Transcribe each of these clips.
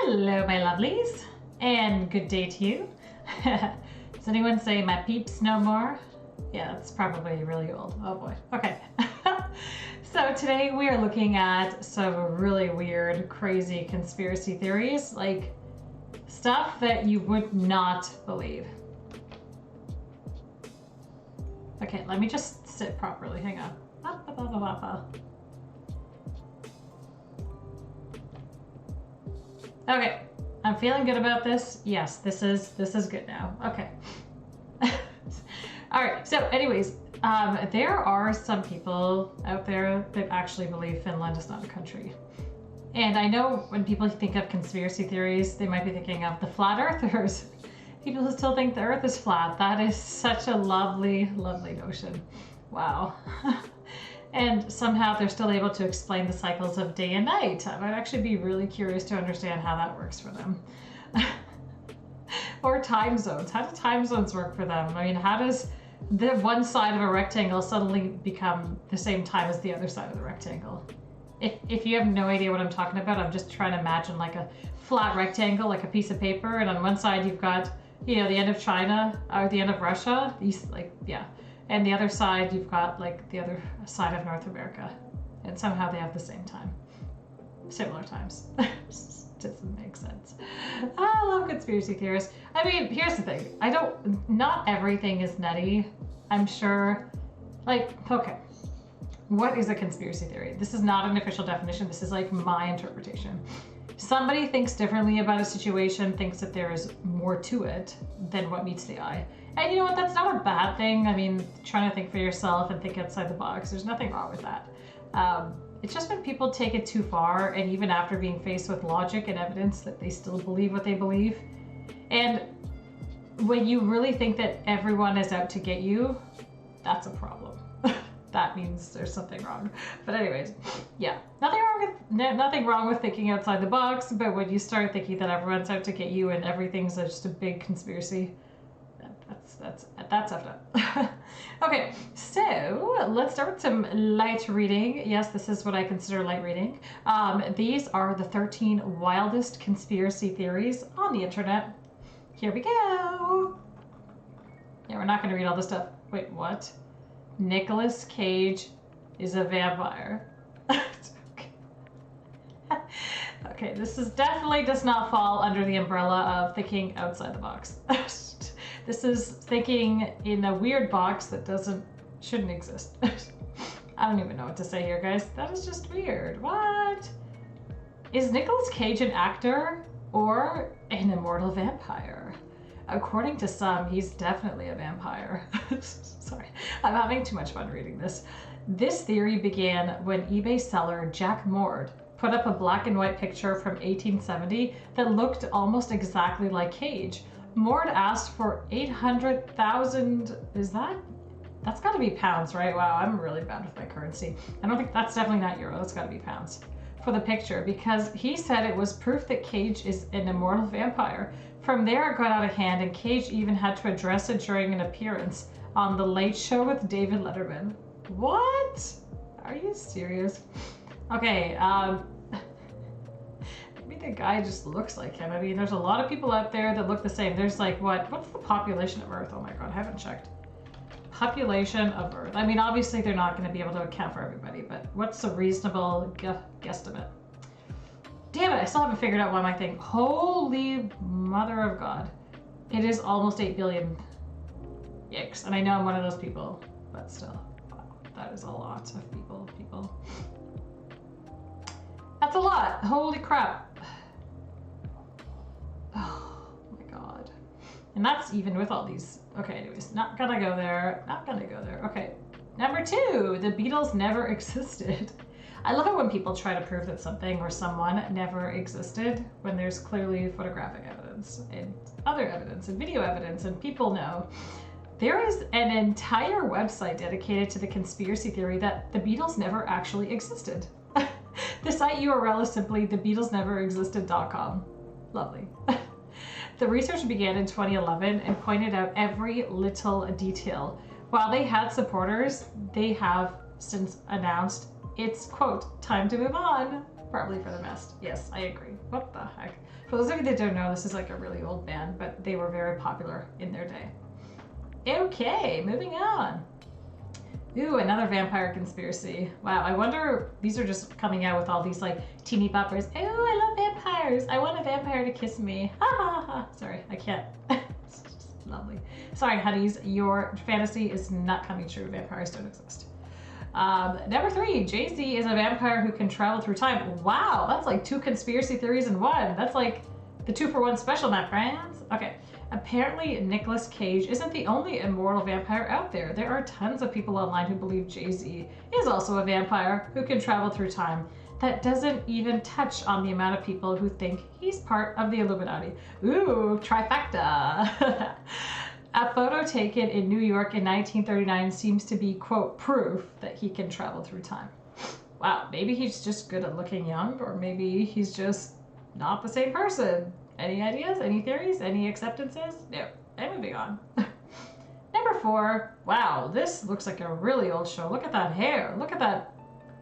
Hello, my lovelies, and good day to you. Does anyone say my peeps no more? Yeah, that's probably really old. Oh boy. Okay. So today we are looking at some really weird, crazy conspiracy theories, like stuff that you would not believe. Okay, let me just sit properly. Hang on. Okay, I'm feeling good about this. Yes, this is good now. Okay. All right. So, anyways, there are some people out there that actually believe Finland is not a country. And I know when people think of conspiracy theories, they might be thinking of the flat earthers. People who still think the earth is flat. That is such a lovely, lovely notion. Wow. And somehow they're still able to explain the cycles of day and night. I might actually be really curious to understand how that works for them. Or time zones. How do time zones work for them? I mean, how does the one side of a rectangle suddenly become the same time as the other side of the rectangle? If you have no idea what I'm talking about, I'm just trying to imagine like a flat rectangle, like a piece of paper, and on one side you've got, you know, the end of China or the end of Russia. These, like, yeah. And the other side, you've got like the other side of North America. And somehow they have the same time. Similar times. Doesn't make sense. I love conspiracy theorists. I mean, here's the thing. Not everything is nutty. I'm sure, like, okay. What is a conspiracy theory? This is not an official definition. This is like my interpretation. Somebody thinks differently about a situation, thinks that there is more to it than what meets the eye. And you know what? That's not a bad thing. I mean, trying to think for yourself and think outside the box, there's nothing wrong with that. It's just when people take it too far, and even after being faced with logic and evidence, that they still believe what they believe. And when you really think that everyone is out to get you, that's a problem. That means there's something wrong. But anyways, yeah, nothing wrong with thinking outside the box. But when you start thinking that everyone's out to get you and everything's just a big conspiracy, that's effed up. Okay, so let's start with some light reading. Yes, this is what I consider light reading. These are the 13 wildest conspiracy theories on the internet. Here we go. Yeah, we're not going to read all this stuff. Wait, what? Nicolas Cage is a vampire. Okay, this definitely does not fall under the umbrella of thinking outside the box. This is thinking in a weird box that shouldn't exist. I don't even know what to say here, guys. That is just weird. What? Is Nicolas Cage an actor or an immortal vampire? According to some, he's definitely a vampire. Sorry, I'm having too much fun reading this. This theory began when eBay seller Jack Mord put up a black and white picture from 1870 that looked almost exactly like Cage. Mord asked for 800,000, that's gotta be pounds, right? Wow, I'm really bad with my currency. I don't think, that's definitely not euro, that's gotta be pounds, for the picture, because he said it was proof that Cage is an immortal vampire. From there it got out of hand, and Cage even had to address it during an appearance on The Late Show with David Letterman. What? Are you serious? Okay, maybe the guy just looks like him. I mean, there's a lot of people out there that look the same. There's like, what's the population of Earth? Oh my God, I haven't checked. Population of Earth. I mean, obviously they're not going to be able to account for everybody, but what's a reasonable guesstimate? Damn it, I still haven't figured out why my thing. Holy mother of God. It is almost 8 billion. Yikes. And I know I'm one of those people, but still. Wow, that is a lot of people. That's a lot. Holy crap. Oh my God. And that's even with all these. Okay, anyways, not gonna go there. Okay. Number 2, the Beatles never existed. I love it when people try to prove that something or someone never existed when there's clearly photographic evidence and other evidence and video evidence, and people know. There is an entire website dedicated to the conspiracy theory that the Beatles never actually existed. The site URL is simply thebeatlesneverexisted.com. Lovely. The research began in 2011 and pointed out every little detail. While they had supporters, they have since announced it's, quote, time to move on. Probably for the best. Yes, I agree. What the heck? For those of you that don't know, this is like a really old band, but they were very popular in their day. Okay, moving on. Ooh, another vampire conspiracy. Wow, I wonder, these are just coming out with all these like teeny boppers. Ooh, I love vampires. I want a vampire to kiss me. Ha ha ha. Sorry, I can't. It's just lovely. Sorry, honeys, your fantasy is not coming true. Vampires don't exist. Number 3, Jay-Z is a vampire who can travel through time. Wow, that's like 2 conspiracy theories in one. That's like the 2-for-1 special, my friends. Okay. Apparently, Nicolas Cage isn't the only immortal vampire out there. There are tons of people online who believe Jay-Z is also a vampire who can travel through time. That doesn't even touch on the amount of people who think he's part of the Illuminati. Ooh, trifecta. A photo taken in New York in 1939 seems to be, quote, proof that he can travel through time. Wow, maybe he's just good at looking young, or maybe he's just not the same person. Any ideas? Any theories? Any acceptances? No. I'm moving on. Number 4. Wow, this looks like a really old show. Look at that hair. Look at that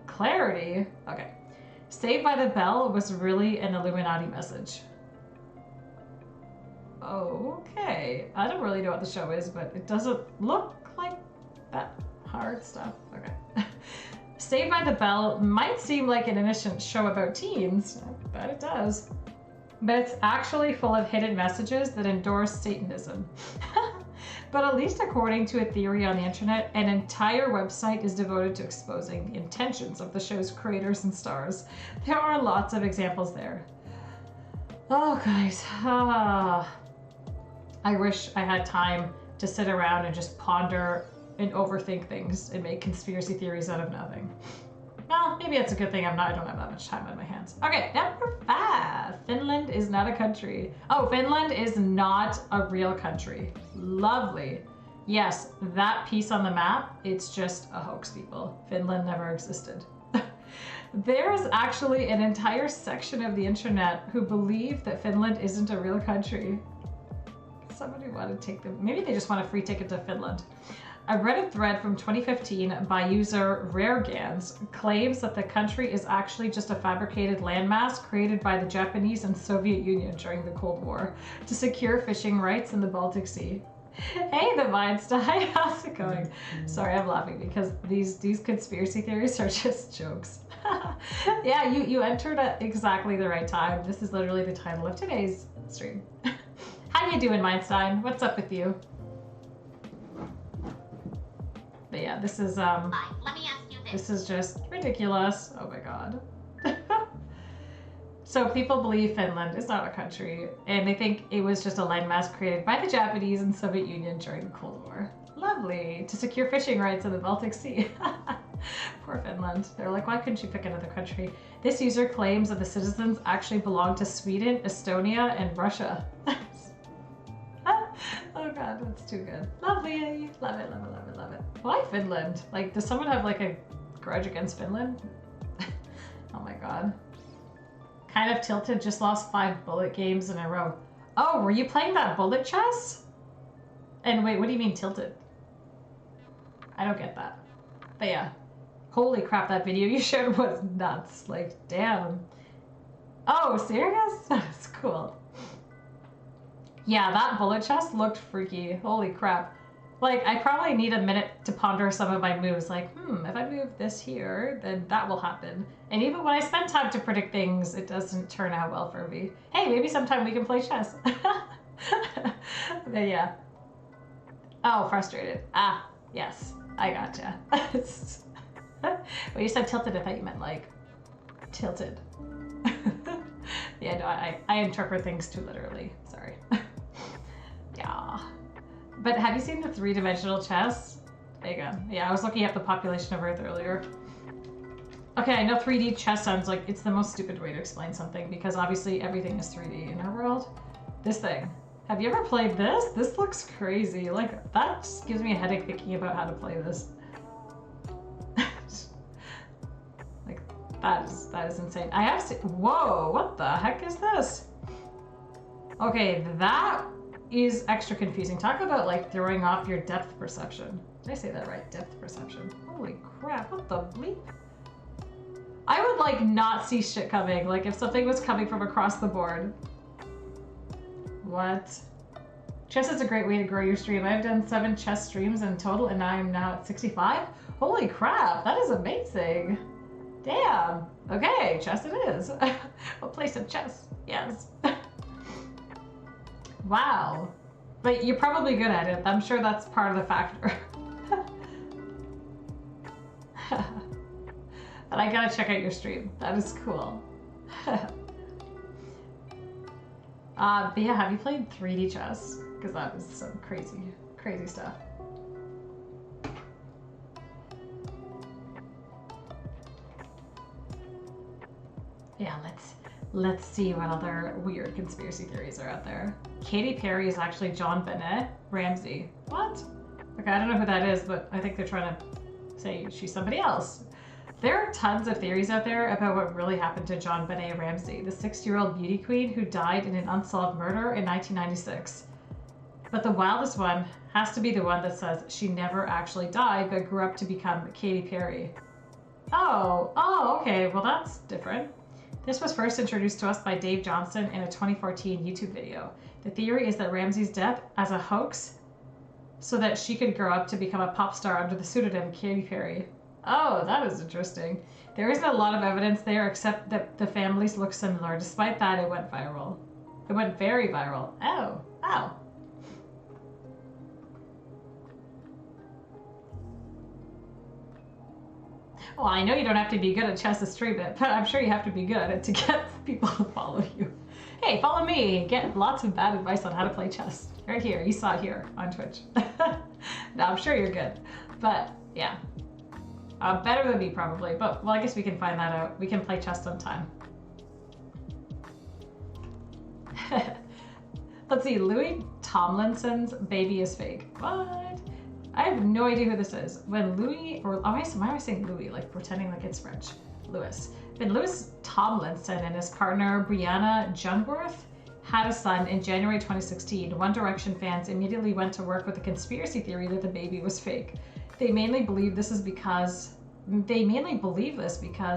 clarity. Okay. Saved by the Bell was really an Illuminati message. Okay. I don't really know what the show is, but it doesn't look like that hard stuff. Okay. Saved by the Bell might seem like an innocent show about teens, but it does. But it's actually full of hidden messages that endorse Satanism. But at least according to a theory on the internet, an entire website is devoted to exposing the intentions of the show's creators and stars. There are lots of examples there. Oh, guys. I wish I had time to sit around and just ponder and overthink things and make conspiracy theories out of nothing. Well, maybe it's a good thing I don't have that much time on my hands. Okay, number 5. Finland is not a country. Oh, Finland is not a real country. Lovely. Yes, that piece on the map, it's just a hoax, people. Finland never existed. There's actually an entire section of the internet who believe that Finland isn't a real country. Somebody want to take them. Maybe they just want a free ticket to Finland. A Reddit thread from 2015 by user RareGans claims that the country is actually just a fabricated landmass created by the Japanese and Soviet Union during the Cold War to secure fishing rights in the Baltic Sea. Hey, the Weinstein, how's it going? Sorry, I'm laughing because these conspiracy theories are just jokes. Yeah, you entered at exactly the right time. This is literally the title of today's stream. How you doing, Weinstein? What's up with you? But yeah, this is Let me ask you this is just ridiculous. Oh my god. So people believe Finland is not a country, and they think it was just a landmass created by the Japanese and Soviet Union during the Cold War. Lovely. To secure fishing rights in the Baltic Sea. Poor Finland. They're like, why couldn't you pick another country? This user claims that the citizens actually belong to Sweden, Estonia, and Russia. Oh god, that's too good. Lovely. Love it, love it, love it, love it. Why Finland? Like, does someone have like a grudge against Finland? Oh my god. Kind of tilted, just lost 5 bullet games in a row. Oh, were you playing that bullet chess? And wait, what do you mean tilted? I don't get that. But yeah. Holy crap, that video you showed was nuts. Like, damn. Oh, serious? That's cool. Yeah, that bullet chest looked freaky. Holy crap. Like, I probably need a minute to ponder some of my moves. Like, if I move this here, then that will happen. And even when I spend time to predict things, it doesn't turn out well for me. Hey, maybe sometime we can play chess. But yeah. Oh, frustrated. Ah, yes. I gotcha. When you said tilted, I thought you meant, like, tilted. Yeah, no, I interpret things too literally. Sorry. Yeah. But have you seen the 3-dimensional chess? There you go. Yeah, I was looking at the population of Earth earlier. Okay, I know 3D chess sounds like it's the most stupid way to explain something because obviously everything is 3D in our world. This thing. Have you ever played this? This looks crazy. Like, that just gives me a headache thinking about how to play this. Like, that is insane. I have seen, whoa, what the heck is this? Okay, that is extra confusing. Talk about like throwing off your depth perception. Did I say that right? Depth perception. Holy crap, what the bleep? I would would like not see shit coming. Like if something was coming from across the board. What? Chess is a great way to grow your stream. I've done 7 chess streams in total and I'm now at 65. Holy crap, that is amazing. Damn. Okay, chess it is. I'll play some chess. Yes. Wow. But you're probably good at it. I'm sure that's part of the factor. But I gotta check out your stream. That is cool. But yeah, have you played 3D chess? Because that is some crazy, crazy stuff. Yeah, let's see what other weird conspiracy theories are out there. Katy Perry is actually John Benet Ramsey. What? Okay, I don't know who that is, but I think they're trying to say she's somebody else. There are tons of theories out there about what really happened to John Benet Ramsey, the 60-year-old beauty queen who died in an unsolved murder in 1996. But the wildest one has to be the one that says she never actually died but grew up to become Katy Perry. Oh, okay, well that's different. This was first introduced to us by Dave Johnson in a 2014 YouTube video. The theory is that Ramsey's death as a hoax so that she could grow up to become a pop star under the pseudonym Katy Perry. Oh, that is interesting. There isn't a lot of evidence there except that the families look similar. Despite that, it went viral. It went very viral. Oh. Well, I know you don't have to be good at chess to stream it, but I'm sure you have to be good at it to get people to follow you. Hey, follow me. Get lots of bad advice on how to play chess. Right here. You saw it here on Twitch. No, I'm sure you're good. But, yeah. Better than me, probably. But, well, I guess we can find that out. We can play chess sometime. Let's see. Louis Tomlinson's baby is fake. What? I have no idea who this is. When Louis, or why am I saying Louis? Like pretending like it's French. Louis. When Louis Tomlinson and his partner Brianna Jungwirth had a son in January 2016, One Direction fans immediately went to work with the conspiracy theory that the baby was fake. They mainly believe this because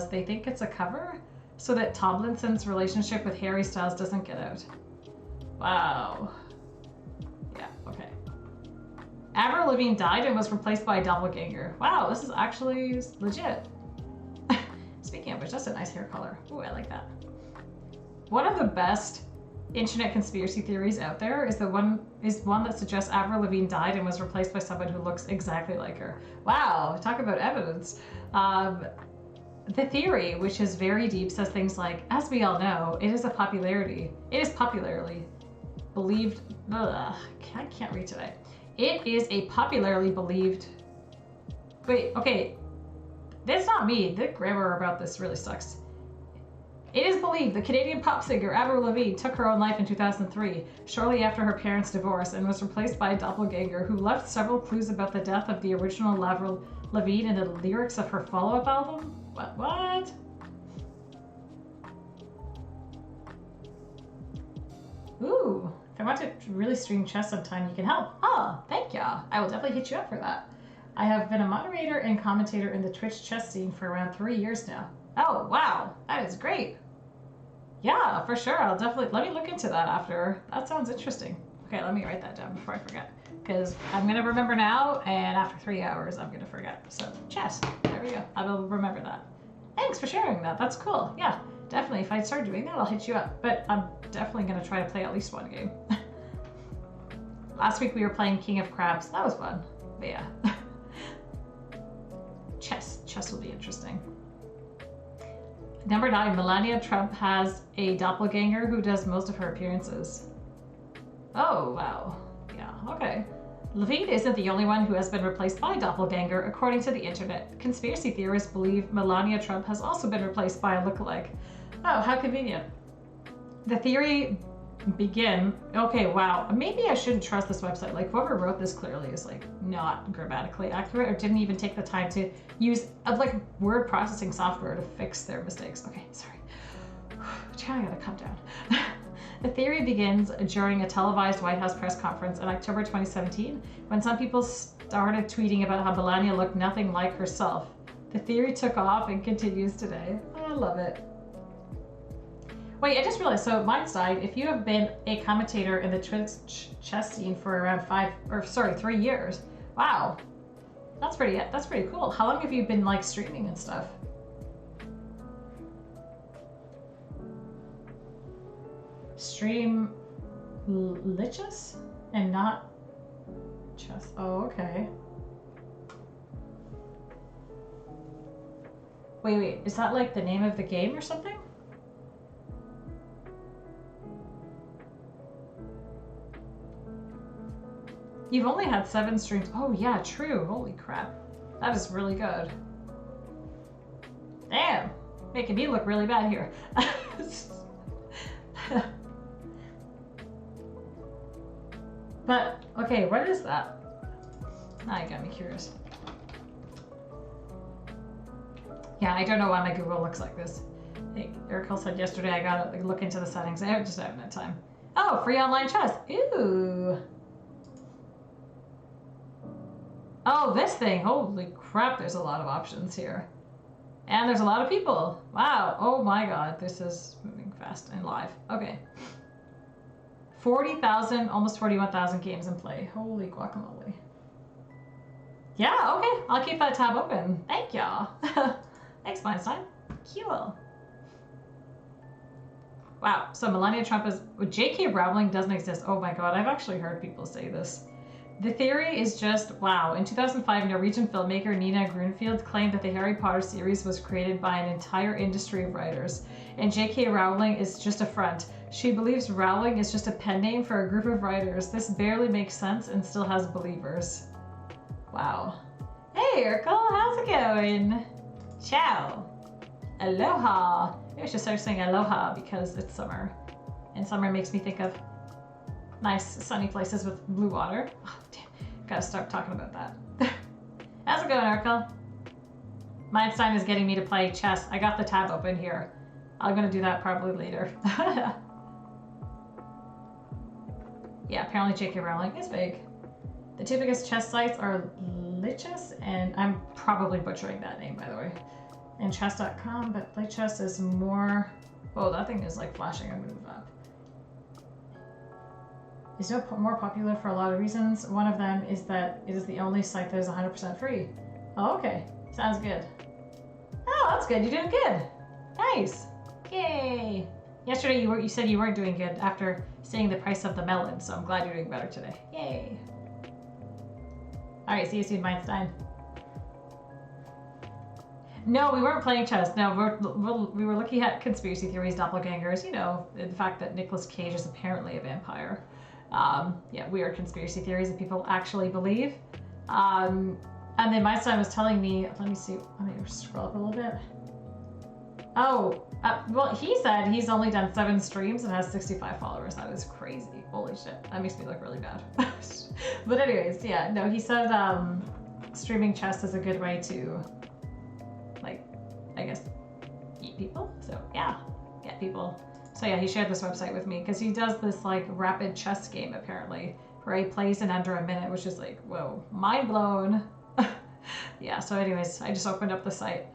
they think it's a cover so that Tomlinson's relationship with Harry Styles doesn't get out. Wow. Yeah, okay. Avril Lavigne died and was replaced by a doppelganger. Wow, this is actually legit. Speaking of which, that's a nice hair color. Ooh, I like that. One of the best internet conspiracy theories out there is one that suggests Avril Lavigne died and was replaced by someone who looks exactly like her. Wow, talk about evidence. The theory, which is very deep, says things like, as we all know, it is popularly believed. I can't read today. It is a popularly believed. Wait, okay. That's not me. The grammar about this really sucks. It is believed the Canadian pop singer Avril Lavigne took her own life in 2003, shortly after her parents' divorce, and was replaced by a doppelganger who left several clues about the death of the original Avril Lavigne in the lyrics of her follow-up album. What? Ooh. If I want to really stream chess sometime, you can help. Oh, thank ya. I will definitely hit you up for that. I have been a moderator and commentator in the Twitch chess scene for around 3 years now. Oh, wow. That is great. Yeah, for sure. I'll definitely, let me look into that after. That sounds interesting. Okay, let me write that down before I forget. Because I'm going to remember now, and after 3 hours, I'm going to forget. So, chess. There we go. I will remember that. Thanks for sharing that. That's cool. Yeah. Definitely, if I start doing that, I'll hit you up. But I'm definitely going to try to play at least one game. Last week we were playing King of Crabs. That was fun. But yeah. Chess will be interesting. Number 9, Melania Trump has a doppelganger who does most of her appearances. Oh, wow. Yeah, okay. Lavigne isn't the only one who has been replaced by a doppelganger, according to the internet. Conspiracy theorists believe Melania Trump has also been replaced by a lookalike. Oh, how convenient. The theory okay, wow. Maybe I shouldn't trust this website. Like, whoever wrote this clearly is, like, not grammatically accurate or didn't even take the time to use, like, word processing software to fix their mistakes. Okay, sorry. I gotta calm down. The theory begins during a televised White House press conference in October 2017, when some people started tweeting about how Melania looked nothing like herself. The theory took off and continues today. I love it. Wait, I just realized, so Mindstein, if you have been a commentator in the Twitch chess scene for around 3 years, wow. That's pretty cool. How long have you been like streaming and stuff? Stream lichess and not chess. Oh, okay. Wait, is that like the name of the game or something? You've only had 7 streams. Oh yeah, true. Holy crap. That is really good. Damn. Making me look really bad here. But, okay, what is that? Now you got me curious. Yeah, I don't know why my Google looks like this. Hey, Eric said yesterday I gotta look into the settings. I just haven't had time. Oh, free online chess. Ooh. Oh, this thing. Holy crap, there's a lot of options here. And there's a lot of people. Wow. Oh my god, this is moving fast and live. Okay. 40,000, almost 41,000 games in play. Holy guacamole. Yeah, okay. I'll keep that tab open. Thank y'all. Thanks, Feinstein. Cool. Wow. So Melania Trump is... J.K. Rowling doesn't exist. Oh my god, I've actually heard people say this. The theory is just, wow. In 2005, Norwegian filmmaker Nina Grunfield claimed that the Harry Potter series was created by an entire industry of writers, and J.K. Rowling is just a front. She believes Rowling is just a pen name for a group of writers. This barely makes sense and still has believers. Wow. Hey, Urkel, how's it going? Ciao. Aloha. Maybe I should start saying aloha because it's summer, and summer makes me think of nice sunny places with blue water. Oh, damn. Gotta start talking about that. How's it going, Urkel? Mindstein is getting me to play chess. I got the tab open here. I'm gonna do that probably later. Yeah, apparently J.K. Rowling is big. The 2 biggest chess sites are Lichess, and I'm probably butchering that name, by the way, and chess.com, but Lichess is more... Oh, that thing is like flashing. I'm gonna move up. It's more popular for a lot of reasons. One of them is that it is the only site that is 100% free. Oh, okay. Sounds good. Oh, that's good. You're doing good. Nice. Yay. Yesterday you said you weren't doing good after seeing the price of the melon, so I'm glad you're doing better today. Yay. Alright, see you soon, Mindstein. No, we weren't playing chess. No, we were looking at conspiracy theories, doppelgangers, you know, the fact that Nicolas Cage is apparently a vampire. Yeah, weird conspiracy theories that people actually believe. And then Mindstein was telling me, let me see, let me scroll up a little bit. Oh, well, he said he's only done 7 streams and has 65 followers. That is crazy. Holy shit. That makes me look really bad. But anyways, yeah, no, he said streaming chess is a good way to, like, I guess, eat people. So, yeah, get people. So, yeah, he shared this website with me because he does this, like, rapid chess game, apparently, where he plays in under a minute, which is like, whoa, mind blown. Yeah, so anyways, I just opened up the site.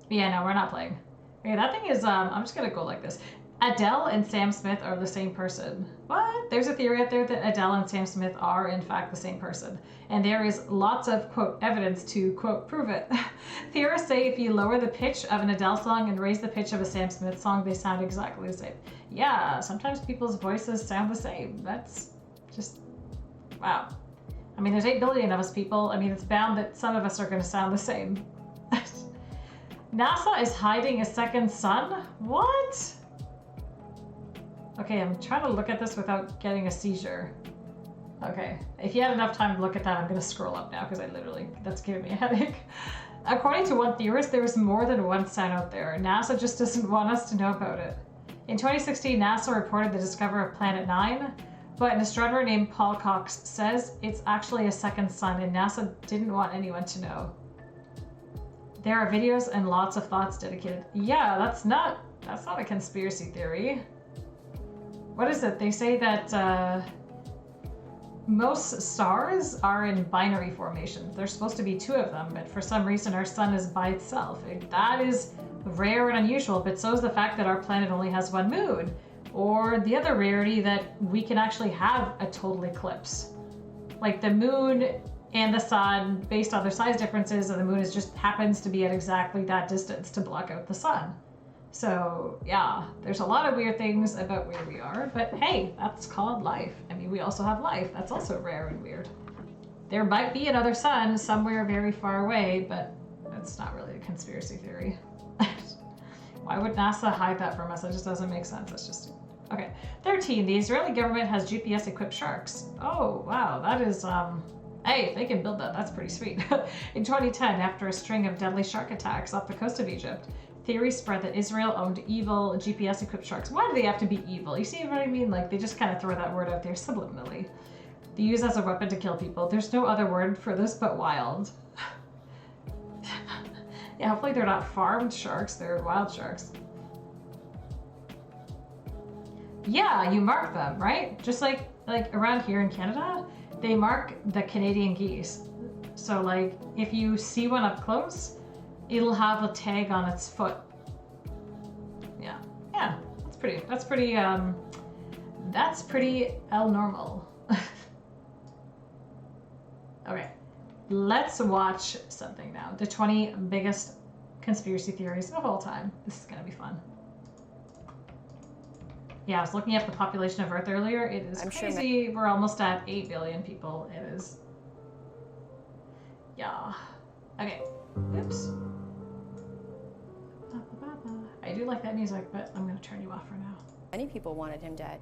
Yeah, no, we're not playing. Okay, that thing is, I'm just gonna go like this. Adele and Sam Smith are the same person. What? There's a theory out there that Adele and Sam Smith are, in fact, the same person. And there is lots of, quote, evidence to, quote, prove it. Theorists say if you lower the pitch of an Adele song and raise the pitch of a Sam Smith song, they sound exactly the same. Yeah, sometimes people's voices sound the same. That's just, wow. I mean, there's 8 billion of us people. I mean, it's bound that some of us are gonna sound the same. NASA is hiding a second sun? What? Okay, I'm trying to look at this without getting a seizure. Okay, if you had enough time to look at that, I'm gonna scroll up now because that's giving me a headache. According to one theorist, there is more than one sun out there. NASA just doesn't want us to know about it. In 2016, NASA reported the discovery of Planet 9, but an astronomer named Paul Cox says it's actually a second sun and NASA didn't want anyone to know. There are videos and lots of thoughts dedicated. Yeah, that's not a conspiracy theory. What is it? They say that most stars are in binary formation. There's supposed to be two of them, but for some reason our sun is by itself. That is rare and unusual, but so is the fact that our planet only has one moon. Or the other rarity that we can actually have a total eclipse. Like the moon and the sun, based on their size differences, and the moon is just happens to be at exactly that distance to block out the sun. So yeah, there's a lot of weird things about where we are, but hey, that's called life. I mean, we also have life. That's also rare and weird. There might be another sun somewhere very far away, but that's not really a conspiracy theory. Why would NASA hide that from us? That just doesn't make sense. It's just... Okay. 13. The Israeli government has GPS-equipped sharks. Oh, wow. That is, Hey, if they can build that, that's pretty sweet. In 2010, after a string of deadly shark attacks off the coast of Egypt, theories spread that Israel owned evil GPS-equipped sharks. Why do they have to be evil? You see what I mean? Like, they just kind of throw that word out there subliminally. They use as a weapon to kill people. There's no other word for this but wild. Yeah, hopefully they're not farmed sharks, they're wild sharks. Yeah, you mark them, right? Just like around here in Canada, they mark the Canadian geese. So like, if you see one up close, it'll have a tag on its foot. Yeah, that's pretty normal. Okay, let's watch something now. The 20 biggest conspiracy theories of all time. This is gonna be fun. Yeah, I was looking at the population of Earth earlier. It is crazy. We're almost at 8 billion people. It is. Yeah. Okay. Oops. I do like that music, but I'm going to turn you off for now. Many people wanted him dead.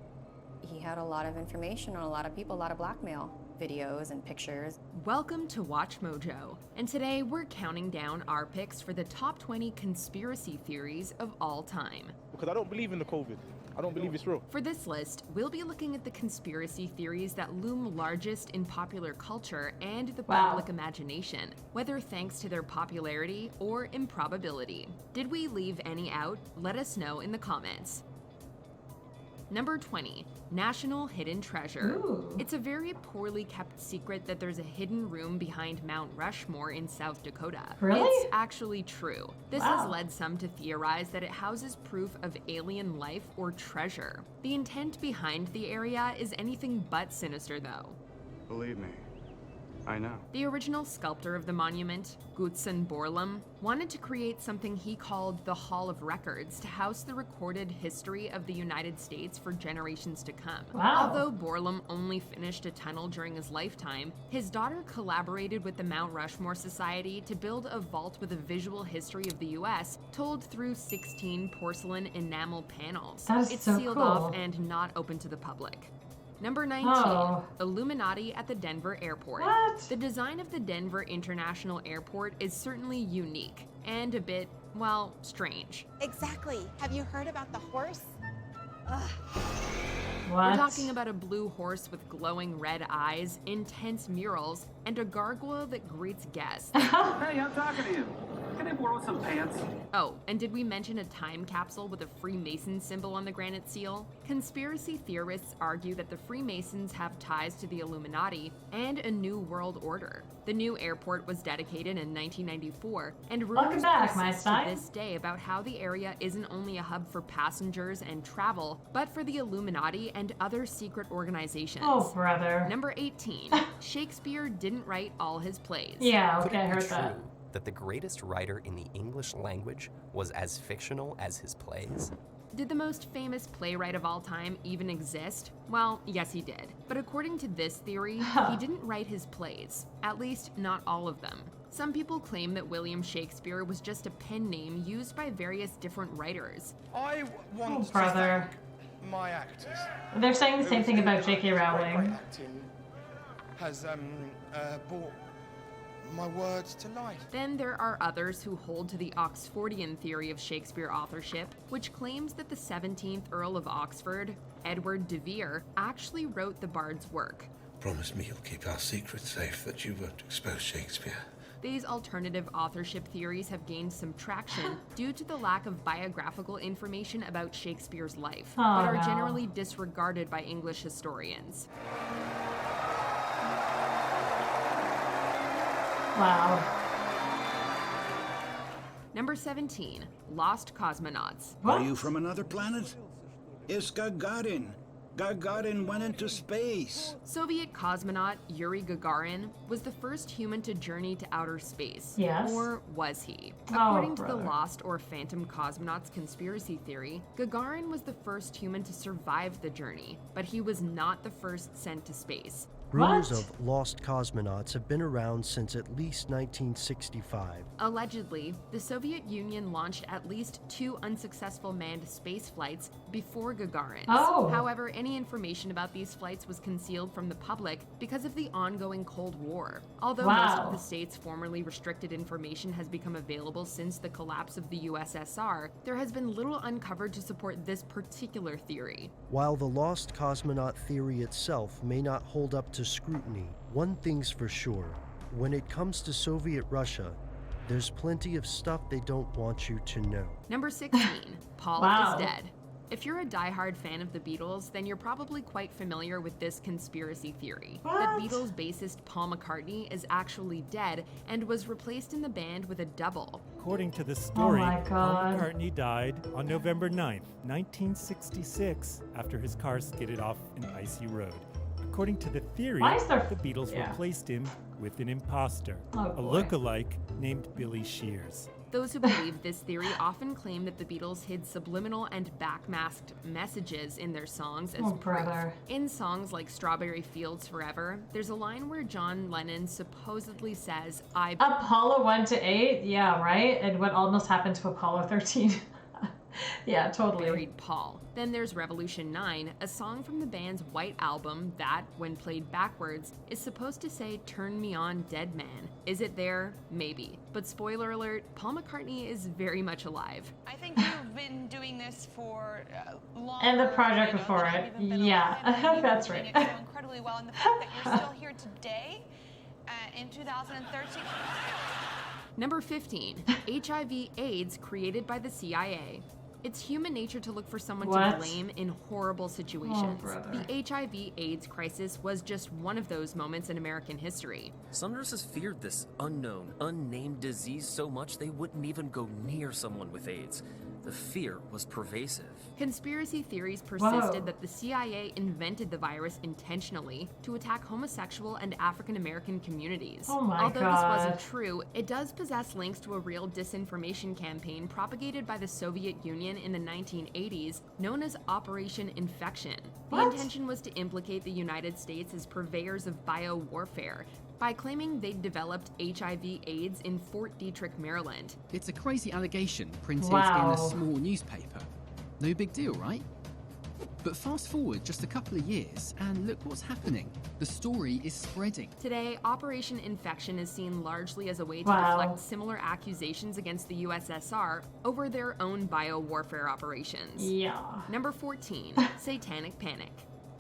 He had a lot of information on a lot of people, a lot of blackmail, videos and pictures. Welcome to Watch Mojo, and today we're counting down our picks for the top 20 conspiracy theories of all time. Because I don't believe in the COVID. I don't believe it's real. For this list, we'll be looking at the conspiracy theories that loom largest in popular culture and the public imagination, whether thanks to their popularity or improbability. Did we leave any out? Let us know in the comments. Number 20, National Hidden Treasure. Ooh. It's a very poorly kept secret that there's a hidden room behind Mount Rushmore in South Dakota. Really? It's actually true. This has led some to theorize that it houses proof of alien life or treasure. The intent behind the area is anything but sinister, though. Believe me, I know. The original sculptor of the monument, Gutzon Borglum, wanted to create something he called the Hall of Records to house the recorded history of the United States for generations to come. Wow. Although Borglum only finished a tunnel during his lifetime, his daughter collaborated with the Mount Rushmore Society to build a vault with a visual history of the US told through 16 porcelain enamel panels. That is It's so sealed cool. off and not open to the public. Number 19, Illuminati at the Denver Airport. What? The design of the Denver International Airport is certainly unique and a bit, well, strange. Exactly. Have you heard about the horse? Ugh. What? We're talking about a blue horse with glowing red eyes, intense murals, and a gargoyle that greets guests. Hey, I'm talking to you. Can I borrow some pants? Oh, and did we mention a time capsule with a Freemason symbol on the granite seal? Conspiracy theorists argue that the Freemasons have ties to the Illuminati and a new world order. The new airport was dedicated in 1994, and rumors persist to this day about how the area isn't only a hub for passengers and travel, but for the Illuminati and other secret organizations. Oh, brother. Number 18, Shakespeare didn't write all his plays. Yeah, Could okay, I it be heard true that. that the greatest writer in the English language was as fictional as his plays? Did the most famous playwright of all time even exist? Well, yes, he did. But according to this theory, he didn't write his plays. At least, not all of them. Some people claim that William Shakespeare was just a pen name used by various different writers. I want to brother. thank my actors. They're saying the same thing about J.K. Great Rowling. acting has brought my words to life. Then there are others who hold to the Oxfordian theory of Shakespeare authorship, which claims that the 17th Earl of Oxford, Edward de Vere, actually wrote the bard's work. Promise me you'll keep our secret safe, that you won't expose Shakespeare. These alternative authorship theories have gained some traction due to the lack of biographical information about Shakespeare's life, but are generally disregarded by English historians. Wow. Number 17, lost cosmonauts. What? Are you from another planet? It's Gagarin. Gagarin went into space. Soviet cosmonaut Yuri Gagarin was the first human to journey to outer space. Yes. Or was he? Oh, According to the brother. lost or phantom cosmonauts conspiracy theory, Gagarin was the first human to survive the journey, but he was not the first sent to space. Rumors What? of lost cosmonauts have been around since at least 1965. Allegedly, the Soviet Union launched at least 2 unsuccessful manned space flights before Gagarin's. Oh. However, any information about these flights was concealed from the public because of the ongoing Cold War. Although most Wow. of the states' formerly restricted information has become available since the collapse of the USSR, there has been little uncovered to support this particular theory. While the lost cosmonaut theory itself may not hold up to scrutiny, one thing's for sure. When it comes to Soviet Russia, there's plenty of stuff they don't want you to know. Number 16, Paul Wow. is dead. If you're a diehard fan of the Beatles, then you're probably quite familiar with this conspiracy theory. That What? Beatles bassist Paul McCartney is actually dead and was replaced in the band with a double. According to the story, my Paul God. McCartney died on November 9th, 1966, after his car skidded off an icy road. According to the theory, Why is there- the Beatles yeah. replaced him with an imposter, Oh, a boy. lookalike named Billy Shears. Those who believe this theory often claim that the Beatles hid subliminal and backmasked messages in their songs as Oh, proof. brother. In songs like Strawberry Fields Forever, there's a line where John Lennon supposedly says, I Apollo 1 to 8? Yeah, right? And what almost happened to Apollo 13? Yeah, totally. buried Paul. Then there's Revolution 9, a song from the band's White Album that, when played backwards, is supposed to say, "Turn me on, dead man." Is it there? Maybe. But spoiler alert, Paul McCartney is very much alive. I think you've been doing this for long. And the project before it. Yeah, that's right. Doing it so incredibly well, and the fact that you're still here today, in 2013. Number 15, HIV/AIDS created by the CIA. It's human nature to look for someone What? to blame in horrible situations. brother. The HIV/AIDS crisis was just one of those moments in American history. Some nurses feared this unknown, unnamed disease so much they wouldn't even go near someone with AIDS. The fear was pervasive. Conspiracy theories persisted Whoa. that the CIA invented the virus intentionally to attack homosexual and African American communities. Oh my Although God. this wasn't true, it does possess links to a real disinformation campaign propagated by the Soviet Union in the 1980s, known as Operation Infection. The What? intention was to implicate the United States as purveyors of biowarfare by claiming they'd developed HIV/AIDS in Fort Detrick, Maryland. It's a crazy allegation printed Wow. in a small newspaper. No big deal, right? But fast forward just a couple of years, and look what's happening. The story is spreading. Today, Operation Infection is seen largely as a way to Wow. deflect similar accusations against the USSR over their own biowarfare operations. Yeah. Number 14, Satanic Panic.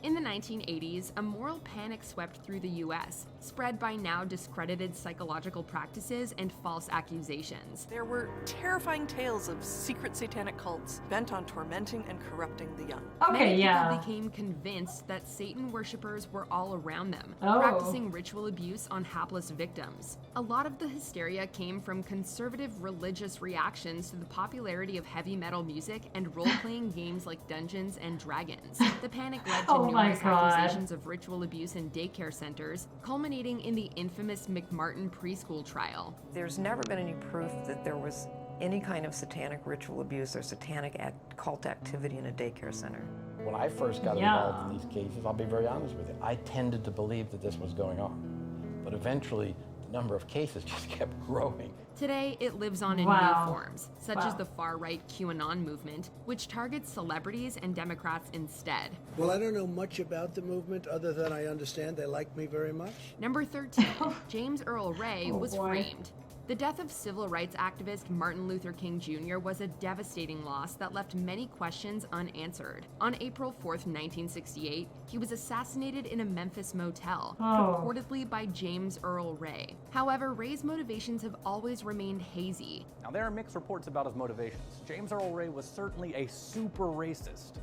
In the 1980s, a moral panic swept through the US, spread by now discredited psychological practices and false accusations. There were terrifying tales of secret satanic cults bent on tormenting and corrupting the young. Many people yeah. became convinced that Satan worshippers were all around them, Oh. practicing ritual abuse on hapless victims. A lot of the hysteria came from conservative religious reactions to the popularity of heavy metal music and role-playing games like Dungeons and Dragons. The panic led to Oh my numerous God. accusations of ritual abuse in daycare centers, culminating in the infamous McMartin preschool trial. There's never been any proof that there was any kind of satanic ritual abuse or satanic cult activity in a daycare center. When I first got involved in these cases, I'll be very honest with you, I tended to believe that this was going on. But eventually, the number of cases just kept growing. Today, it lives on in Wow. new forms, such as the far-right QAnon movement, which targets celebrities and Democrats instead. Well, I don't know much about the movement other than I understand they like me very much. Number 13, James Earl Ray Oh, was boy. framed. The death of civil rights activist Martin Luther King Jr. was a devastating loss that left many questions unanswered. On April 4th, 1968, he was assassinated in a Memphis motel, Oh. purportedly by James Earl Ray. However, Ray's motivations have always remained hazy. Now, there are mixed reports about his motivations. James Earl Ray was certainly a super racist.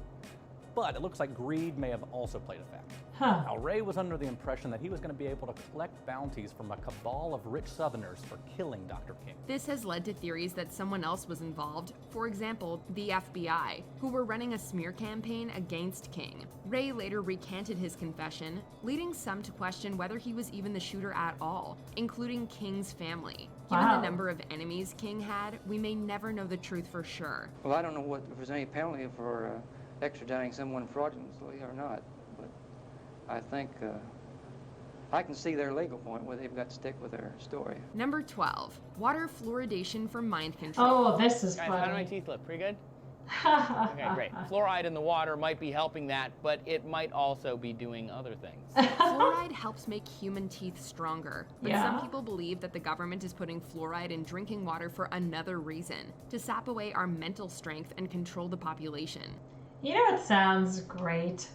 but it looks like greed may have also played a factor. Huh. Now, Ray was under the impression that he was going to be able to collect bounties from a cabal of rich Southerners for killing Dr. King. This has led to theories that someone else was involved, for example, the FBI, who were running a smear campaign against King. Ray later recanted his confession, leading some to question whether he was even the shooter at all, including King's family. Given the number of enemies King had, we may never know the truth for sure. Well, I don't know if there's any penalty for extraditing someone fraudulently or not, but I think I can see their legal point where they've got to stick with their story. Number 12, water fluoridation for mind control. Oh, this is Guys, funny. how do my teeth look? Pretty good? Okay, great. Fluoride in the water might be helping that, but it might also be doing other things. Fluoride helps make human teeth stronger, but Yeah. some people believe that the government is putting fluoride in drinking water for another reason, to sap away our mental strength and control the population. You know, it sounds great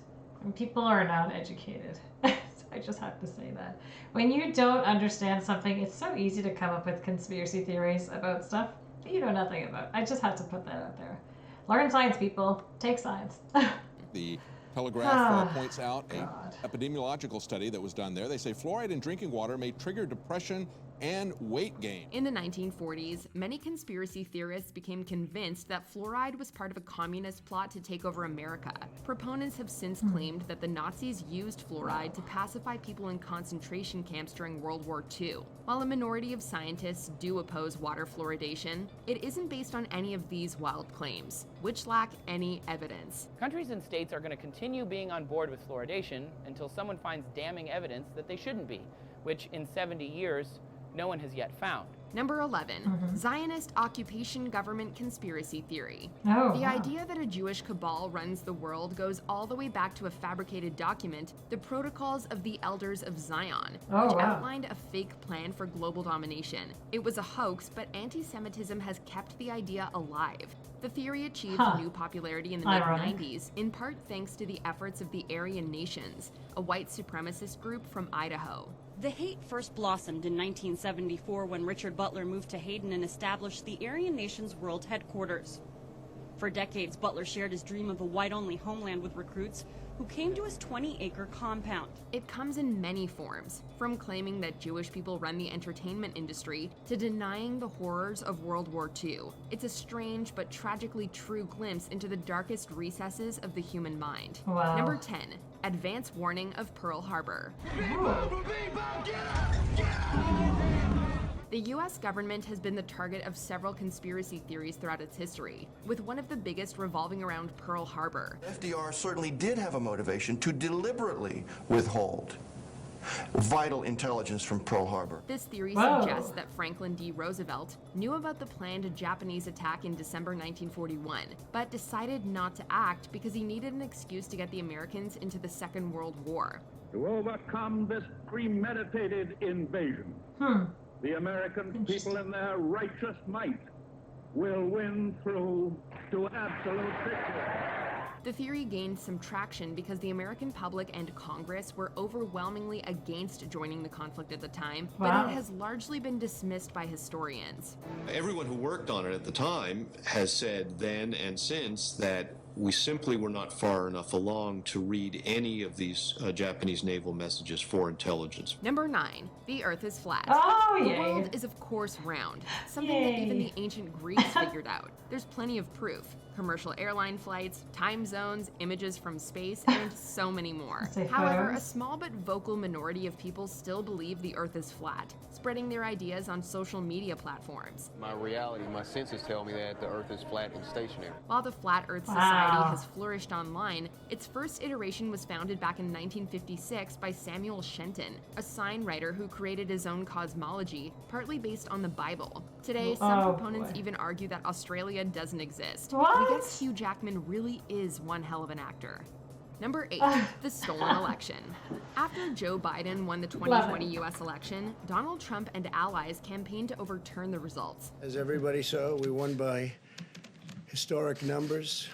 when people are not educated. So I just have to say that. When you don't understand something, it's so easy to come up with conspiracy theories about stuff that you know nothing about. I just have to put that out there. Learn science, people. Take science. The Telegraph points out an epidemiological study that was done there. They say fluoride in drinking water may trigger depression and weight gain. In the 1940s, many conspiracy theorists became convinced that fluoride was part of a communist plot to take over America. Proponents have since claimed that the Nazis used fluoride to pacify people in concentration camps during World War II. While a minority of scientists do oppose water fluoridation, it isn't based on any of these wild claims, which lack any evidence. Countries and states are going to continue being on board with fluoridation until someone finds damning evidence that they shouldn't be, which in 70 years, no one has yet found. Number 11, Zionist occupation government conspiracy theory. Oh, the wow. idea that a Jewish cabal runs the world goes all the way back to a fabricated document, the Protocols of the Elders of Zion, Oh, which wow. outlined a fake plan for global domination. It was a hoax, but anti-Semitism has kept the idea alive. The theory achieved new popularity in the Ironic. mid-90s, in part thanks to the efforts of the Aryan Nations, a white supremacist group from Idaho. The hate first blossomed in 1974 when Richard Butler moved to Hayden and established the Aryan Nations World Headquarters. For decades, Butler shared his dream of a white-only homeland with recruits who came to his 20-acre compound. It comes in many forms, from claiming that Jewish people run the entertainment industry to denying the horrors of World War II. It's a strange but tragically true glimpse into the darkest recesses of the human mind. Wow. Number 10, advance warning of Pearl Harbor. The U.S. government has been the target of several conspiracy theories throughout its history, with one of the biggest revolving around Pearl Harbor. FDR certainly did have a motivation to deliberately withhold vital intelligence from Pearl Harbor. This theory Whoa. suggests that Franklin D. Roosevelt knew about the planned Japanese attack in December 1941, but decided not to act because he needed an excuse to get the Americans into the Second World War. To overcome this premeditated invasion, the American people in their righteous might will win through to absolute victory. The theory gained some traction because the American public and Congress were overwhelmingly against joining the conflict at the time, Wow. but it has largely been dismissed by historians. Everyone who worked on it at the time has said then and since that we simply were not far enough along to read any of these Japanese naval messages for intelligence. Number 9, the Earth is flat. Oh, the yay. world is of course round, something that even the ancient Greeks figured out. There's plenty of proof. Commercial airline flights, time zones, images from space, and so many more. Say However, a photos. small but vocal minority of people still believe the Earth is flat, spreading their ideas on social media platforms. My reality, my senses tell me that the Earth is flat and stationary. While the Flat Earth Society has flourished online, its first iteration was founded back in 1956 by Samuel Shenton, a sign writer who created his own cosmology, partly based on the Bible. Today, some proponents even argue that Australia doesn't exist. What? We guess Hugh Jackman really is one hell of an actor. Number 8, the stolen election. After Joe Biden won the 2020 U.S. election, Donald Trump and allies campaigned to overturn the results. As everybody saw, we won by historic numbers,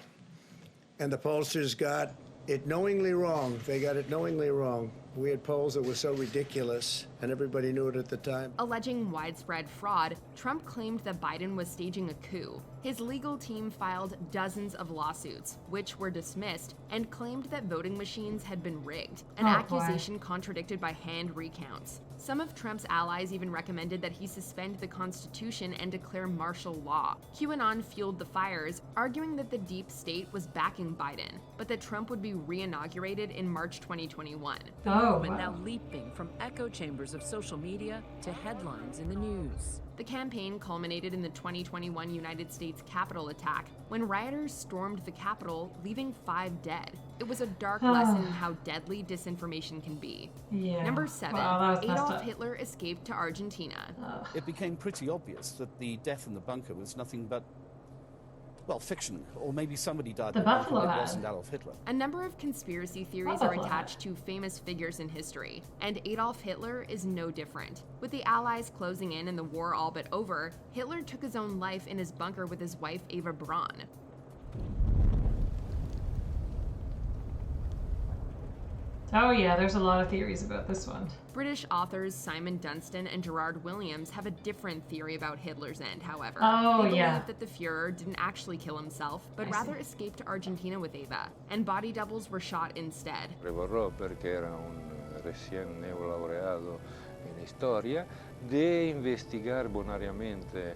and the pollsters got it knowingly wrong. They got it knowingly wrong. We had polls that were so ridiculous and everybody knew it at the time. Alleging widespread fraud, Trump claimed that Biden was staging a coup. His legal team filed dozens of lawsuits, which were dismissed, and claimed that voting machines had been rigged, an accusation contradicted by hand recounts. Some of Trump's allies even recommended that he suspend the Constitution and declare martial law. QAnon fueled the fires, arguing that the deep state was backing Biden, but that Trump would be re-inaugurated in March 2021. Now leaping from echo chambers of social media to headlines in the news. The campaign culminated in the 2021 United States Capitol attack, when rioters stormed the Capitol, leaving 5 dead. It was a dark lesson in how deadly disinformation can be. Number 7, Adolf Hitler escaped to Argentina. It became pretty obvious that the death in the bunker was nothing but, well, fiction, or maybe somebody died in the bunker, but it wasn't Adolf Hitler. A number of conspiracy theories are attached to famous figures in history, and Adolf Hitler is no different. With the Allies closing in and the war all but over, Hitler took his own life in his bunker with his wife Eva Braun. Oh yeah, there's a lot of theories about this one. British authors Simon Dunstan and Gerard Williams have a different theory about Hitler's end, however. They believe that the Führer didn't actually kill himself, but rather escaped to Argentina with Eva, and body doubles were shot instead. Prevarrò, perché era un recién neolaureado in storia, de investigar bonariamente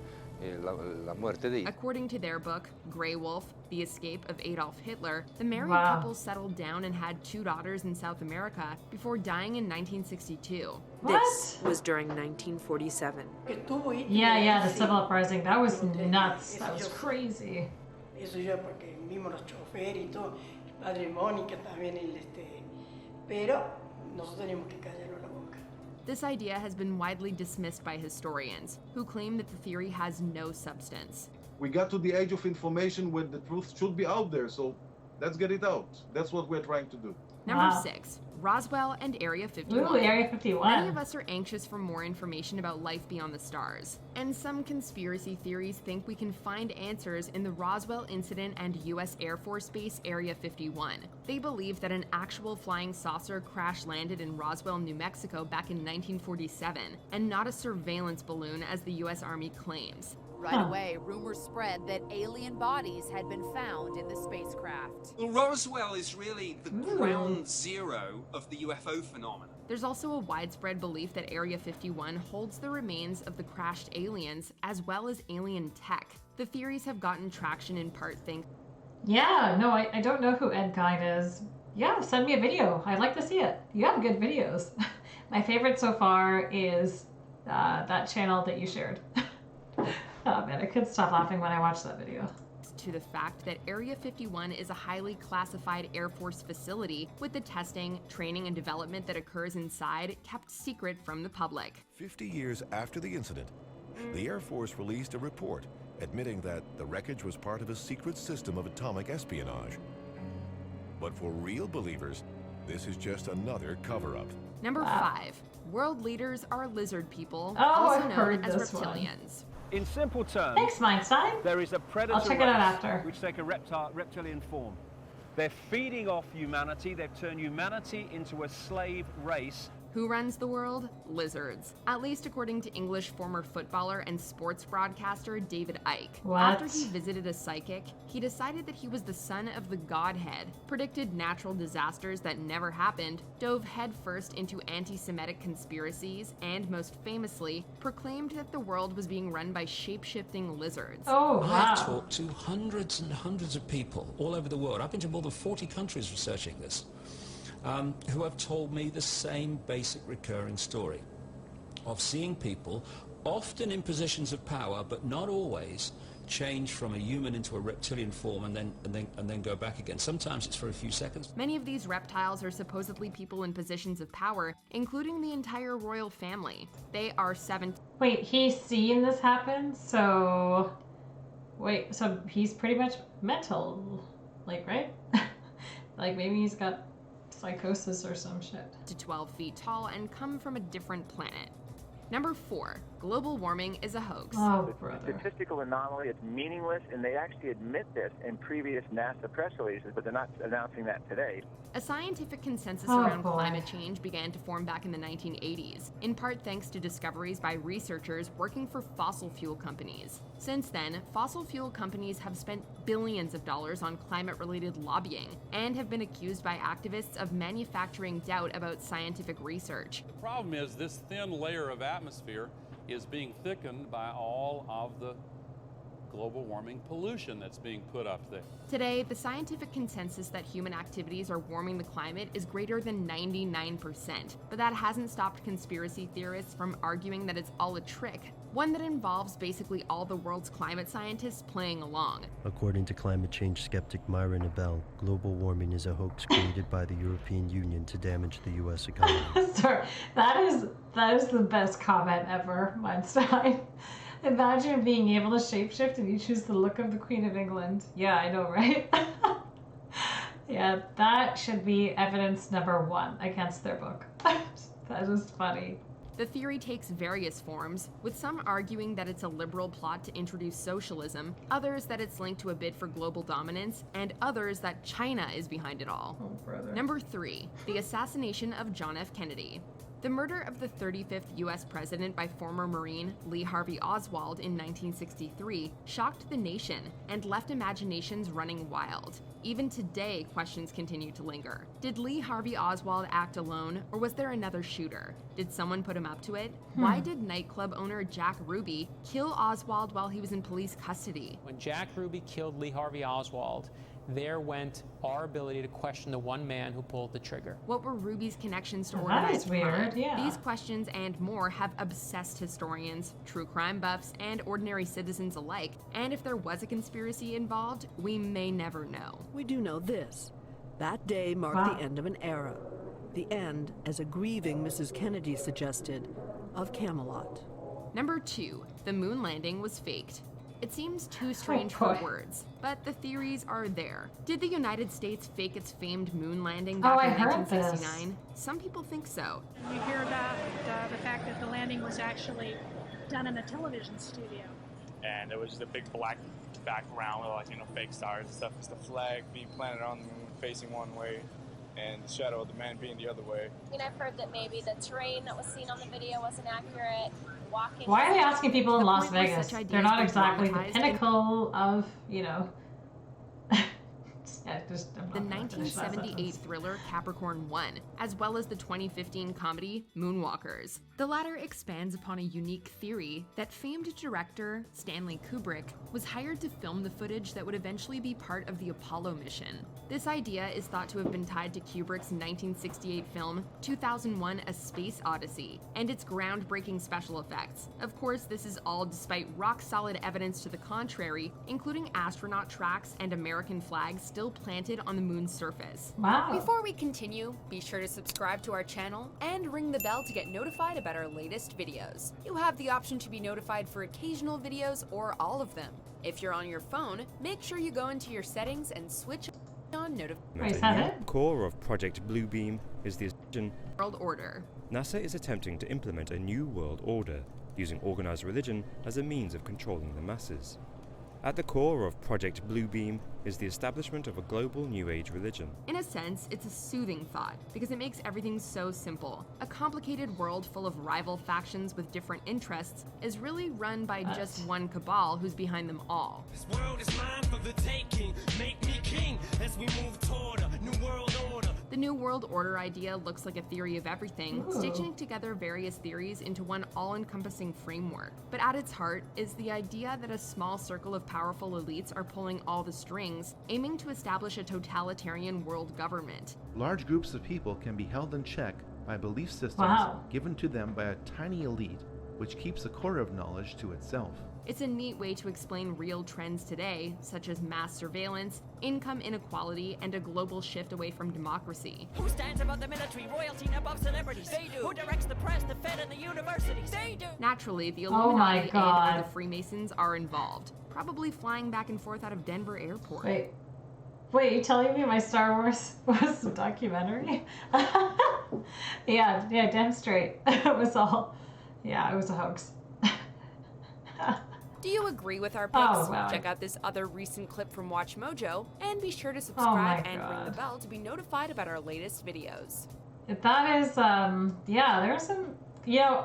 la muerte de. According to their book, Grey Wolf, The Escape of Adolf Hitler, the married couple settled down and had 2 daughters in South America before dying in 1962. This was during 1947. Yeah, the civil uprising. That was nuts. That was crazy. Eso ya porque vimos los choferes y todo, Madre Mónica también, pero nosotros tenemos que callarnos la boca. This idea has been widely dismissed by historians, who claim that the theory has no substance. We got to the age of information when the truth should be out there, so let's get it out. That's what we're trying to do. Number 6, Roswell and Area 51. Ooh, Area 51. Many of us are anxious for more information about life beyond the stars, and some conspiracy theories think we can find answers in the Roswell incident and U.S. Air Force Base Area 51. They believe that an actual flying saucer crash-landed in Roswell, New Mexico back in 1947, and not a surveillance balloon as the U.S. Army claims. Right away, rumors spread that alien bodies had been found in the spacecraft. Well, Roswell is really the ground zero of the UFO phenomenon. There's also a widespread belief that Area 51 holds the remains of the crashed aliens, as well as alien tech. The theories have gotten traction in part thanks. Yeah, no, I don't know who Ed Gein is. Yeah, send me a video. I'd like to see it. You have good videos. My favorite so far is that channel that you shared. Oh man, I couldn't stop laughing when I watched that video. To the fact that Area 51 is a highly classified Air Force facility with the testing, training, and development that occurs inside kept secret from the public. 50 years after the incident, the Air Force released a report admitting that the wreckage was part of a secret system of atomic espionage. But for real believers, this is just another cover-up. Number 5. World leaders are lizard people, Oh, also I've known heard as this reptilians. In simple terms, Thanks, Meinstein. there is a predator I'll check it out race after. which take a reptilian form. They're feeding off humanity. They've turned humanity into a slave race. Who runs the world? Lizards. At least according to English former footballer and sports broadcaster David Icke. What? After he visited a psychic, he decided that he was the son of the Godhead, predicted natural disasters that never happened, dove headfirst into anti-Semitic conspiracies, and most famously, proclaimed that the world was being run by shape-shifting lizards. Oh, wow. I've talked to hundreds and hundreds of people all over the world. I've been to more than 40 countries researching this. Who have told me the same basic recurring story of seeing people, often in positions of power, but not always, change from a human into a reptilian form and then go back again. Sometimes it's for a few seconds. Many of these reptiles are supposedly people in positions of power, including the entire royal family. They are 7. Wait, he's seen this happen? So... Wait, so he's pretty much mental, like, right? Like, maybe he's got psychosis or some shit. To 12 feet tall and come from a different planet. Number 4. global warming is a hoax. Oh, The statistical anomaly is meaningless, and they actually admit this in previous NASA press releases, but they're not announcing that today. A scientific consensus around climate change began to form back in the 1980s, in part thanks to discoveries by researchers working for fossil fuel companies. Since then, fossil fuel companies have spent billions of dollars on climate-related lobbying and have been accused by activists of manufacturing doubt about scientific research. The problem is this thin layer of atmosphere is being thickened by all of the global warming pollution that's being put up there. Today, the scientific consensus that human activities are warming the climate is greater than 99%, but that hasn't stopped conspiracy theorists from arguing that it's all a trick, one that involves basically all the world's climate scientists playing along. According to climate change skeptic Myra Nabel, global warming is a hoax created by the European Union to damage the U.S. economy. Sorry, that is the best comment ever, Weinstein. Imagine being able to shapeshift and you choose the look of the Queen of England. Yeah, I know, right? Yeah, that should be evidence number 1 against their book. That is funny. The theory takes various forms, with some arguing that it's a liberal plot to introduce socialism, others that it's linked to a bid for global dominance, and others that China is behind it all. Oh, brother. Number 3, the assassination of John F. Kennedy. The murder of the 35th U.S. president by former Marine Lee Harvey Oswald in 1963 shocked the nation and left imaginations running wild. Even today, questions continue to linger. Did Lee Harvey Oswald act alone, or was there another shooter? Did someone put him up to it? Why did nightclub owner Jack Ruby kill Oswald while he was in police custody? When Jack Ruby killed Lee Harvey Oswald, there went our ability to question the one man who pulled the trigger. What were Ruby's connections to That organized is weird, crime? yeah. These questions and more have obsessed historians, true crime buffs, and ordinary citizens alike. And if there was a conspiracy involved, we may never know. We do know this. That day marked the end of an era. The end, as a grieving Mrs. Kennedy suggested, of Camelot. Number 2, the moon landing was faked. It seems too strange for words, but the theories are there. Did the United States fake its famed moon landing back in 1969? Some people think so. You hear about the fact that the landing was actually done in a television studio. And it was just a big black background with, like, you know, fake stars and stuff. It's the flag being planted on the moon facing one way and the shadow of the man being the other way. And I've heard that maybe the terrain that was seen on the video wasn't accurate. Why are they asking people in Las Vegas? They're not exactly the pinnacle of, you know. The 1978 thriller Capricorn 1, as well as the 2015 comedy Moonwalkers. The latter expands upon a unique theory that famed director Stanley Kubrick was hired to film the footage that would eventually be part of the Apollo mission. This idea is thought to have been tied to Kubrick's 1968 film 2001: A Space Odyssey and its groundbreaking special effects. Of course, this is all despite rock-solid evidence to the contrary, including astronaut tracks and American flags still planted on the moon's surface. Wow. Before we continue, be sure to subscribe to our channel and ring the bell to get notified about our latest videos. You have the option to be notified for occasional videos or all of them. If you're on your phone, make sure you go into your settings and switch on notifications. The core of Project Bluebeam is the World Order. NASA is attempting to implement a new world order using organized religion as a means of controlling the masses. At the core of Project Bluebeam is the establishment of a global New Age religion. In a sense, it's a soothing thought, because it makes everything so simple. A complicated world full of rival factions with different interests is really run by just one cabal who's behind them all. This world is mine for the taking. Make me king as we move toward a new world order. The New World Order idea looks like a theory of everything, stitching together various theories into one all-encompassing framework. But at its heart is the idea that a small circle of powerful elites are pulling all the strings, aiming to establish a totalitarian world government. Large groups of people can be held in check by belief systems given to them by a tiny elite, which keeps the core of knowledge to itself. It's a neat way to explain real trends today, such as mass surveillance, income inequality, and a global shift away from democracy. Who stands above the military, royalty, and above celebrities? They do. Who directs the press, the Fed, and the universities? They do. Naturally, the Illuminati and the Freemasons are involved, probably flying back and forth out of Denver Airport. Wait, you telling me my Star Wars was a documentary? yeah, damn straight. It was all, it was a hoax. Do you agree with our picks? Oh, wow. Check out this other recent clip from Watch Mojo, and be sure to subscribe and ring the bell to be notified about our latest videos. That is, yeah, there's some,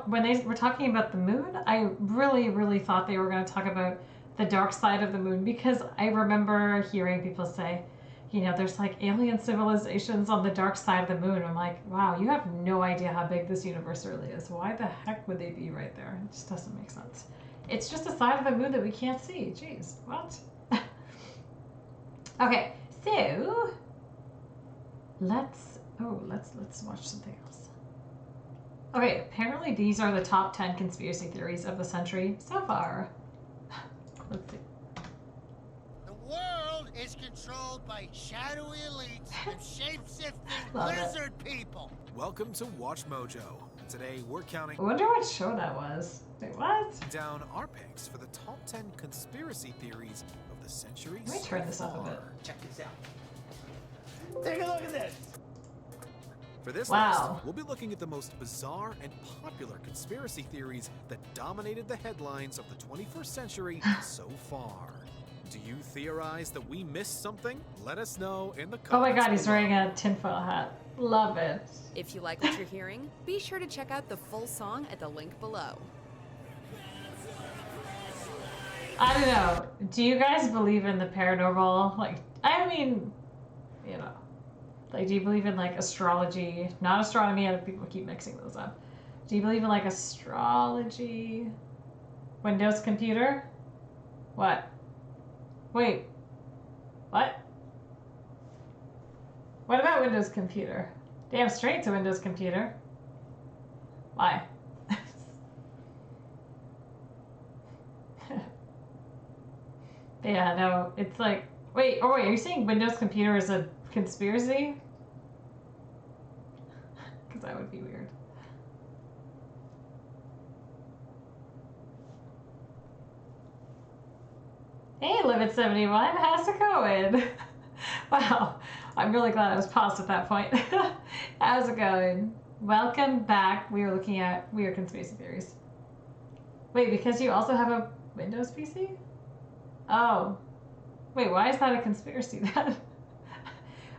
when they were talking about the moon, I really, really thought they were going to talk about the dark side of the moon, because I remember hearing people say, there's like alien civilizations on the dark side of the moon. I'm like, wow, you have no idea how big this universe really is. Why the heck would they be right there? It just doesn't make sense. It's just a side of the moon that we can't see. Jeez, what? Okay, so let's watch something else. Okay, apparently these are the top 10 conspiracy theories of the century so far. Let's see. The world is controlled by shadowy elites and shape-shifting Love lizard people. Welcome to Watch Mojo. Today we're counting. I wonder what show that was. Wait, what? Down our picks for the top 10 conspiracy theories of the century. Let me turn this up a bit. Check this out. Take a look at this. For this Wow. list, we'll be looking at the most bizarre and popular conspiracy theories that dominated the headlines of the 21st century so far. Do you theorize that we missed something? Let us know in the comments. Oh my god, he's wearing a tinfoil hat. Love it. If you like what you're hearing, be sure to check out the full song at the link below. I don't know. Do you guys believe in the paranormal? Like, I mean, like, do you believe in like astrology? Not astronomy, other people keep mixing those up. Do you believe in like astrology? Windows computer? What? Wait. What? What about Windows computer? Damn straight to Windows computer. Why? Yeah, no, it's like, wait, are you saying Windows computer is a conspiracy? Because that would be weird. Hey, Livid71, how's it going? Wow, I'm really glad I was paused at that point. How's it going? Welcome back. We are looking at weird conspiracy theories. Wait, because you also have a Windows PC? Oh. Wait, why is that a conspiracy then?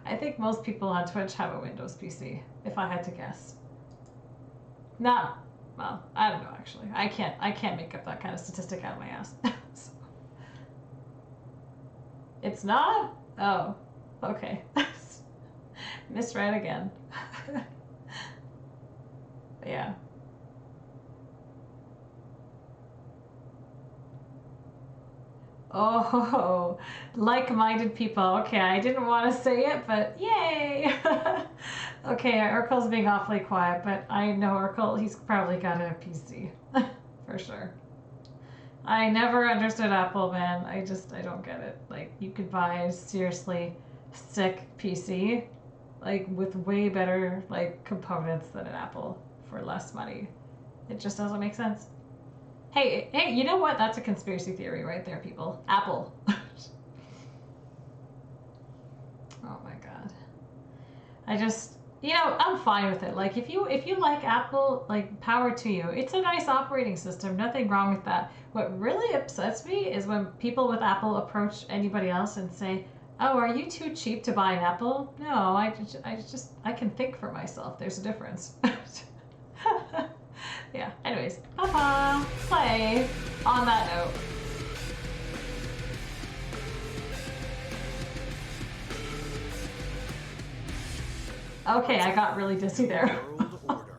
I think most people on Twitch have a Windows PC, if I had to guess. No. Well, I don't know actually. I can't make up that kind of statistic out of my ass. So. It's not? Oh. Okay. Misread again. Yeah. Oh, like-minded people. Okay, I didn't want to say it, but yay! Okay, Urkel's being awfully quiet, but I know Urkel, he's probably got a PC. For sure. I never understood Apple, man. I don't get it. Like, you could buy a seriously sick PC, like, with way better, like, components than an Apple for less money. It just doesn't make sense. Hey, you know what? That's a conspiracy theory right there, people. Apple. Oh my god. I'm fine with it. Like, if you like Apple, like, power to you. It's a nice operating system. Nothing wrong with that. What really upsets me is when people with Apple approach anybody else and say, "Oh, are you too cheap to buy an Apple?" No, I can think for myself. There's a difference. Yeah, anyways, papa, play. On that note. Okay, I got really dizzy there. World order.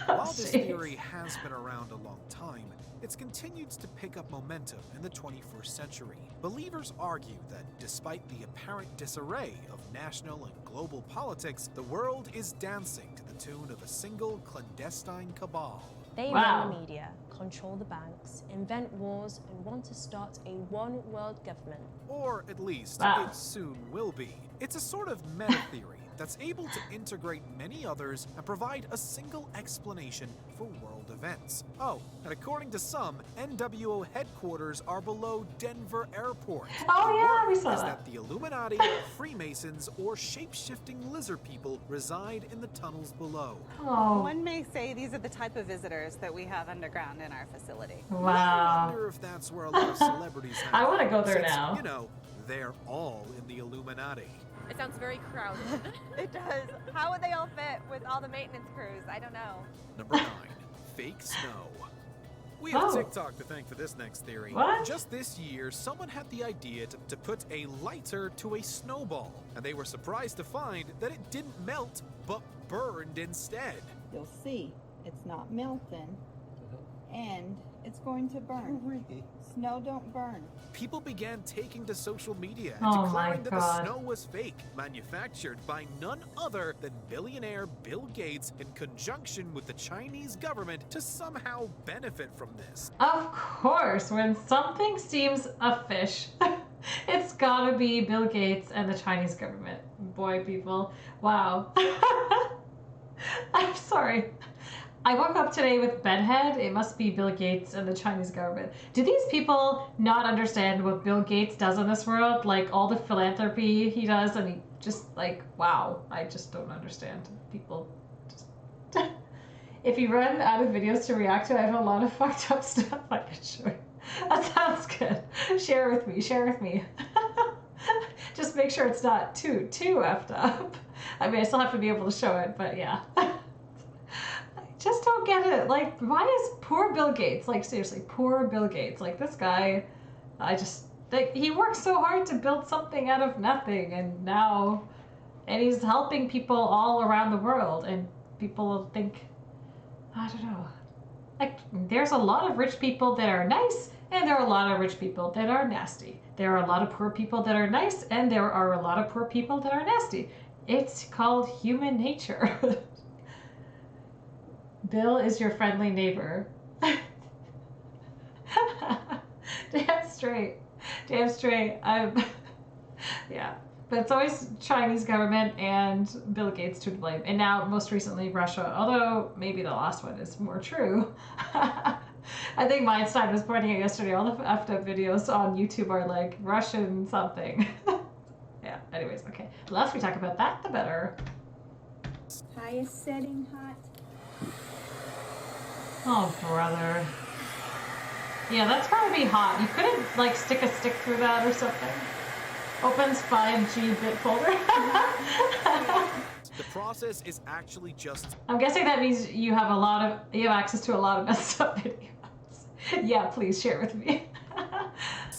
While this theory has been around a long time, it's continued to pick up momentum in the 21st century. Believers argue that despite the apparent disarray of national and global politics, the world is dancing to the tune of a single clandestine cabal. They run the media, control the banks, invent wars, and want to start a one-world government. Or at least it soon will be. It's a sort of meta-theory that's able to integrate many others and provide a single explanation for world events. Oh, and according to some, NWO headquarters are below Denver Airport. Oh yeah, we saw is that. that the Illuminati, Freemasons, or shape-shifting lizard people reside in the tunnels below. Oh. One may say these are the type of visitors that we have underground in our facility. Wow. I wonder if that's where a lot of celebrities have I want to go there since, now. You know, they're all in the Illuminati. It sounds very crowded. It does. How would they all fit with all the maintenance crews? I don't know. Number 9, fake snow. We have TikTok to thank for this next theory. What? Just this year, someone had the idea to put a lighter to a snowball, and they were surprised to find that it didn't melt, but burned instead. You'll see, it's not melting, and it's going to burn. Snow don't burn. People began taking to social media and Oh declaring my that the God. snow was fake, manufactured by none other than billionaire Bill Gates in conjunction with the Chinese government to somehow benefit from this. Of course, when something seems a fish, it's gotta be Bill Gates and the Chinese government. Boy, people. Wow. I'm sorry. I woke up today with bedhead. It must be Bill Gates and the Chinese government. Do these people not understand what Bill Gates does in this world? Like all the philanthropy he does, and he just like, wow, I just don't understand. People just... If you run out of videos to react to, I have a lot of fucked up stuff I can show you. That sounds good. Share with me, share with me. Just make sure it's not too effed up. I mean, I still have to be able to show it, but yeah. Just don't get it. Like, why is poor Bill Gates, like seriously, poor Bill Gates, like this guy, I just, like, he worked so hard to build something out of nothing, and now, and he's helping people all around the world, and people will think, I don't know, like, there's a lot of rich people that are nice, and there are a lot of rich people that are nasty. There are a lot of poor people that are nice, and there are a lot of poor people that are nasty. It's called human nature. Bill is your friendly neighbor. Damn straight. Damn straight. Yeah. But it's always Chinese government and Bill Gates to blame. And now, most recently, Russia. Although, maybe the last one is more true. I think Mindstein was pointing out yesterday, all the effed up videos on YouTube are like Russian something. Yeah, anyways, okay. The less we talk about that, the better. Highest setting hot. Oh, brother. Yeah, that's gotta be hot. You couldn't, like, stick a stick through that or something. Opens 5G bit folder. The process is actually just... I'm guessing that means you have access to a lot of messed up videos. Yeah, please share with me.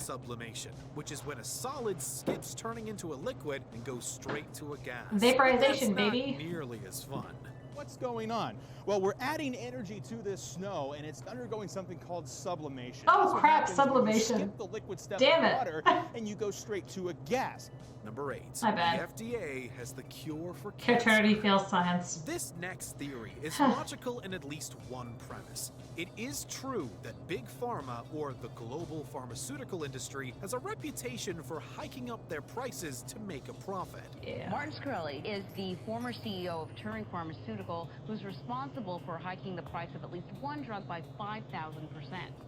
sublimation, which is when a solid skips turning into a liquid and goes straight to a gas. Vaporization, That's baby. Not nearly as fun. What's going on? Well, we're adding energy to this snow, and it's undergoing something called sublimation. Oh, That's what crap, happens when you sublimation. skip the liquid step Damn of it. water, and you go straight to a gas. Number 8. My bad. The FDA has the cure for cancer. Catirnity fails science. This next theory is logical in at least one premise. It is true that Big Pharma, or the global pharmaceutical industry, has a reputation for hiking up their prices to make a profit. Yeah. Martin Shkreli is the former CEO of Turing Pharmaceutical, who's responsible for hiking the price of at least one drug by 5,000%.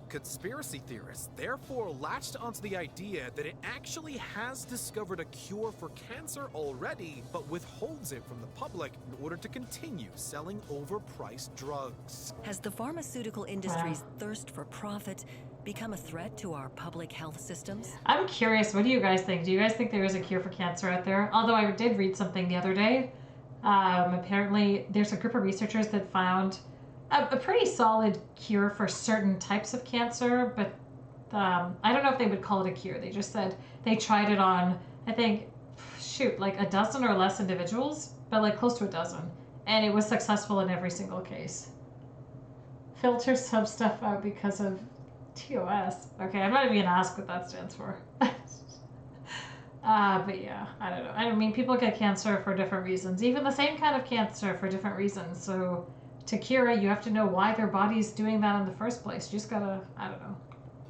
Conspiracy theorists therefore latched onto the idea that it actually has discovered a cure for cancer already, but withholds it from the public in order to continue selling overpriced drugs. Has the pharmaceutical industry's thirst for profit become a threat to our public health systems? I'm curious, what do you guys think? Do you guys think there is a cure for cancer out there? Although I did read something the other day. Apparently, there's a group of researchers that found a pretty solid cure for certain types of cancer, but I don't know if they would call it a cure. They just said they tried it on, I think, like a dozen or less individuals, but like close to a dozen. And it was successful in every single case. Filter some stuff out because of TOS. Okay, I'm not even gonna ask what that stands for. But yeah, I don't know. I mean, people get cancer for different reasons, even the same kind of cancer for different reasons. So to cure it, you have to know why their body's doing that in the first place. You just gotta, I don't know.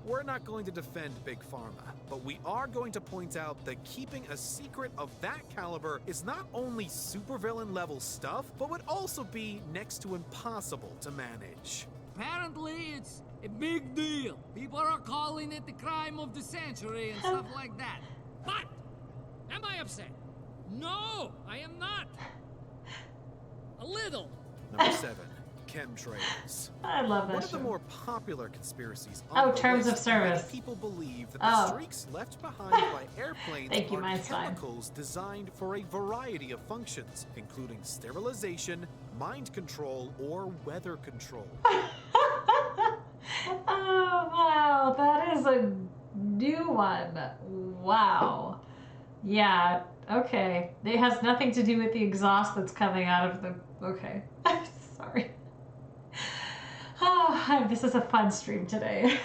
We're not going to defend Big Pharma, but we are going to point out that keeping a secret of that caliber is not only supervillain level stuff, but would also be next to impossible to manage. Apparently, it's a big deal. People are calling it the crime of the century and stuff like that. But, am I upset? No, I am not. A little. Number 7. chemtrails. I love that One of the show. more popular conspiracies Oh, on the terms of list, many service. people believe that the streaks left behind by airplanes Thank you, are Einstein. chemicals designed for a variety of functions, including sterilization, mind control, or weather control. Oh, wow. That is a new one. Wow. Yeah, okay. It has nothing to do with the exhaust that's coming out of the... Okay. Sorry. Oh, this is a fun stream today.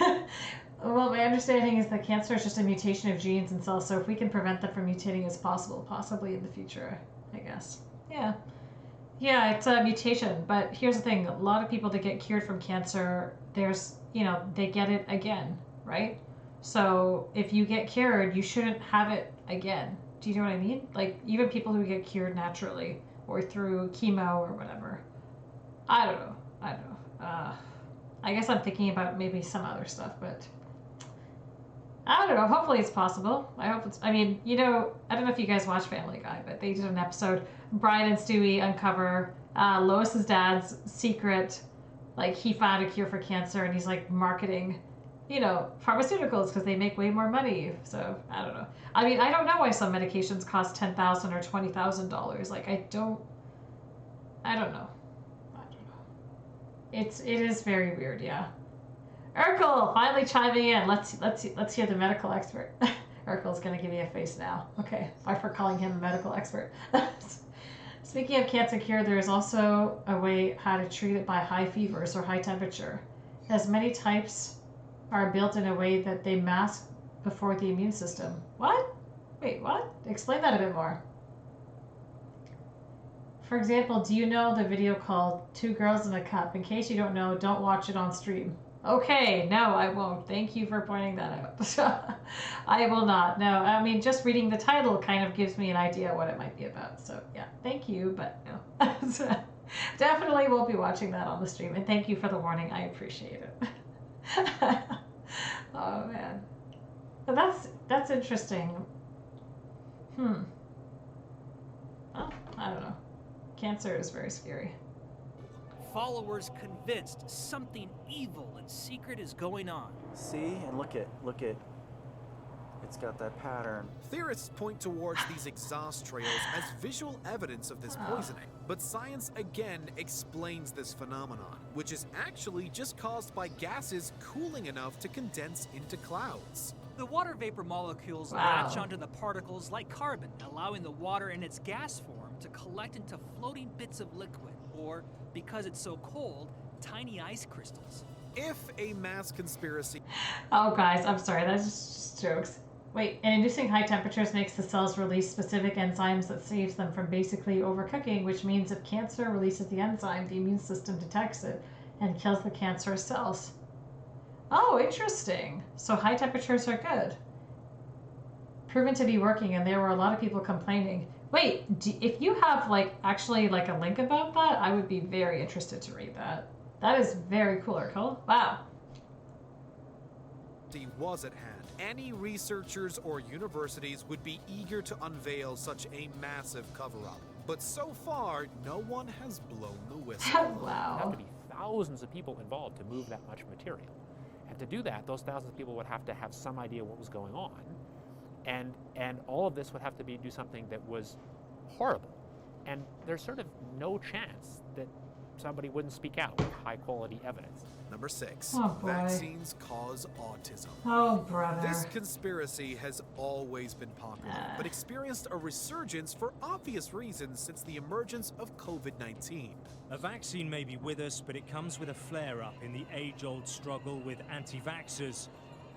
Well, my understanding is that cancer is just a mutation of genes and cells, so if we can prevent them from mutating as possible, possibly in the future, I guess. Yeah. Yeah, it's a mutation, but here's the thing. A lot of people that get cured from cancer, there's, you know, they get it again, right? So if you get cured, you shouldn't have it again. Do you know what I mean? Like, even people who get cured naturally or through chemo or whatever. I don't know. I guess I'm thinking about maybe some other stuff, but I don't know. Hopefully it's possible. I hope it's, I mean, you know, I don't know if you guys watch Family Guy, but they did an episode, Brian and Stewie uncover Lois's dad's secret, like he found a cure for cancer and he's like marketing, you know, pharmaceuticals because they make way more money. So I don't know. I mean, I don't know why some medications cost $10,000 or $20,000. Like I don't know. It is very weird, yeah. Urkel finally chiming in. Let's hear the medical expert. Urkel's gonna give me a face now. Okay, sorry for calling him a medical expert. Speaking of cancer cure, there is also a way how to treat it by high fevers or high temperature. As many types are built in a way that they mask before the immune system. What? Wait, what? Explain that a bit more. For example, do you know the video called Two Girls in a Cup? In case you don't know, don't watch it on stream. Okay, no, I won't. Thank you for pointing that out. I will not. No, I mean, just reading the title kind of gives me an idea what it might be about. So, yeah, thank you, but no. Definitely won't be watching that on the stream. And thank you for the warning. I appreciate it. Oh, man. But that's interesting. Oh, I don't know. Cancer is very scary. Followers convinced something evil and secret is going on. See, and look at, it's got that pattern. Theorists point towards these exhaust trails as visual evidence of this poisoning, but science again explains this phenomenon, which is actually just caused by gases cooling enough to condense into clouds. The water vapor molecules latch onto the particles like carbon, allowing the water in its gas form to collect into floating bits of liquid, or, because it's so cold, tiny ice crystals. If a mass conspiracy... Oh, guys, I'm sorry, that's just jokes. Wait, and inducing high temperatures makes the cells release specific enzymes that saves them from basically overcooking, which means if cancer releases the enzyme, the immune system detects it and kills the cancerous cells. Oh, interesting. So high temperatures are good. Proven to be working, and there were a lot of people complaining. Wait, if you have actually a link about that, I would be very interested to read that. That is very cool, Urkel. Wow. Was at hand, any researchers or universities would be eager to unveil such a massive cover-up. But so far, no one has blown the whistle. Wow. There have to be thousands of people involved to move that much material. And to do that, those thousands of people would have to have some idea what was going on. And all of this would have to do something that was horrible. And there's sort of no chance that somebody wouldn't speak out with high-quality evidence. Number 6. Oh, boy. Vaccines cause autism. Oh, brother. This conspiracy has always been popular, but experienced a resurgence for obvious reasons since the emergence of COVID-19. A vaccine may be with us, but it comes with a flare-up in the age-old struggle with anti-vaxxers,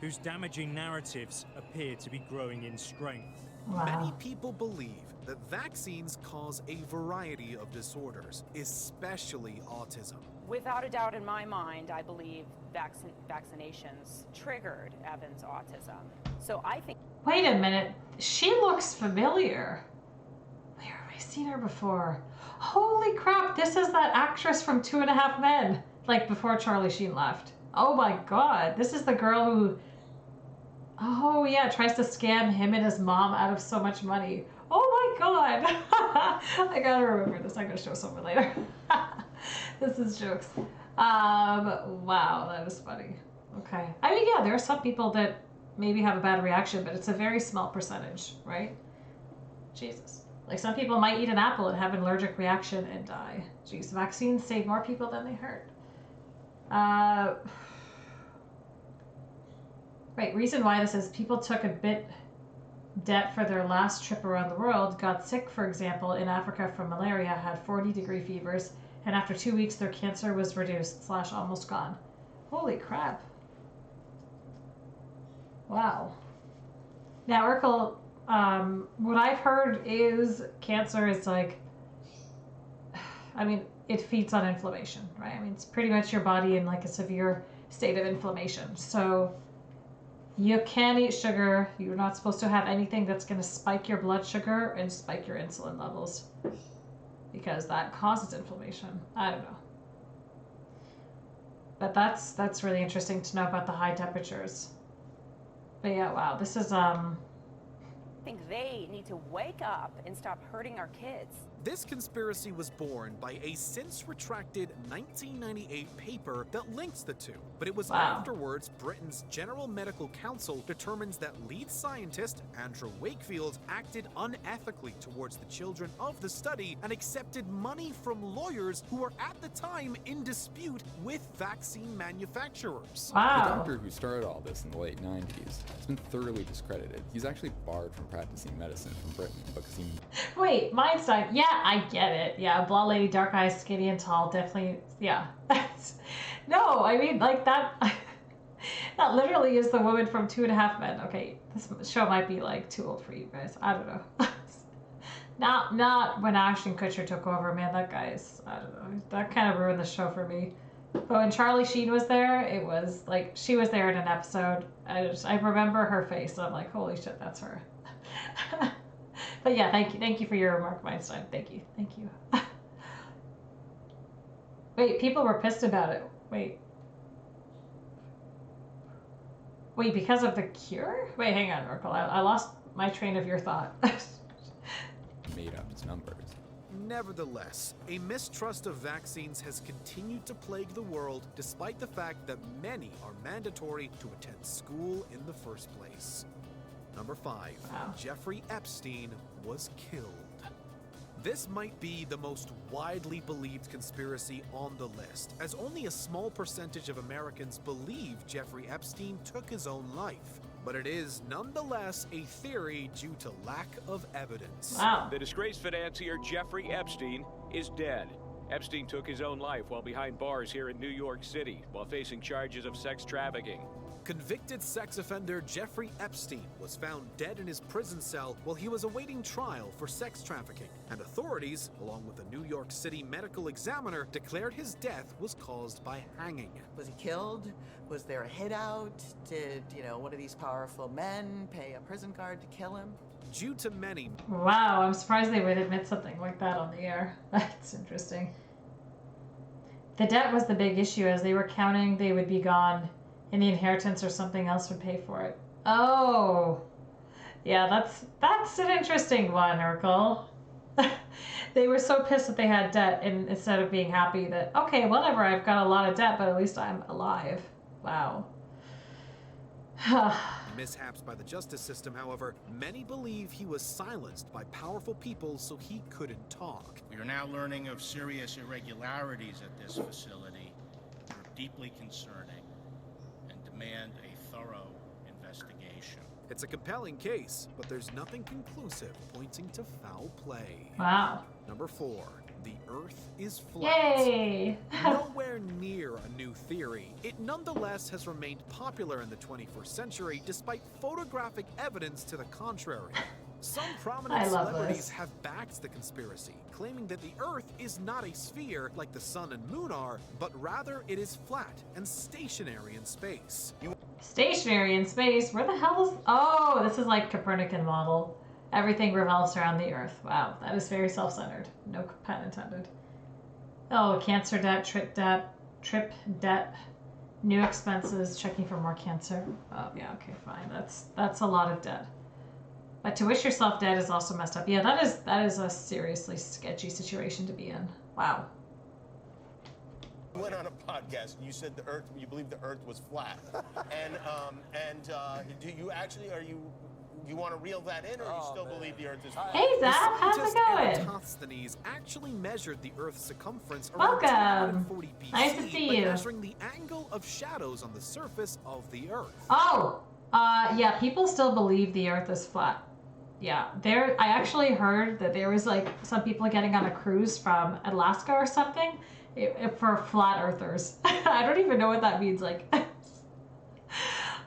whose damaging narratives appear to be growing in strength. Wow. Many people believe that vaccines cause a variety of disorders, especially autism. Without a doubt in my mind, I believe vaccinations triggered Evan's autism. So I think... Wait a minute. She looks familiar. Where have I seen her before? Holy crap, this is that actress from 2.5 Men. Before Charlie Sheen left. Oh my god, this is the girl who... Oh yeah, tries to scam him and his mom out of so much money. Oh my god. I gotta remember this. I'm gonna show someone later. This is jokes. Wow, that is funny. Okay. I mean, yeah, there are some people that maybe have a bad reaction, but it's a very small percentage, right? Jesus. Like, some people might eat an apple and have an allergic reaction and die. Jeez, vaccines save more people than they hurt. Right, reason why this is people took a bit debt for their last trip around the world, got sick, for example, in Africa from malaria, had 40-degree fevers, and after 2 weeks their cancer was reduced / almost gone. Holy crap. Wow. Now, Urkel, what I've heard is cancer is like, I mean, it feeds on inflammation, right? I mean, it's pretty much your body in like a severe state of inflammation. So you can't eat sugar. You're not supposed to have anything that's going to spike your blood sugar and spike your insulin levels, because that causes inflammation. I don't know. But that's really interesting to know about the high temperatures. But yeah, wow, this is I think they need to wake up and stop hurting our kids. This conspiracy was born by a since-retracted 1998 paper that links the two. But it was afterwards Britain's General Medical Council determines that lead scientist Andrew Wakefield acted unethically towards the children of the study and accepted money from lawyers who were at the time in dispute with vaccine manufacturers. The doctor who started all this in the late 90s has been thoroughly discredited. He's actually barred from practicing medicine from Britain because he... Wait, Meinstein. Yeah, I get it. Yeah, blonde lady, dark eyes, skinny and tall, definitely. Yeah. No, I mean, like that. That literally is the woman from 2.5 Men. Okay, this show might be like too old for you guys. I don't know. Not when Ashton Kutcher took over, man. That guy is, I don't know. That kind of ruined the show for me. But when Charlie Sheen was there, it was like she was there in an episode. I remember her face. I'm like, holy shit, that's her. But yeah, thank you for your remark, Weinstein. Thank you. Wait, people were pissed about it. Wait, because of the cure? Wait, hang on, Urkel. I lost my train of your thought. Made up its numbers. Nevertheless, a mistrust of vaccines has continued to plague the world despite the fact that many are mandatory to attend school in the first place. Number 5. Jeffrey Epstein was killed. This might be the most widely believed conspiracy on the list, as only a small percentage of Americans believe Jeffrey Epstein took his own life. But it is nonetheless a theory due to lack of evidence. The disgraced financier Jeffrey Epstein is dead. Epstein took his own life while behind bars here in New York City, while facing charges of sex trafficking. Convicted sex offender Jeffrey Epstein was found dead in his prison cell while he was awaiting trial for sex trafficking, and authorities, along with the New York City medical examiner, declared his death was caused by hanging. Was he killed? Was there a hideout? Did, one of these powerful men pay a prison guard to kill him? Due to many... Wow, I'm surprised they would admit something like that on the air. That's interesting. The debt was the big issue, as they were counting they would be gone and the inheritance or something else would pay for it. Oh, yeah, that's an interesting one, Urkel. They were so pissed that they had debt, and instead of being happy that, okay, whatever, I've got a lot of debt, but at least I'm alive. Wow. Mishaps by the justice system, however, many believe he was silenced by powerful people so he couldn't talk. We are now learning of serious irregularities at this facility. They're deeply concerning and demand a thorough investigation. It's a compelling case, but there's nothing conclusive pointing to foul play. Wow. Number 4. The Earth is flat. Yay! Nowhere near a new theory, it nonetheless has remained popular in the 21st century despite photographic evidence to the contrary. Some prominent celebrities have backed the conspiracy, claiming that the Earth is not a sphere like the Sun and Moon are, but rather it is flat and stationary in space. Stationary in space? Where the hell is... Oh, this is like Copernican model. Everything revolves around the Earth. Wow, that is very self-centered. No pun intended. Oh, cancer debt, trip debt, new expenses, checking for more cancer. Oh, yeah, okay, fine. That's a lot of debt. But to wish yourself dead is also messed up. Yeah, that is a seriously sketchy situation to be in. Wow. went on a podcast and you said you believe the Earth was flat, and do you actually you want to reel that in, or you still believe the Earth is flat? Hey Zach, how's it going? Eratosthenes actually measured the Earth's circumference Welcome. around 240 BC Nice to see by you. measuring the angle of shadows on the surface of the Earth. Oh, yeah, people still believe the Earth is flat. Yeah, I actually heard that there was like some people getting on a cruise from Alaska or something for flat earthers. I don't even know what that means. Like,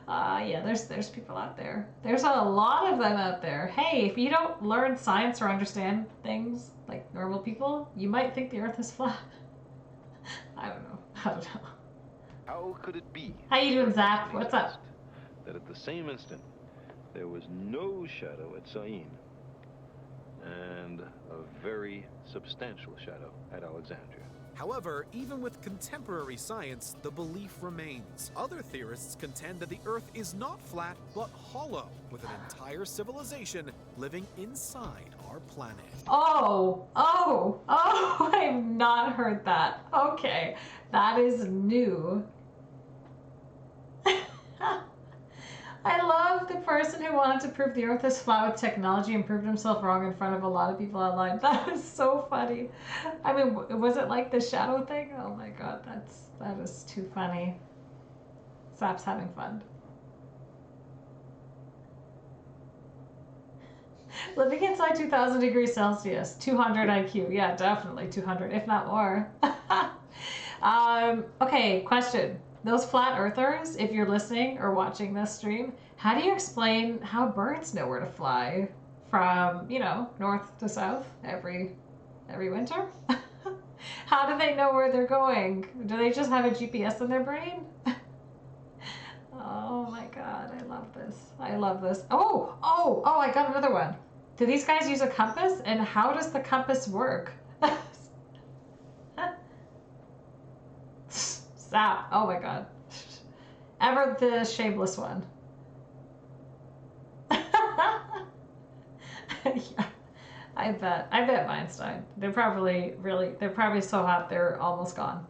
yeah, there's people out there. There's a lot of them out there. Hey, if you don't learn science or understand things like normal people, you might think the Earth is flat. I don't know. How could it be? How you doing, Zach? What's up? That at the same instant, there was no shadow at Syene, and a very substantial shadow at Alexandria. However, even with contemporary science, the belief remains. Other theorists contend that the Earth is not flat, but hollow, with an entire civilization living inside our planet. Oh, I've not heard that. Okay, that is new. I love the person who wanted to prove the Earth is flat with technology and proved himself wrong in front of a lot of people online. That is so funny. I mean, was it like the shadow thing? Oh my god, that is too funny. Sap's having fun. Living inside 2,000 degrees Celsius, 200 IQ. Yeah, definitely 200, if not more. Okay, question. Those flat earthers, if you're listening or watching this stream, how do you explain how birds know where to fly from, north to south every winter? How do they know where they're going? Do they just have a GPS in their brain? Oh my god, I love this. I love this. Oh, I got another one. Do these guys use a compass? And how does the compass work? Stop. Oh my god. Ever the shameless one. Yeah, I bet Weinstein. They're probably so hot they're almost gone.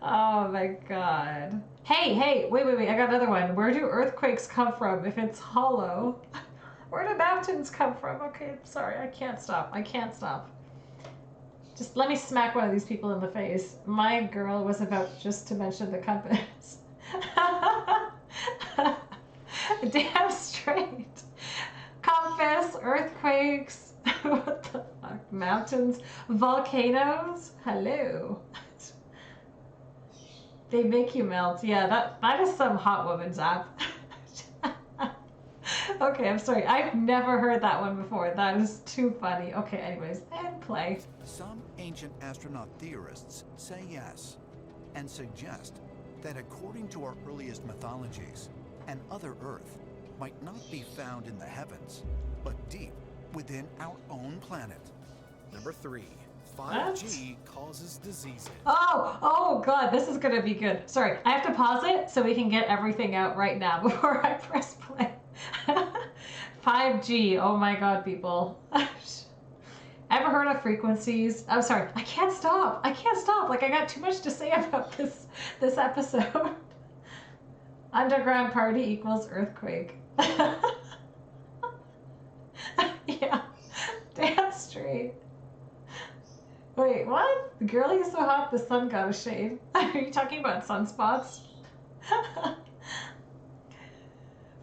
Oh my god. Hey, wait, I got another one. Where do earthquakes come from if it's hollow? Where do mountains come from? Okay, sorry, I can't stop. Just let me smack one of these people in the face. My girl was about just to mention the compass. Damn straight. Compass, earthquakes, what the fuck? Mountains, volcanoes. Hello. They make you melt. Yeah, that is some hot woman Zap. Okay, I'm sorry. I've never heard that one before. That is too funny. Okay, anyways, and play. Some ancient astronaut theorists say yes, and suggest that according to our earliest mythologies, an other Earth might not be found in the heavens, but deep within our own planet. Number 3. 5G causes diseases. Oh god, this is gonna be good. Sorry, I have to pause it so we can get everything out right now before I press play. 5G, oh my god, people. Ever heard of frequencies? I'm sorry, I can't stop. Like, I got too much to say about this episode. Underground party equals earthquake. Yeah, damn straight. Wait, what? The girlie is so hot the sun got a shade. Are you talking about sunspots?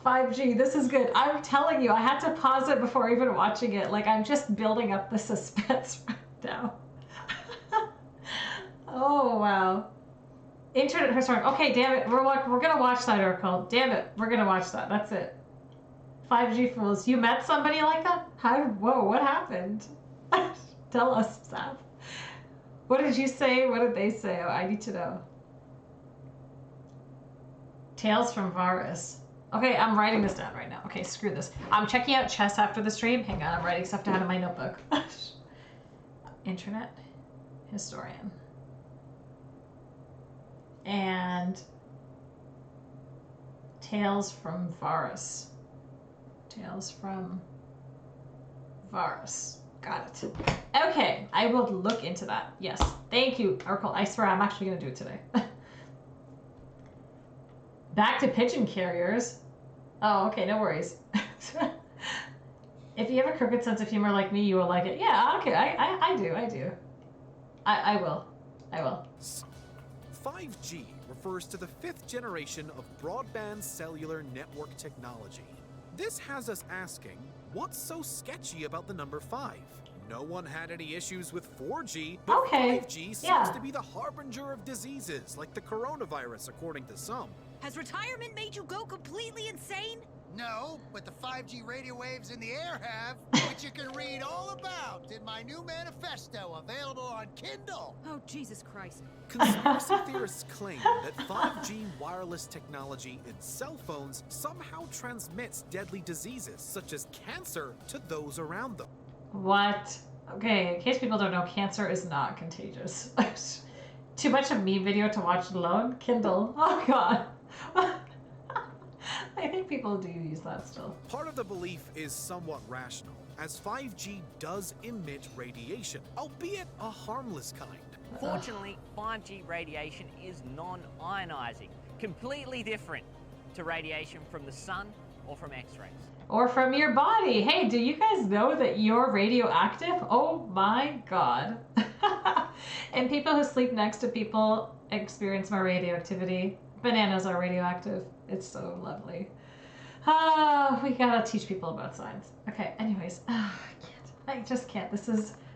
5G, this is good. I'm telling you, I had to pause it before even watching it. Like, I'm just building up the suspense right now. Oh, wow. InternetHistorian. Okay, damn it. We're gonna watch that article. Damn it. We're gonna watch that. That's it. 5G fools. You met somebody like that? Whoa, what happened? Tell us, Saf. What did you say? What did they say? Oh, I need to know. Tales from Varus. Okay, I'm writing this down right now. Okay, screw this. I'm checking out chess after the stream. Hang on, I'm writing stuff down in my notebook. Internet Historian. And Tales from Varus. Tales from Varus. Got it. Okay, I will look into that. Yes. Thank you, Oracle. I swear I'm actually going to do it today. Back to pigeon carriers. Oh, okay, no worries. If you have a crooked sense of humor like me, you will like it. Yeah, okay, I do. I will. 5G refers to the 5th generation of broadband cellular network technology. This has us asking, what's so sketchy about the number 5? No one had any issues with 4G, but 5G seems to be the harbinger of diseases like the coronavirus, according to some. Has retirement made you go completely insane? No, but the 5G radio waves in the air have, which you can read all about in my new manifesto, available on Kindle. Oh, Jesus Christ. Conspiracy theorists claim that 5G wireless technology in cell phones somehow transmits deadly diseases, such as cancer, to those around them. What? Okay, in case people don't know, cancer is not contagious. Too much of meme video to watch alone? Kindle. Oh, God. I think people do use that still. Part of the belief is somewhat rational, as 5G does emit radiation, albeit a harmless kind. Fortunately, 5G radiation is non-ionizing, completely different to radiation from the sun or from X-rays. Or from your body. Hey, do you guys know that you're radioactive? Oh my God. And people who sleep next to people experience more radioactivity. Bananas are radioactive. It's so lovely. We gotta teach people about science. Okay, anyways. I just can't.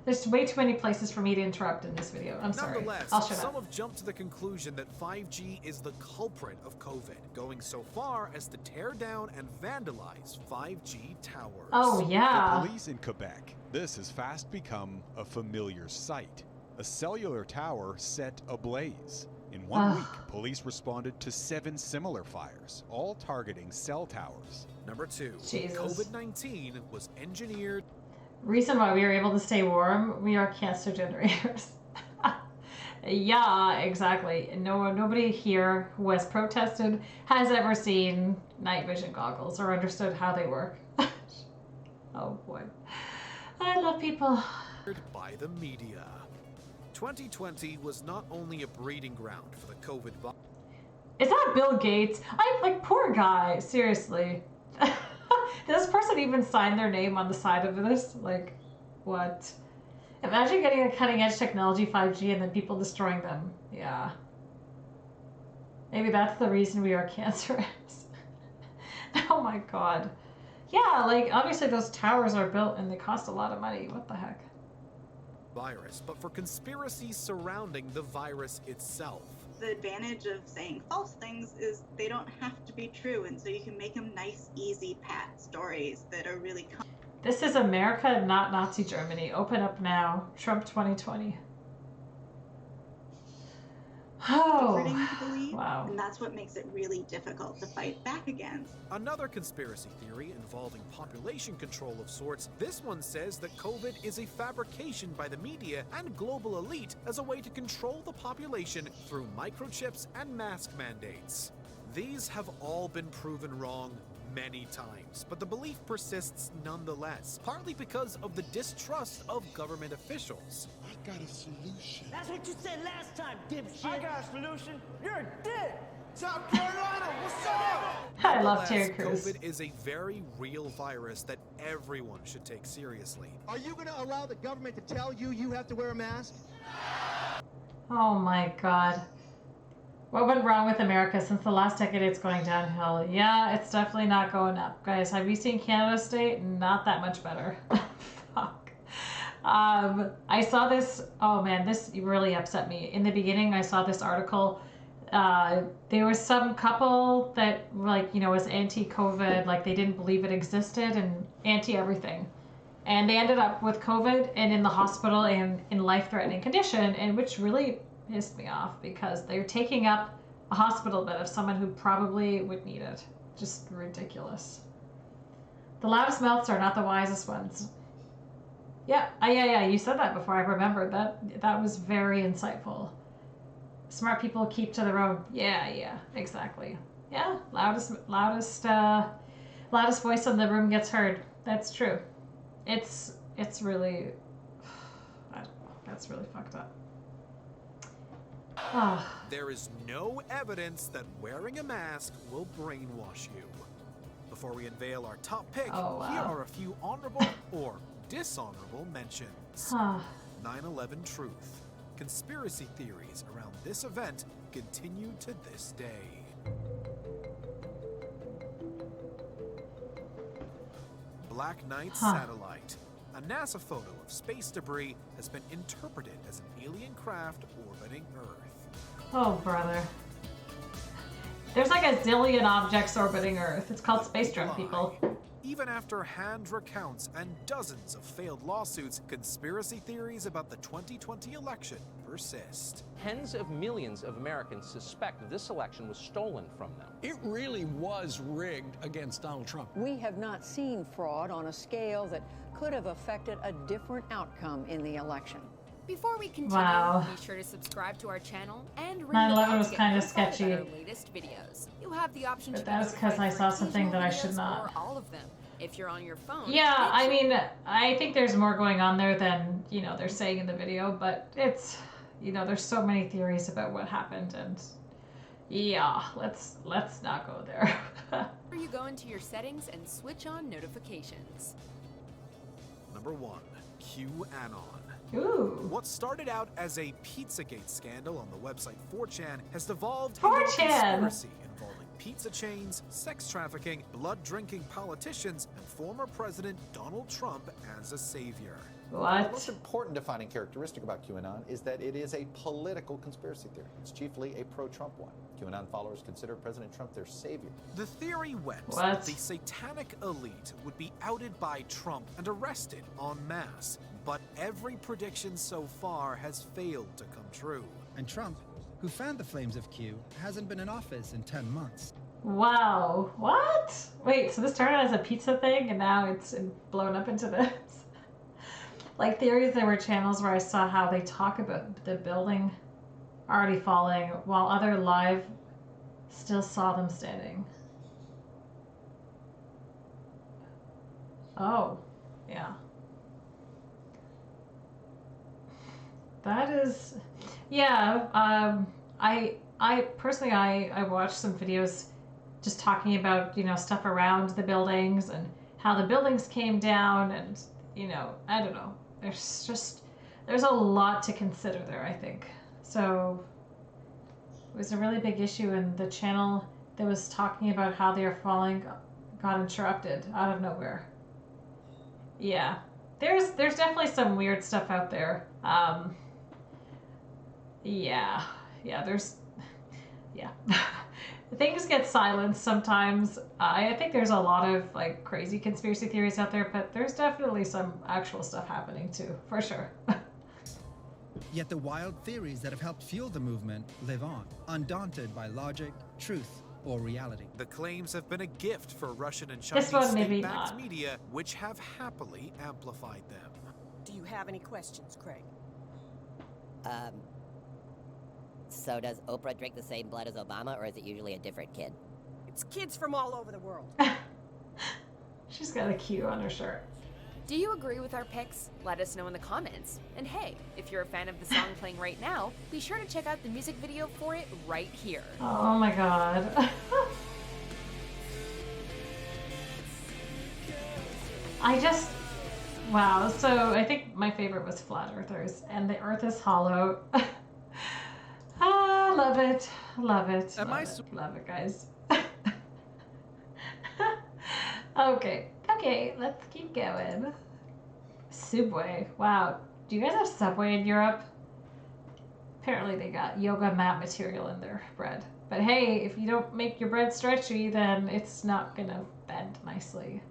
There's way too many places for me to interrupt in this video. I'm sorry. Nonetheless, I'll shut some up. have jumped to the conclusion that 5G is the culprit of COVID, going so far as to tear down and vandalize 5G towers. Oh, yeah. For police in Quebec, this has fast become a familiar sight. A cellular tower set ablaze. In 1 week, police responded to 7 similar fires, all targeting cell towers. Number 2, Jesus. COVID-19 was engineered. Reason why we are able to stay warm, we are cancer generators. Yeah, exactly. Nobody here who has protested has ever seen night vision goggles or understood how they work. Oh boy. I love people. By the media. 2020 was not only a breeding ground for the COVID virus. Is that Bill Gates? Poor guy, seriously. Does this person even sign their name on the side of this? Like, what? Imagine getting a cutting edge technology 5G and then people destroying them. Yeah. Maybe that's the reason we are cancerous. Oh my God. Yeah, like, obviously those towers are built and they cost a lot of money. What the heck? Virus, but for conspiracies surrounding the virus itself. The advantage of saying false things is they don't have to be true, and so you can make them nice, easy, pat stories that are really... This is America, not Nazi Germany. Open up now. Trump 2020. comforting to believe, wow. And that's what makes it really difficult to fight back against. Another conspiracy theory involving population control of sorts, this one says that COVID is a fabrication by the media and global elite as a way to control the population through microchips and mask mandates. These have all been proven wrong many times, but the belief persists nonetheless, partly because of the distrust of government officials. I got a solution. That's what you said last time, dipshit. I got a solution. You're a dick. South Carolina, what's up? I love Terry Crews. COVID is a very real virus that everyone should take seriously. Are you going to allow the government to tell you you have to wear a mask? Oh my God. What went wrong with America? Since the last decade, it's going downhill. Yeah, it's definitely not going up. Guys, have you seen Canada State? Not that much better. Fuck. I saw this. Oh man, this really upset me. In the beginning, I saw this article. There was some couple that, like, you know, was anti-COVID. Like, they didn't believe it existed and anti-everything. And they ended up with COVID and in the hospital and in life-threatening condition, and which really pissed me off because they're taking up a hospital bed of someone who probably would need it. Just ridiculous. The loudest mouths are not the wisest ones. Yeah, yeah, you said that before. I remembered that. That was very insightful. Smart people keep to their own. Yeah, exactly. Yeah, loudest voice in the room gets heard. That's true. It's it's really, I don't know, that's really fucked up. There is no evidence that wearing a mask will brainwash you. Before we unveil our top pick, here are a few honorable or dishonorable mentions. 9/11 truth. Conspiracy theories around this event continue to this day. Black Knight satellite. A NASA photo of space debris has been interpreted as an alien craft orbiting Earth. Oh, brother. There's like a zillion objects orbiting Earth. It's called space junk, people. Even after hand recounts and dozens of failed lawsuits, conspiracy theories about the 2020 election persist. Tens of millions of Americans suspect this election was stolen from them. It really was rigged against Donald Trump. We have not seen fraud on a scale that could have affected a different outcome in the election. Before we continue, be sure to subscribe to our channel and ring 9/11 was kind of sketchy. our latest videos. You have the option But to that's because I saw something that I should not. or all of them. If you're on your phone. Yeah, I mean, I think there's more going on there than, you know, they're saying in the video, but it's, you know, there's so many theories about what happened, and yeah, let's not go there. You go into your settings and switch on notifications. Number 1, QAnon. Ooh. What started out as a Pizzagate scandal on the website 4chan has devolved into a 4chan. conspiracy involving pizza chains, sex trafficking, blood-drinking politicians, and former President Donald Trump as a savior. What? The most important defining characteristic about QAnon is that it is a political conspiracy theory. It's chiefly a pro-Trump one. QAnon followers consider President Trump their savior. The theory went that the satanic elite would be outed by Trump and arrested en masse. But every prediction so far has failed to come true. And Trump, who fanned the flames of Q, hasn't been in office in 10 months. Wow. What? Wait, so this started as a pizza thing and now it's blown up into this? Like theories, there were channels where I saw how they talk about the building already falling while other live still saw them standing. Oh, yeah. That is, yeah. I personally, I watched some videos just talking about, you know, stuff around the buildings and how the buildings came down, and, you know, I don't know. There's a lot to consider there, I think. So it was a really big issue, and the channel that was talking about how they are falling got interrupted out of nowhere. Yeah, there's definitely some weird stuff out there. Yeah, things get silenced sometimes. I think there's a lot of like crazy conspiracy theories out there, but there's definitely some actual stuff happening too, for sure. Yet the wild theories that have helped fuel the movement live on, undaunted by logic, truth, or reality. The claims have been a gift for Russian and Chinese state-backed media, which have happily amplified them. Do you have any questions, Craig? So does Oprah drink the same blood as Obama, or is it usually a different kid? It's kids from all over the world. She's got a Q on her shirt. Do you agree with our picks? Let us know in the comments. And hey, if you're a fan of the song playing right now, be sure to check out the music video for it right here. Oh my god. Wow, so I think my favorite was Flat Earthers, and the Earth is hollow. Ah, love it. Love it. Love it, guys. Okay, let's keep going. Subway. Wow. Do you guys have Subway in Europe? Apparently they got yoga mat material in their bread. But hey, if you don't make your bread stretchy, then it's not gonna bend nicely.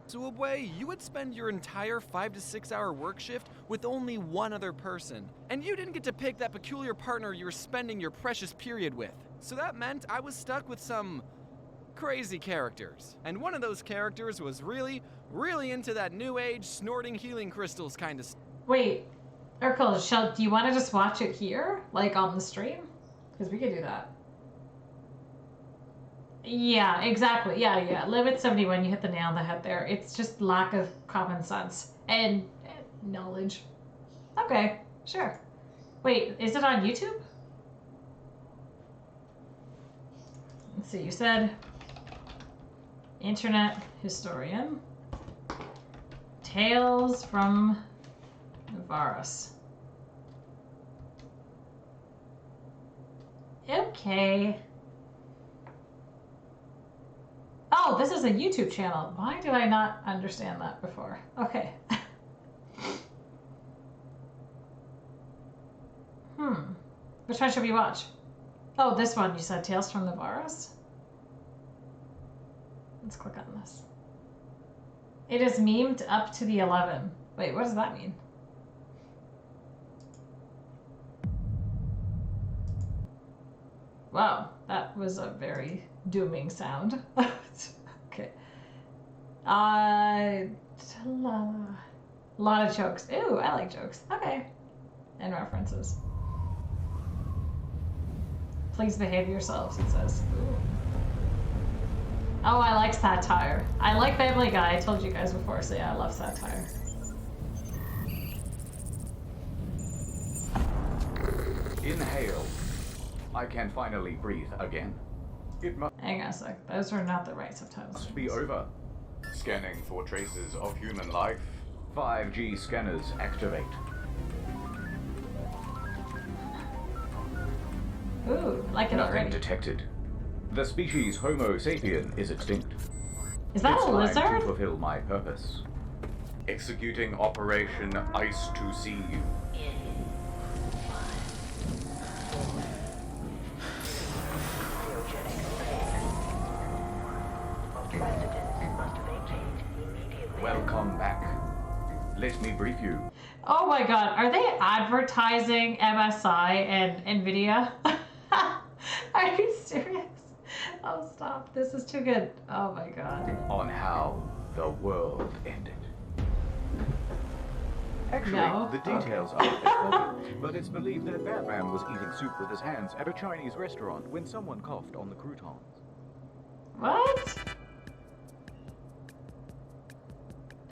Subway, you would spend your entire 5 to 6 hour work shift with only one other person. And you didn't get to pick that peculiar partner you were spending your precious period with. So that meant I was stuck with some crazy characters. And one of those characters was really into that new age snorting healing crystals kind of stuff. Wait, Urkel, do you want to just watch it here? Like on the stream? Because we could do that. Yeah, exactly. Yeah. Limit 71, you hit the nail on the head there. It's just lack of common sense and knowledge. Okay, sure. Wait, is it on YouTube? Let's see, you said Internet Historian. Tales from Varus. Okay. Oh, this is a YouTube channel. Why did I not understand that before? Okay. Which one should we watch? Oh, this one. You said Tales from the Varus? Let's click on this. It is memed up to the 11. Wait, what does that mean? Wow, that was a very dooming sound. Okay. A lot of jokes. Ooh, I like jokes. Okay. And references. Please behave yourselves, it says. Ooh. Oh, I like satire. I like Family Guy. I told you guys before, so yeah, I love satire. Inhale. I can finally breathe again. It Hang on a sec. Those are not the right subtitles. must be over. Scanning for traces of human life. 5G scanners activate. Ooh, like it Nothing already. detected. The species Homo sapien is extinct. Is that It's a time lizard? to fulfill my purpose. Executing Operation Ice to Sea. Welcome back. Let me brief you. Oh my god, are they advertising MSI and NVIDIA? Are you serious? Oh, stop. This is too good. Oh my god. On how the world ended. Actually, No. the details are a bit foggy, but it's believed that Batman was eating soup with his hands at a Chinese restaurant when someone coughed on the croutons. What?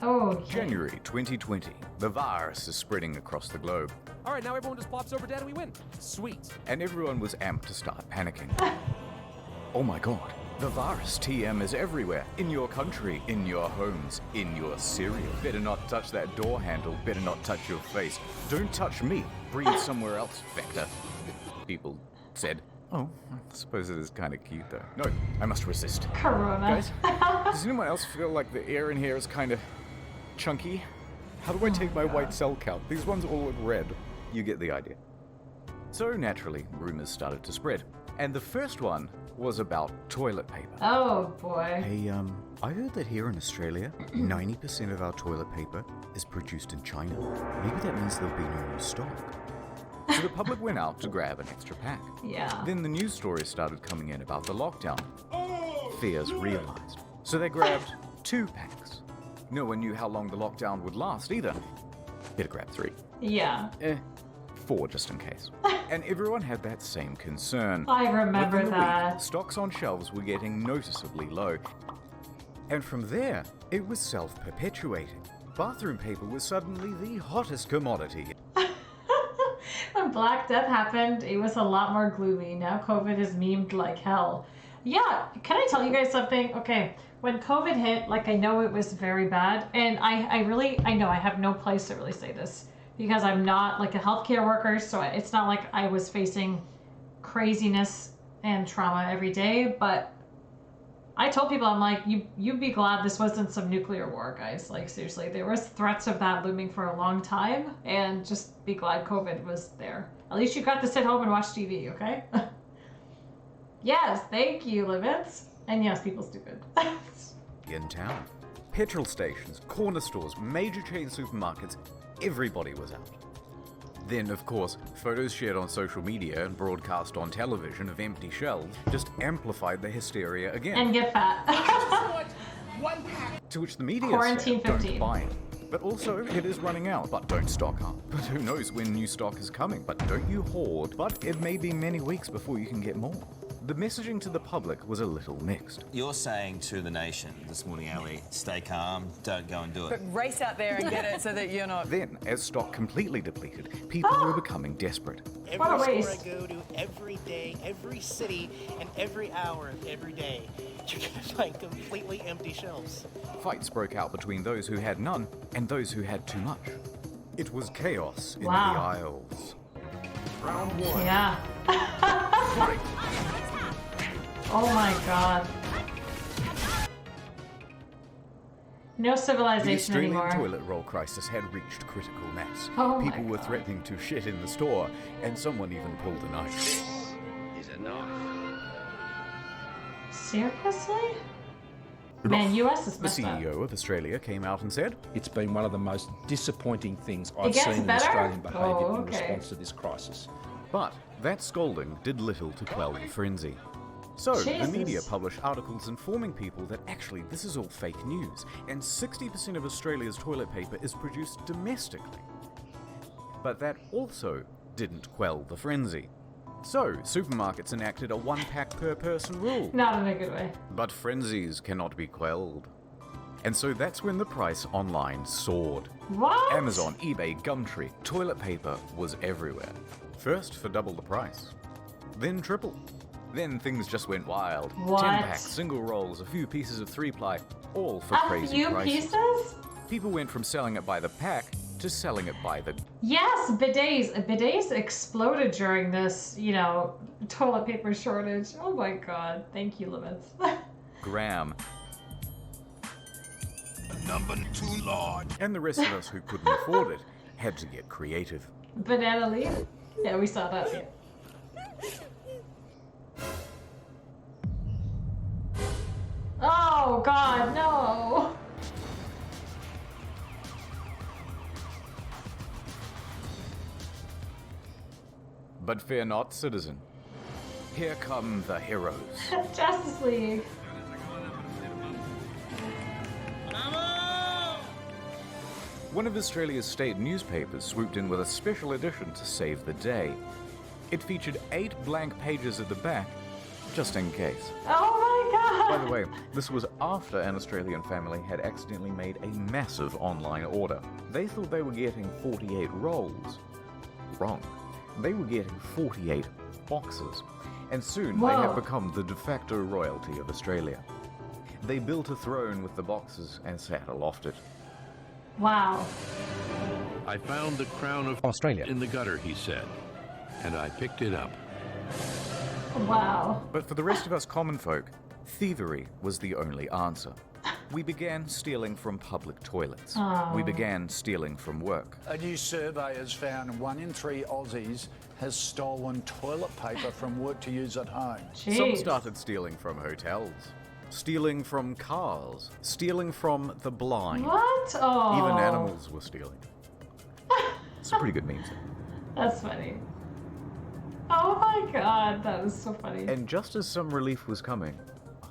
Oh, okay. January 2020. The virus is spreading across the globe, All right, now everyone just plops over dead and we win. Sweet. and everyone was amped to start panicking. Oh my god, the virus TM is everywhere. In your country, in your homes, in your cereal. Better not touch that door handle, better not touch your face. Don't touch me, breathe somewhere else, Vector. People said. Oh, I suppose it is kind of cute though. No, I must resist. Corona. Guys, does anyone else feel like the air in here is kind of chunky? How do I take my white cell count? These ones all look red. You get the idea. So naturally, rumors started to spread. And the first one was about toilet paper. Oh boy. Hey, I heard that here in Australia, 90% of our toilet paper is produced in China. Maybe that means there'll be no new stock. So the public went out to grab an extra pack. Yeah. Then the news stories started coming in about the lockdown. Fears realized. So they grabbed 2 packs. No one knew how long the lockdown would last either. Better grab 3. Yeah. 4 just in case. And everyone had that same concern. I remember Within the that. week, stocks on shelves were getting noticeably low. And from there, it was self-perpetuating. Bathroom paper was suddenly the hottest commodity. When Black Death happened, it was a lot more gloomy. Now COVID is memed like hell. Yeah, can I tell you guys something? Okay, when COVID hit, like I know it was very bad, and I know I have no place to really say this because I'm not like a healthcare worker, so it's not like I was facing craziness and trauma every day, but I told people, I'm like, you'd be glad this wasn't some nuclear war, guys. Like, seriously, there was threats of that looming for a long time, and just be glad COVID was there. At least you got to sit home and watch TV, okay? Yes, thank you, Livitz. And yes, people stupid. In town. Petrol stations, corner stores, major chain supermarkets, everybody was out. Then, of course, photos shared on social media and broadcast on television of empty shelves just amplified the hysteria again. And get fat. To which the media Quarantine said, 15. don't buy it. But also, it is running out, but don't stock up. But who knows when new stock is coming? But don't you hoard. But it may be many weeks before you can get more. the messaging to the public was a little mixed. You're saying to the nation this morning, Ali, stay calm, don't go and do it. But race out there and get it so that you're not... Then, as stock completely depleted, people were becoming desperate. Every store I go to, every day, every city, and every hour of every day, you're gonna find completely empty shelves. Fights broke out between those who had none and those who had too much. It was chaos in the aisles. Round one. Yeah. Fight. Oh my god. No The civilization Australian anymore. toilet roll crisis had reached critical mass. Oh my People were threatening to shit in the store, and someone even pulled a knife. This is enough. Seriously? Man, US is The messed up. CEO of Australia came out and said, "It's been one of the most disappointing things It I've gets seen in better? Australian behaviour Oh, in okay. response to this crisis." But that scolding did little to quell the frenzy. So, the Jesus. media published articles informing people that actually this is all fake news, and 60% of Australia's toilet paper is produced domestically. But that also didn't quell the frenzy. So, supermarkets enacted a 1-pack per person rule. Not in a good way. But frenzies cannot be quelled. And so that's when the price online soared. What? Amazon, eBay, Gumtree, toilet paper was everywhere. First for double the price, then triple. Then things just went wild. What? 10-pack, single rolls, a few pieces of 3-ply, all for A crazy few prices. pieces? People went from selling it by the pack to selling it by the... Yes, bidets. Bidets exploded during this, toilet paper shortage. Oh my god. Thank you, Limits. gram. Number too large. And the rest of us who couldn't afford it had to get creative. Banana leaf? Yeah, we saw that. Yeah. Oh god, no! But fear not, citizen. Here come the heroes. Justice League. One of Australia's state newspapers swooped in with a special edition to save the day. It featured 8 blank pages at the back, just in case. Oh my god! By the way, this was after an Australian family had accidentally made a massive online order. They thought they were getting 48 rolls. Wrong. They were getting 48 boxes. And soon they had become the de facto royalty of Australia. They built a throne with the boxes and sat aloft it. Wow. I found the crown of Australia in the gutter, he said, and I picked it up. Wow. But for the rest of us common folk, thievery was the only answer. We began stealing from public toilets. Oh. We began stealing from work. A new survey has found 1 in 3 Aussies has stolen toilet paper from work to use at home. Some started stealing from hotels, stealing from cars, stealing from the blind. What? Oh. Even animals were stealing. It's a pretty good meme. That's funny. Oh my god, that is so funny. And just as some relief was coming,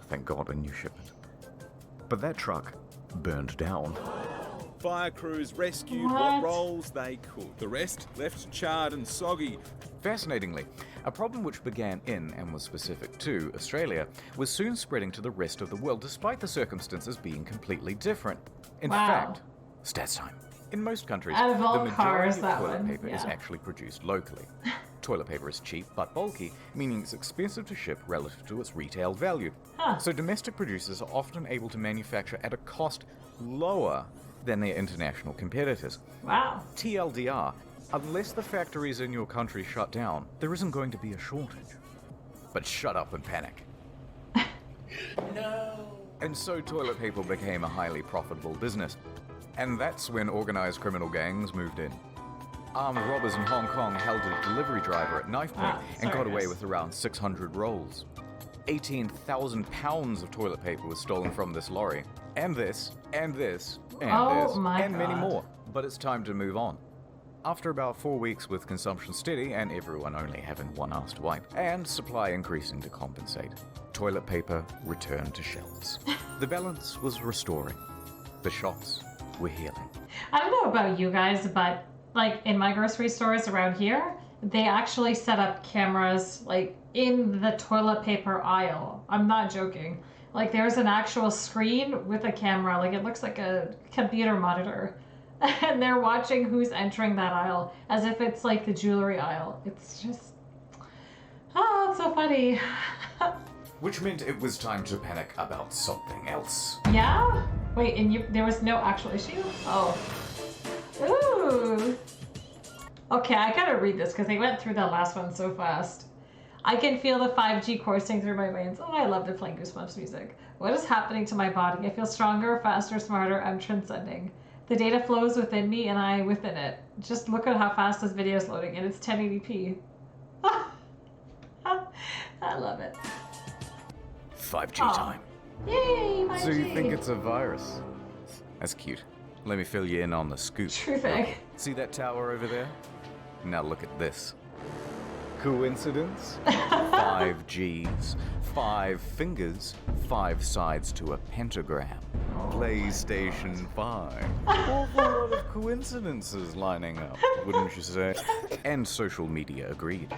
thank God, a new shipment. But that truck burned down. Fire crews rescued What? what rolls they could. The rest left charred and soggy. Fascinatingly, a problem which began in and was specific to Australia was soon spreading to the rest of the world, despite the circumstances being completely different. In Wow. fact, stats time. In most countries, Out of all the majority cars, of that toilet one, paper is yeah. actually produced locally. Toilet paper is cheap but bulky, meaning it's expensive to ship relative to its retail value. Huh. So domestic producers are often able to manufacture at a cost lower than their international competitors. Wow. TLDR, unless the factories in your country shut down, there isn't going to be a shortage. But shut up and panic. No. And so toilet paper became a highly profitable business. And that's when organized criminal gangs moved in. Armed robbers in Hong Kong held a delivery driver at knife point and got away with around 600 rolls. 18,000 pounds of toilet paper was stolen from this lorry. And this, and this, and Oh this, my and many God. more. But it's time to move on. After about 4 weeks with consumption steady and everyone only having one ass to wipe, and supply increasing to compensate, toilet paper returned to shelves. The balance was restoring. The shops were healing. I don't know about you guys, but like in my grocery stores around here, they actually set up cameras like in the toilet paper aisle. I'm not joking. Like there's an actual screen with a camera, like it looks like a computer monitor. And they're watching who's entering that aisle as if it's like the jewelry aisle. It's just, oh, it's so funny. Which meant it was time to panic about something else. Yeah? Wait, and there was no actual issue? Oh. Ooh. Okay, I gotta read this because they went through the last one so fast. I can feel the 5G coursing through my veins. Oh, I love the playing Goosebumps music. What is happening to my body? I feel stronger, faster, smarter. I'm transcending. The data flows within me and I within it. Just look at how fast this video is loading and it's 1080p. I love it. 5G time. Yay, 5G. So you think it's a virus? That's cute. Let me fill you in on the scoop. True thing. See that tower over there? Now look at this. Coincidence? 5 Gs, 5 fingers, 5 sides to a pentagram. PlayStation 5. Awful lot of coincidences lining up, wouldn't you say? And social media agreed.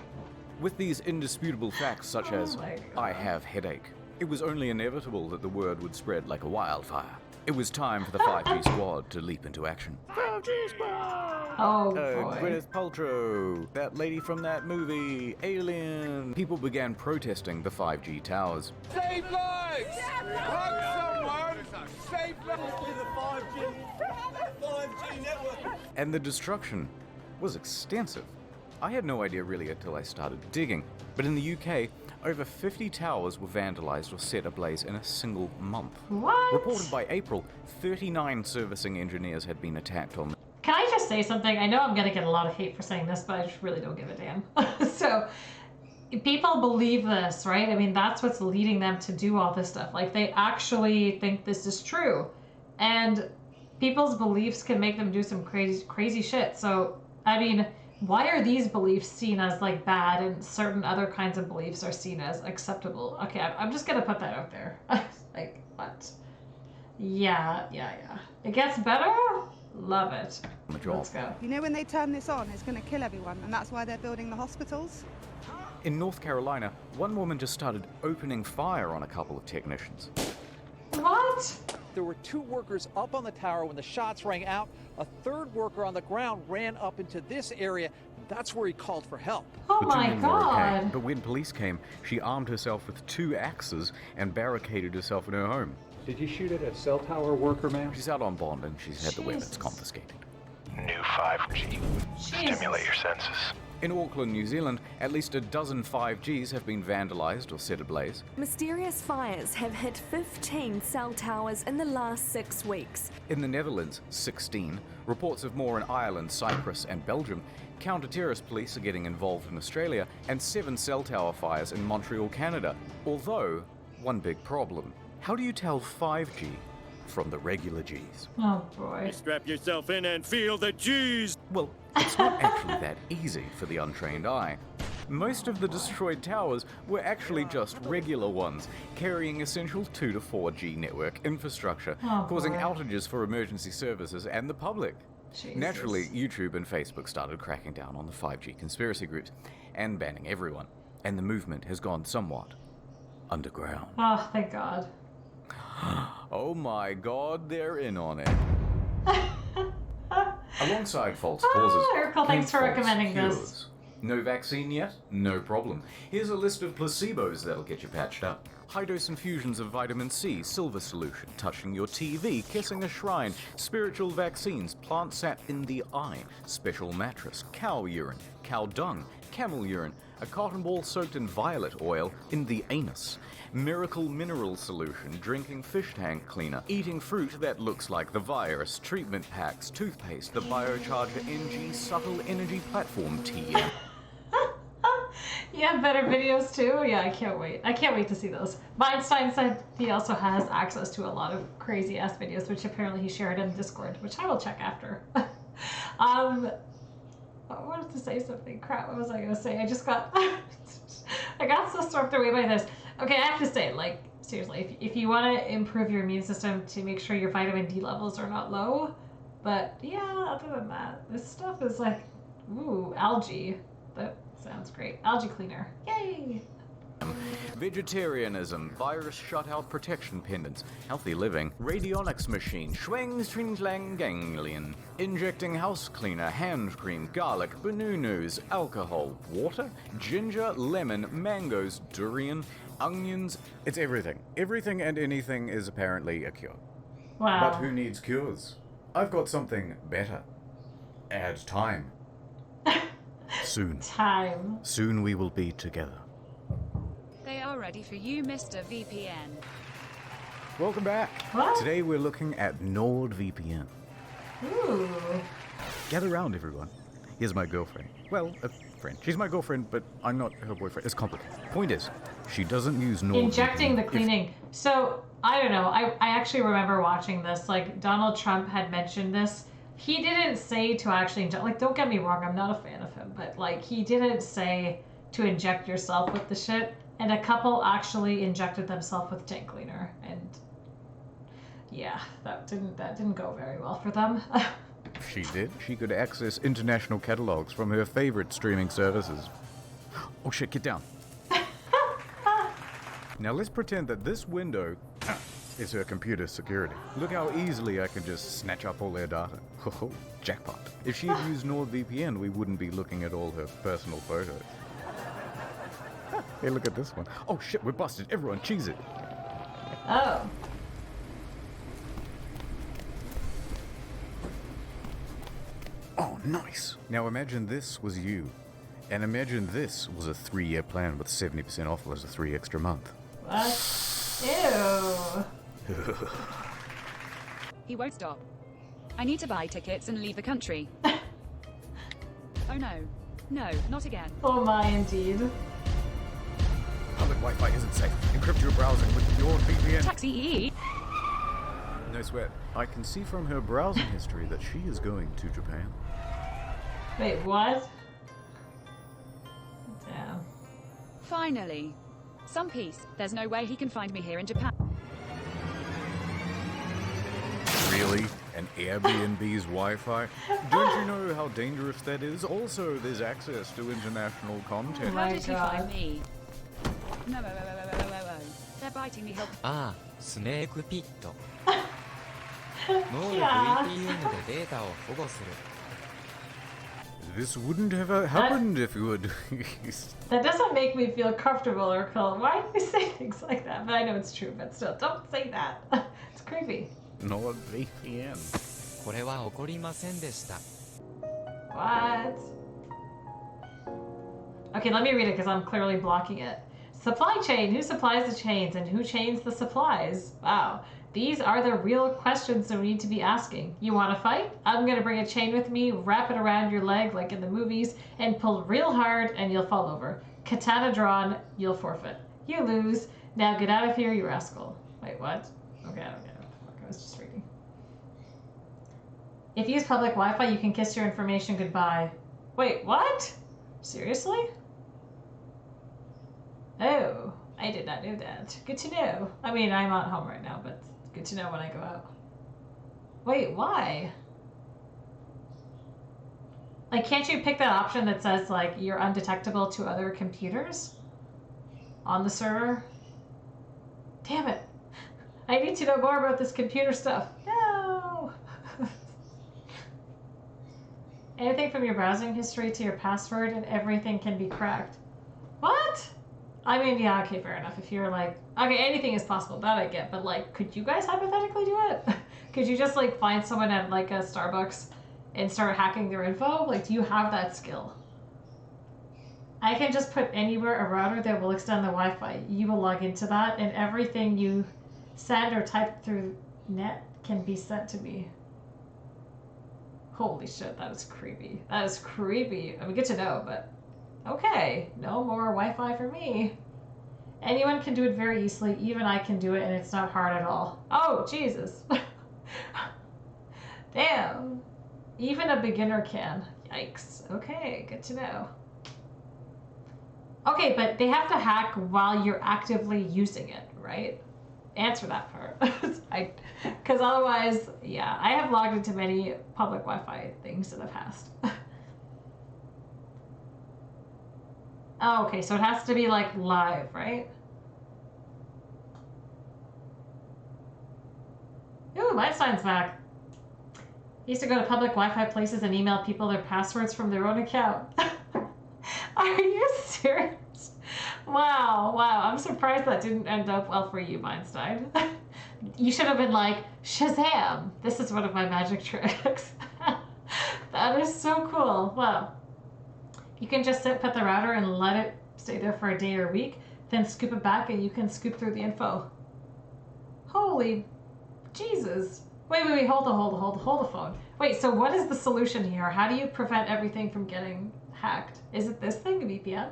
With these indisputable facts such as, I have headache, it was only inevitable that the word would spread like a wildfire. It was time for the 5G squad to leap into action. 5G squad! Oh, boy. Gwyneth Paltrow, that lady from that movie, Alien. People began protesting the 5G towers. Save lives! Hug someone! Save lives! The 5G network! And the destruction was extensive. I had no idea really until I started digging, but in the UK, over 50 towers were vandalized or set ablaze in a single month. What? Reported by April, 39 servicing engineers had been attacked on. Can I just say something? I know I'm going to get a lot of hate for saying this, but I just really don't give a damn. So, people believe this, right? I mean, that's what's leading them to do all this stuff. Like, they actually think this is true. And people's beliefs can make them do some crazy shit. So, I mean, why are these beliefs seen as like bad and certain other kinds of beliefs are seen as acceptable? Okay, I'm just gonna put that out there. Like, what? Yeah. It gets better? Love it. Let's go. You know when they turn this on, it's gonna kill everyone, and that's why they're building the hospitals? In North Carolina, one woman just started opening fire on a couple of technicians. What? There were 2 workers up on the tower when the shots rang out. A 3rd worker on the ground ran up into this area. That's where he called for help. Oh The two my men were okay, god. but when police came, she armed herself with 2 axes and barricaded herself in her home. Did you shoot at a cell tower worker, ma'am? She's out on bond and she's had the weapons confiscated. New 5G. Stimulate your senses. In Auckland, New Zealand, at least a dozen 5Gs have been vandalized or set ablaze. Mysterious fires have hit 15 cell towers in the last 6 weeks. In the Netherlands, 16. Reports of more in Ireland, Cyprus, and Belgium. Counter-terrorist police are getting involved in Australia, and 7 cell tower fires in Montreal, Canada. Although, one big problem. How do you tell 5G from the regular Gs? Oh boy. Strap yourself in and feel the G's. Well, it's not actually that easy for the untrained eye. Most of the destroyed towers were actually just regular ones, carrying essential 2 to 4G network infrastructure, causing outages for emergency services and the public. Jesus. Naturally, YouTube and Facebook started cracking down on the 5G conspiracy groups and banning everyone, and the movement has gone somewhat underground. Oh, thank God. Oh my god, they're in on it. Alongside false causes, Erica, thanks for came recommending false this. cures. No vaccine yet? No problem. Here's a list of placebos that'll get you patched up. High-dose infusions of vitamin C, silver solution, touching your TV, kissing a shrine, spiritual vaccines, plant sap in the eye, special mattress, cow urine, cow dung, camel urine, a cotton ball soaked in violet oil in the anus, miracle mineral solution, drinking fish tank cleaner, eating fruit that looks like the virus, treatment packs, toothpaste, the Biocharger NG subtle energy platform TM. You have better videos too? Yeah, I can't wait. I can't wait to see those. Einstein said he also has access to a lot of crazy ass videos, which apparently he shared in Discord, which I will check after. I wanted to say something. Crap, what was I gonna say? I just got I got so swept away by this. Okay, I have to say, like, seriously, if you want to improve your immune system to make sure your vitamin D levels are not low, but yeah, other than that, this stuff is like, ooh, algae. That sounds great. Algae cleaner. Yay! Vegetarianism, virus shutout protection pendants, healthy living, radionics machine, schwang string slang ganglion, injecting house cleaner, hand cream, garlic, banunus, alcohol, water, ginger, lemon, mangoes, durian, onions. It's everything. Everything and anything is apparently a cure. Wow. But who needs cures? I've got something better. Add time. Soon. Time. Soon we will be together. They are ready for you, Mr. VPN. Welcome back. What? Today we're looking at NordVPN. Ooh. Gather round, everyone. Here's my girlfriend. Well, a friend. She's my girlfriend, but I'm not her boyfriend. It's complicated. Point is, she doesn't use NordVPN. Injecting the cleaning. So, I don't know. I actually remember watching this. Like, Donald Trump had mentioned this. He didn't say to actually inject. Like, don't get me wrong. I'm not a fan of him. But, like, he didn't say to inject yourself with the shit. And a couple actually injected themselves with tank cleaner. And, yeah, that didn't go very well for them. She did. She could access international catalogs from her favorite streaming services. Oh shit, get down. Now let's pretend that this window is her computer security. Look how easily I can just snatch up all their data. Oh, jackpot. If she had used NordVPN, we wouldn't be looking at all her personal photos. Hey, look at this one. Oh shit, we're busted. Everyone, cheese it. Oh. Oh, nice. Now imagine this was you. And imagine this was a 3-year plan with 70% off plus a 3 extra month. What? Ew. He won't stop. I need to buy tickets and leave the country. Oh no. No, not again. Oh my, indeed. Public Wi-Fi isn't safe. Encrypt your browsing with your VPN. Taxi. No sweat. I can see from her browsing history that she is going to Japan. Wait, what? Damn. Finally. Some peace. There's no way he can find me here in Japan. Really? An Airbnb's Wi-Fi? Don't you know how dangerous that is? Also, there's access to international content. How did he find me? No. They're biting me. Help. ああ、スネークピット。能力 Yeah. VPN でデータを保護する。 This wouldn't have happened if you had... That doesn't make me feel comfortable or cool. Why do you say things like that? But I know it's true, but still, don't say that. It's creepy. NordVPN. これは起こりませんでした。 What? Okay, let me read it because I'm clearly blocking it. Supply chain. Who supplies the chains and who chains the supplies? Wow. These are the real questions that we need to be asking. You want to fight? I'm going to bring a chain with me, wrap it around your leg like in the movies, and pull real hard and you'll fall over. Katana drawn, you'll forfeit. You lose. Now get out of here, you rascal. Wait, what? Okay, I don't get it. Fuck, I was just reading. If you use public Wi-Fi, you can kiss your information goodbye. Wait, what? Seriously? Oh, I did not know that. Good to know. I mean, I'm at home right now, but it's good to know when I go out. Wait, why? Like, can't you pick that option that says, like, you're undetectable to other computers on the server? Damn it. I need to know more about this computer stuff. No! Anything from your browsing history to your password and everything can be cracked. What? I mean, yeah, okay, fair enough. If you're like, okay, anything is possible, that I get, but like, could you guys hypothetically do it? Could you just like find someone at like a Starbucks and start hacking their info? Like, do you have that skill? I can just put anywhere a router that will extend the Wi-Fi. You will log into that and everything you send or type through net can be sent to me. Holy shit, that is creepy. That is creepy. I mean, good to know, but okay, no more Wi-Fi for me. Anyone can do it very easily. Even I can do it, and it's not hard at all. Oh, Jesus. Damn. Even a beginner can. Yikes. Okay, good to know. Okay, but they have to hack while you're actively using it, right? Answer that part. Because otherwise, yeah, I have logged into many public Wi-Fi things in the past. Oh, okay, so it has to be like live, right? Ooh, Einstein's back. He used to go to public Wi-Fi places and email people their passwords from their own account. Are you serious? Wow, wow. I'm surprised that didn't end up well for you, Einstein. You should have been like, Shazam! This is one of my magic tricks. That is so cool. Wow. You can just put the router and let it stay there for a day or a week, then scoop it back and you can scoop through the info. Holy Jesus. Wait, hold the phone. Wait, so what is the solution here? How do you prevent everything from getting hacked? Is it this thing, a VPN?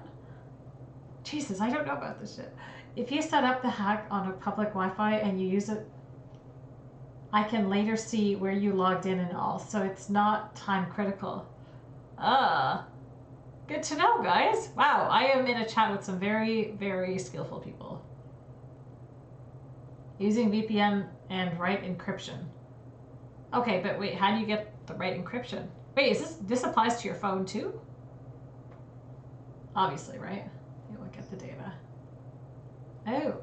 Jesus, I don't know about this shit. If you set up the hack on a public Wi-Fi and you use it, I can later see where you logged in and all, so it's not time critical. Good to know, guys. Wow, I am in a chat with some very, very skillful people. Using VPN and right encryption. Okay, but wait, how do you get the right encryption? Wait, is this applies to your phone too? Obviously, right? You look at the data. Oh.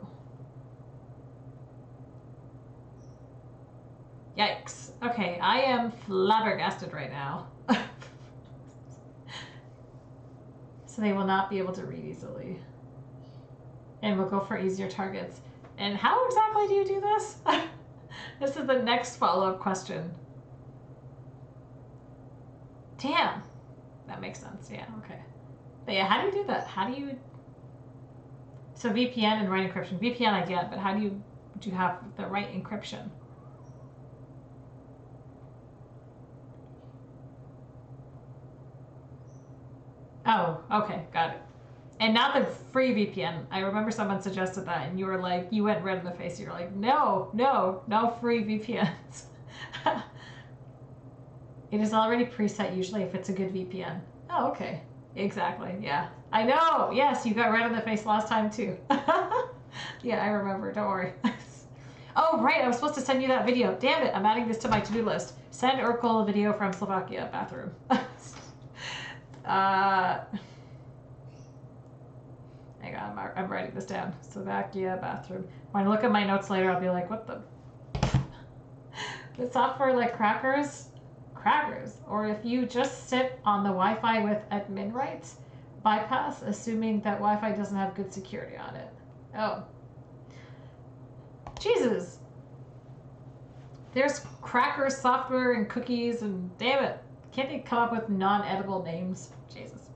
Yikes. Okay, I am flabbergasted right now. So they will not be able to read easily. And we'll go for easier targets. And how exactly do you do this? This is the next follow-up question. Damn. That makes sense, yeah, okay. But yeah, how do you do that? How do you... So VPN and right encryption. VPN I get, but how do you have the right encryption? Oh, okay, got it. And not the free VPN. I remember someone suggested that and you were like, you went red in the face. You were like, no free VPNs. It is already preset usually if it's a good VPN. Oh, okay. Exactly, yeah. I know, yes, you got red in the face last time too. Yeah, I remember, don't worry. Oh, right, I was supposed to send you that video. Damn it, I'm adding this to my to-do list. Send Urkel a video from Slovakia bathroom. Hang on, I'm writing this down. Slovakia bathroom. When I look at my notes later, I'll be like, what the... The software like crackers? Crackers. Or if you just sit on the Wi-Fi with admin rights, bypass, assuming that Wi-Fi doesn't have good security on it. Oh. Jesus. There's crackers, software, and cookies, and damn it. Can't they come up with non-edible names? Jesus.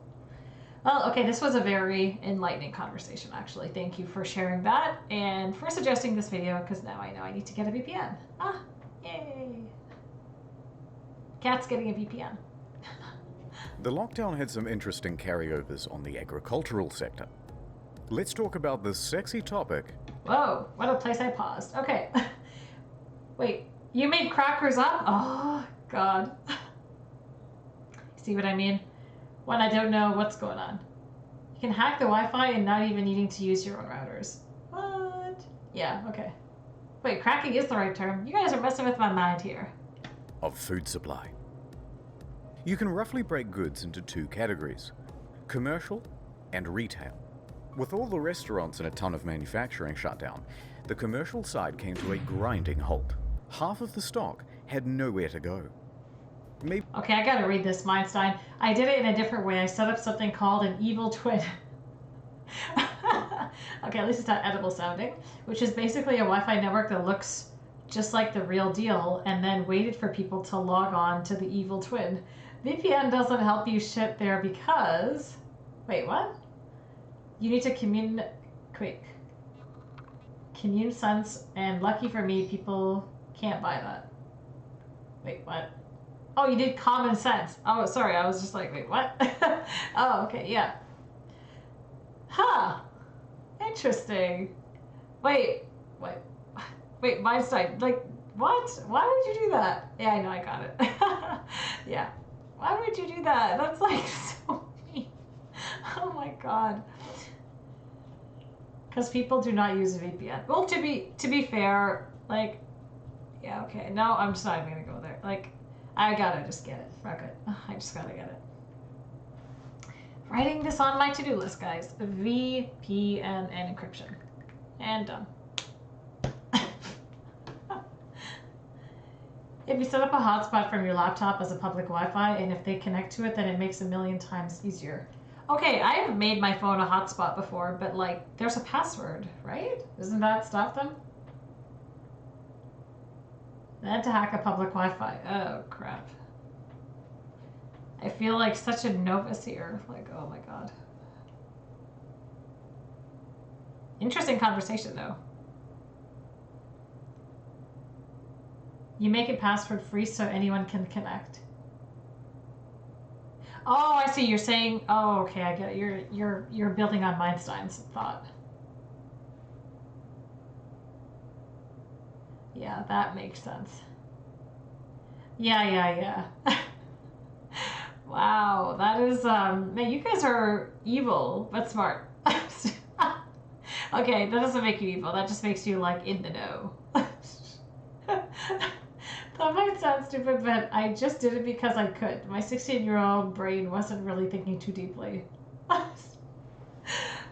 Well, okay, this was a very enlightening conversation, actually. Thank you for sharing that and for suggesting this video, because now I know I need to get a VPN. Ah, yay. Cat's getting a VPN. The lockdown had some interesting carryovers on the agricultural sector. Let's talk about this sexy topic. Whoa, what a place I paused. Okay. Wait, you made crackers up? Oh, God. See what I mean? When I don't know what's going on. You can hack the Wi-Fi and not even needing to use your own routers. What? Yeah, okay. Wait, cracking is the right term. You guys are messing with my mind here. Of food supply. You can roughly break goods into two categories, commercial and retail. With all the restaurants and a ton of manufacturing shut down, the commercial side came to a grinding halt. Half of the stock had nowhere to go. Maybe. Okay, I gotta read this, Einstein. I did it in a different way. I set up something called an evil twin. Okay, at least it's not edible sounding, which is basically a Wi-Fi network that looks just like the real deal and then waited for people to log on to the evil twin. VPN doesn't help you shit there because... Wait, what? You need to commune sense, and lucky for me, people can't buy that. Wait, what? Oh, you did common sense. Oh, sorry, I was just like, wait, what? Oh, okay, yeah. Huh. Interesting. Wait, Einstein, like, what? Why would you do that? Yeah, I know, I got it. Yeah. Why would you do that? That's like so mean. Oh my God. Because people do not use a VPN. Well, to be fair, like, yeah, okay. No, I'm just not even gonna go there. Like, I gotta just get it. Fuck it. I just gotta get it. Writing this on my to-do list, guys. VPN and encryption. And done. If you set up a hotspot from your laptop as a public Wi-Fi, and if they connect to it, then it makes 1,000,000 times easier. Okay, I have made my phone a hotspot before, but like, there's a password, right? Doesn't that stop them? I had to hack a public Wi-Fi. Oh, crap. I feel like such a novice here. Like, oh my god. Interesting conversation, though. You make it password free so anyone can connect. Oh, I see. You're saying. Oh, okay. I get it. You're building on Einstein's thought. Yeah, that makes sense. Yeah. Wow, that is man, you guys are evil but smart. Okay, that doesn't make you evil. That just makes you like in the know. That might sound stupid, but I just did it because I could. My 16-year-old brain wasn't really thinking too deeply.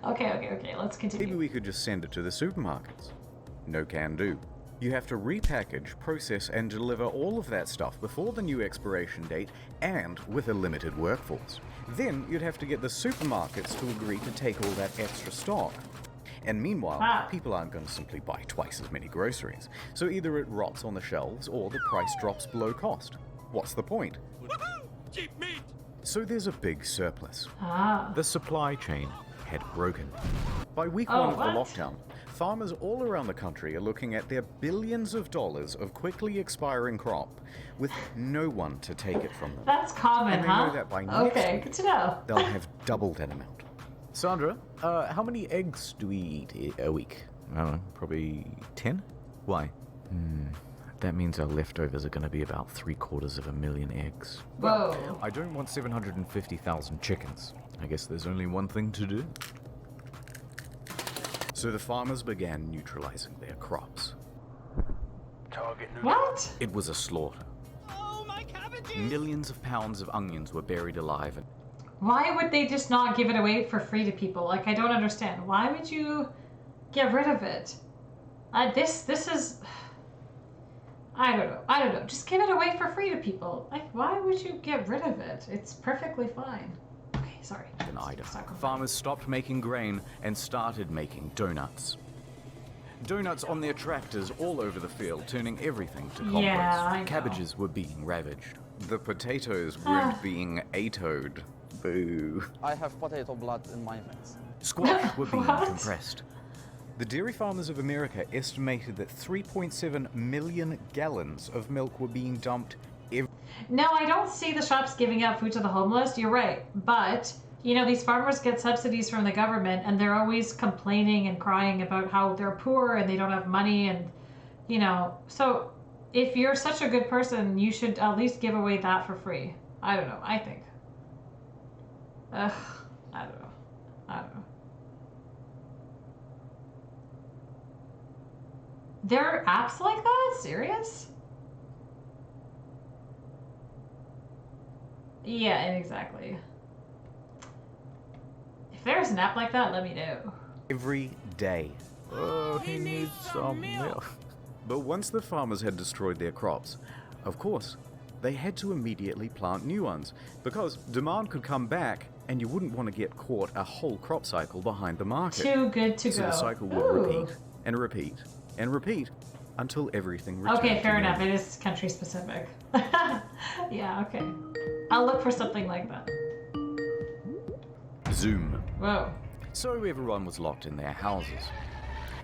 Okay, let's continue. Maybe we could just send it to the supermarkets. No can do. You have to repackage, process, and deliver all of that stuff before the new expiration date and with a limited workforce. Then you'd have to get the supermarkets to agree to take all that extra stock. And meanwhile, people aren't going to simply buy twice as many groceries. So either it rots on the shelves or the price drops below cost. What's the point? Cheap meat! So there's a big surplus. The supply chain had broken. By week one of the lockdown, farmers all around the country are looking at their billions of dollars of quickly expiring crop with no one to take it from them. That's common, and they know that by next week, good to know. they'll have double that amount. Sandra, how many eggs do we eat a week? I don't know, probably 10? Why? That means our leftovers are going to be about 750,000 eggs. Whoa. Well, I don't want 750,000 chickens. I guess there's only one thing to do. So the farmers began neutralizing their crops. Target What? It was a slaughter. Oh, my cabbages! Millions of pounds of onions were buried alive. And Why would they just not give it away for free to people? Like, I don't understand. Why would you get rid of it? This is... I don't know. Just give it away for free to people. Like, why would you get rid of it? It's perfectly fine. Okay, sorry. in Ida, farmers stopped making grain and started making donuts. Donuts on their tractors all over the field, turning everything to compost. Yeah, I know. Cabbages were being ravaged. The potatoes weren't being atoed. Boo. I have potato blood in my veins. Squash were being compressed. The dairy farmers of America estimated that 3.7 million gallons of milk were being dumped every... No, I don't see the shops giving out food to the homeless. You're right. But, you know, these farmers get subsidies from the government and they're always complaining and crying about how they're poor and they don't have money and, you know. So if you're such a good person, you should at least give away that for free. I don't know. I think. Ugh. I don't know. There are apps like that? Serious? Yeah, exactly. If there's an app like that, let me know. Every day. Oh, he needs some milk. But once the farmers had destroyed their crops, of course, they had to immediately plant new ones, because demand could come back and you wouldn't want to get caught a whole crop cycle behind the market. Too good to so go. The cycle would repeat and repeat and repeat until everything returned. Okay, fair enough. It is country specific. Yeah, okay. I'll look for something like that. Zoom. Whoa. So everyone was locked in their houses.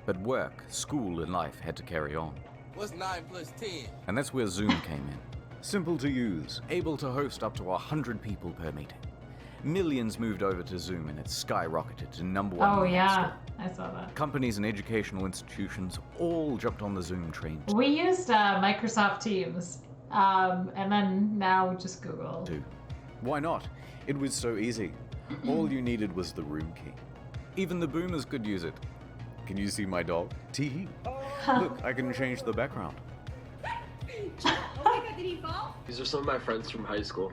But work, school, and life had to carry on. What's 9 plus 10? And that's where Zoom came in. Simple to use, able to host up to 100 people per meeting. Millions moved over to Zoom and it skyrocketed to #1. Oh yeah, I saw that. Companies and educational institutions all jumped on the Zoom train. We used Microsoft Teams, and then now just Google. Why not? It was so easy. All you needed was the room key. Even the boomers could use it. Can you see my dog? Tee-hee. Look, I can change the background. These are some of my friends from high school.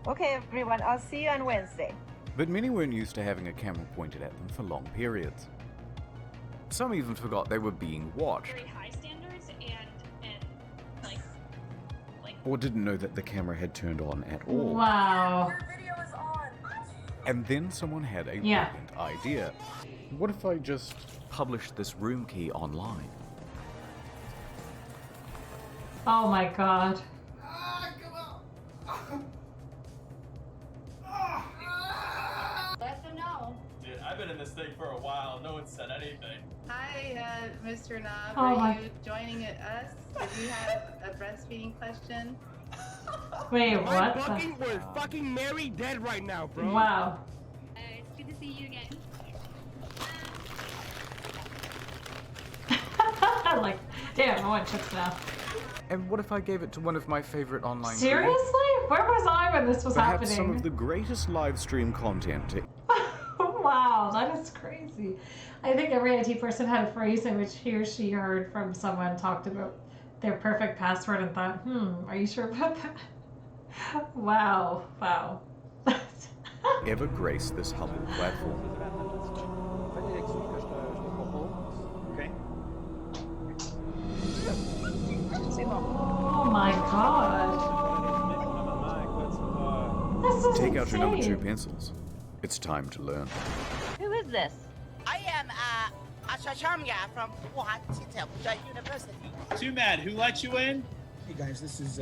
Okay, everyone, I'll see you on Wednesday. But many weren't used to having a camera pointed at them for long periods. Some even forgot they were being watched. Very high standards and like Or didn't know that the camera had turned on at all. Wow. And then someone had a brilliant idea. What if I just published this room key online? Oh my god. Let them know. Dude, I've been in this thing for a while. No one said anything. Hi, Mr. Knob. Oh Are my- you joining us? Do you have a breastfeeding question? Wait, what? We're fucking married dead right now, bro. Wow. It's good to see you again. Like, damn, I want chips now. And what if I gave it to one of my favorite online Seriously? Where was I when this was Perhaps happening? some of the greatest live stream content. Wow, that is crazy. I think every IT person had a phrase in which he or she heard from someone talked about their perfect password and thought, are you sure about that? Wow, wow. ever grace this humble platform. Oh my god. This is Take out your number 2 insane. pencils. It's time to learn. Who is this? I am Ashashamya from Wuhan University. Too mad. Who let you in? Hey guys, this is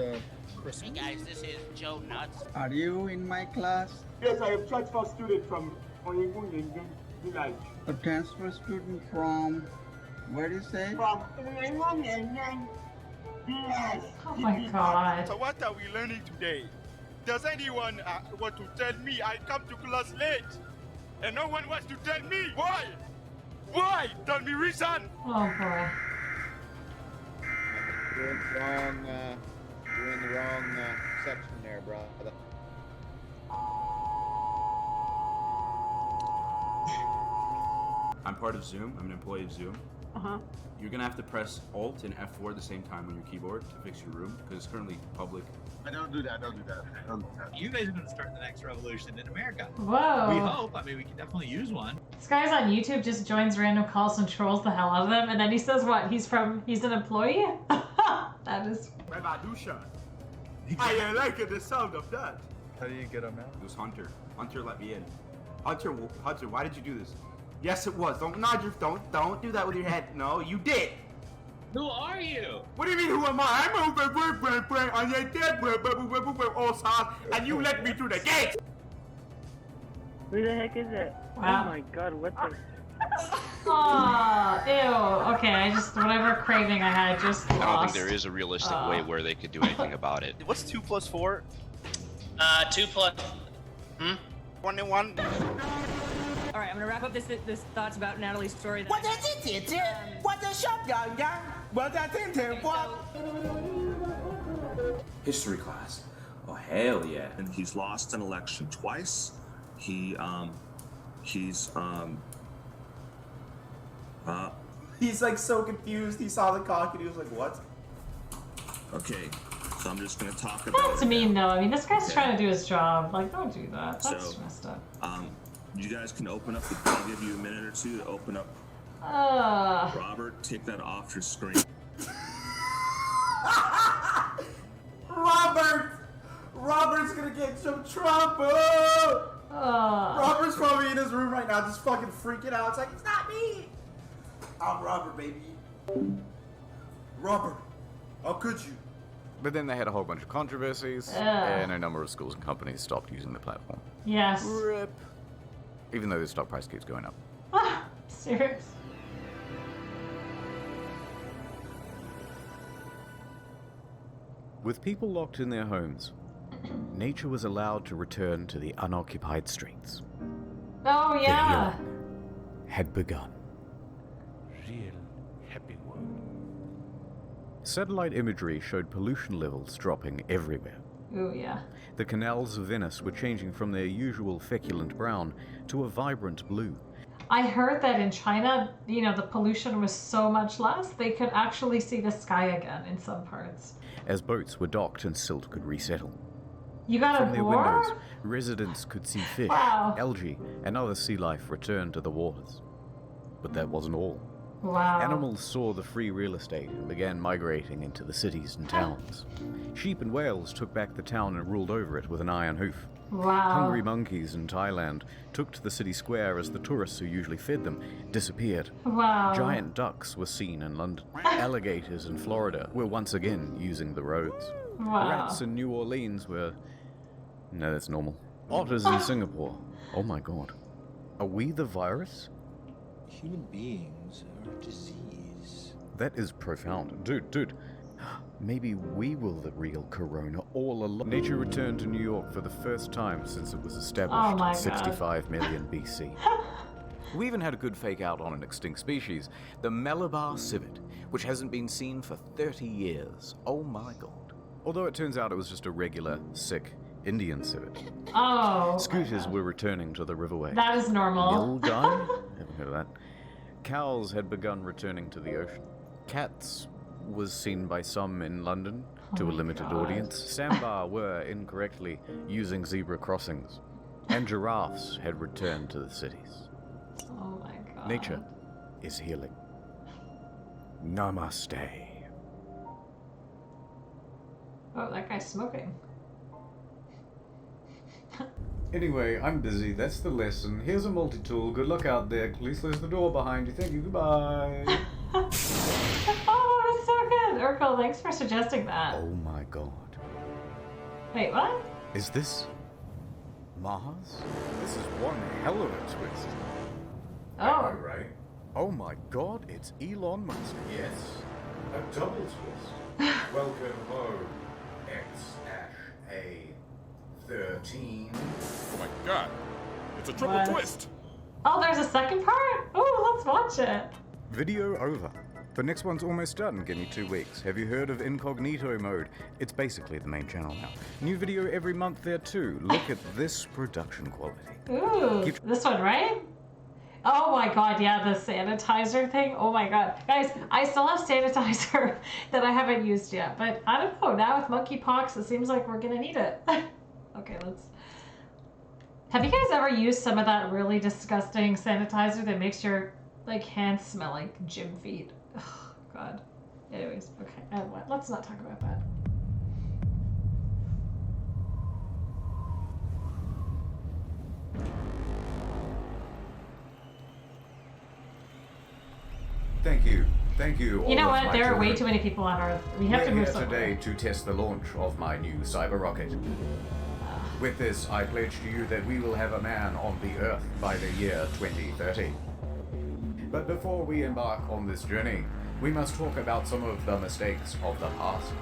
Chris. Hey guys, this is Joe Nuts. Are you in my class? Yes, I am transfer student from Village. A transfer student from where do you say? From Oh my god. So what are we learning today? Does anyone want to tell me I come to class late? And no one wants to tell me why? Why? Tell me reason. Oh boy. You're in the wrong section there, bro. I'm part of Zoom. I'm an employee of Zoom. You're gonna have to press Alt and F4 at the same time on your keyboard to fix your room because it's currently public. I don't do that. You guys are going to start the next revolution in America. Whoa. We hope. I mean, we can definitely use one. This guy's on YouTube just joins random calls and trolls the hell out of them, and then he says what? He's an employee? That is... I like the sound of that. How do you get him out? It was Hunter. Hunter let me in. Hunter, why did you do this? Yes, it was. Don't nod your... Don't do that with your head. No, you did. Who are you? What do you mean, who am I? I'm on your dead and you let me through the gate! Who the heck is it? Wow. Oh my god, what the... Aw, ew. Okay, I just, whatever craving I had, just lost. I don't think there is a realistic way where they could do anything about it. What's 2 plus 4? 2 plus... 21. All right, I'm gonna wrap up this thoughts about Natalie's story. History class. Oh, hell yeah. And he's lost an election twice. He's like so confused. He saw the cock and he was like, what? Okay, so I'm just gonna talk about That's mean, though. I mean, this guy's trying to do his job. Like, don't do that. That's So, messed up. You guys can open up I'll give you a minute or two to open up. Robert, take that off your screen. Robert's gonna get some trouble! Robert's probably in his room right now just fucking freaking out. It's like, it's not me! I'm Robert, baby. Robert, how could you? But then they had a whole bunch of controversies, and a number of schools and companies stopped using the platform. Yes. Rip. Even though the stock price keeps going up. Serious? With people locked in their homes, nature was allowed to return to the unoccupied streets. Oh, yeah. The healing had begun. Real happy world. Satellite imagery showed pollution levels dropping everywhere. Ooh, yeah. The canals of Venice were changing from their usual feculent brown to a vibrant blue. I heard that in China, you know, the pollution was so much less, they could actually see the sky again in some parts. As boats were docked and silt could resettle. You got From a their boar? windows, residents could see fish, Wow. algae, and other sea life return to the waters. But that wasn't all. Wow. Animals saw the free real estate and began migrating into the cities and towns. Sheep and whales took back the town and ruled over it with an iron hoof. Wow. Hungry monkeys in Thailand took to the city square as the tourists who usually fed them disappeared. Wow. Giant ducks were seen in London. Alligators in Florida were once again using the roads. Wow. Rats in New Orleans were... No, that's normal. Otters in Singapore. Oh my god. Are we the virus? Human beings are a disease. That is profound. Dude. Maybe we were the real corona all along. Nature returned to New York for the first time since it was established Oh my in God. 65 million BC. We even had a good fake out on an extinct species, the Malabar civet, which hasn't been seen for 30 years. Oh my god. Although it turns out it was just a regular, sick Indian civet. Oh. Scooters were returning to the riverway. That is normal. Nilgai? Haven't heard of that. Cows had begun returning to the ocean. Cats was seen by some in London to a limited audience. Sambar were incorrectly using zebra crossings. And giraffes had returned to the cities. Oh my god. Nature is healing. Namaste. Oh, that guy's smoking. Anyway, I'm busy. That's the lesson. Here's a multi-tool. Good luck out there. Please close the door behind you. Thank you. Goodbye. Oh, it's so good. Urkel, thanks for suggesting that. Oh my god. Wait, what? Is this Mars? This is one hell of a twist. Oh. Right? Oh my god, it's Elon Musk. Yes. A double twist. Welcome home, X-A13. Oh my god, it's a triple What? twist! Oh, there's a second part? Oh, let's watch it. Video over. The next one's almost done. Give me 2 weeks. Have you heard of incognito mode? It's basically the main channel now. New video every month there too. Look at this production quality. Ooh, this one, right? Oh my god, yeah, the sanitizer thing. Oh my god. Guys, I still have sanitizer that I haven't used yet, but I don't know. Now with monkeypox, it seems like we're gonna need it. Okay, let's... Have you guys ever used some of that really disgusting sanitizer that makes your, like, hands smell like gym feet? Oh, god. Anyways, okay. Let's not talk about that. Thank you. You know all of what? my There are way children. too many people on Earth. We have to We're move here somewhere. today to test the launch of my new cyber rocket. With this, I pledge to you that we will have a man on the Earth by the year 2030. But before we embark on this journey, we must talk about some of the mistakes of the past,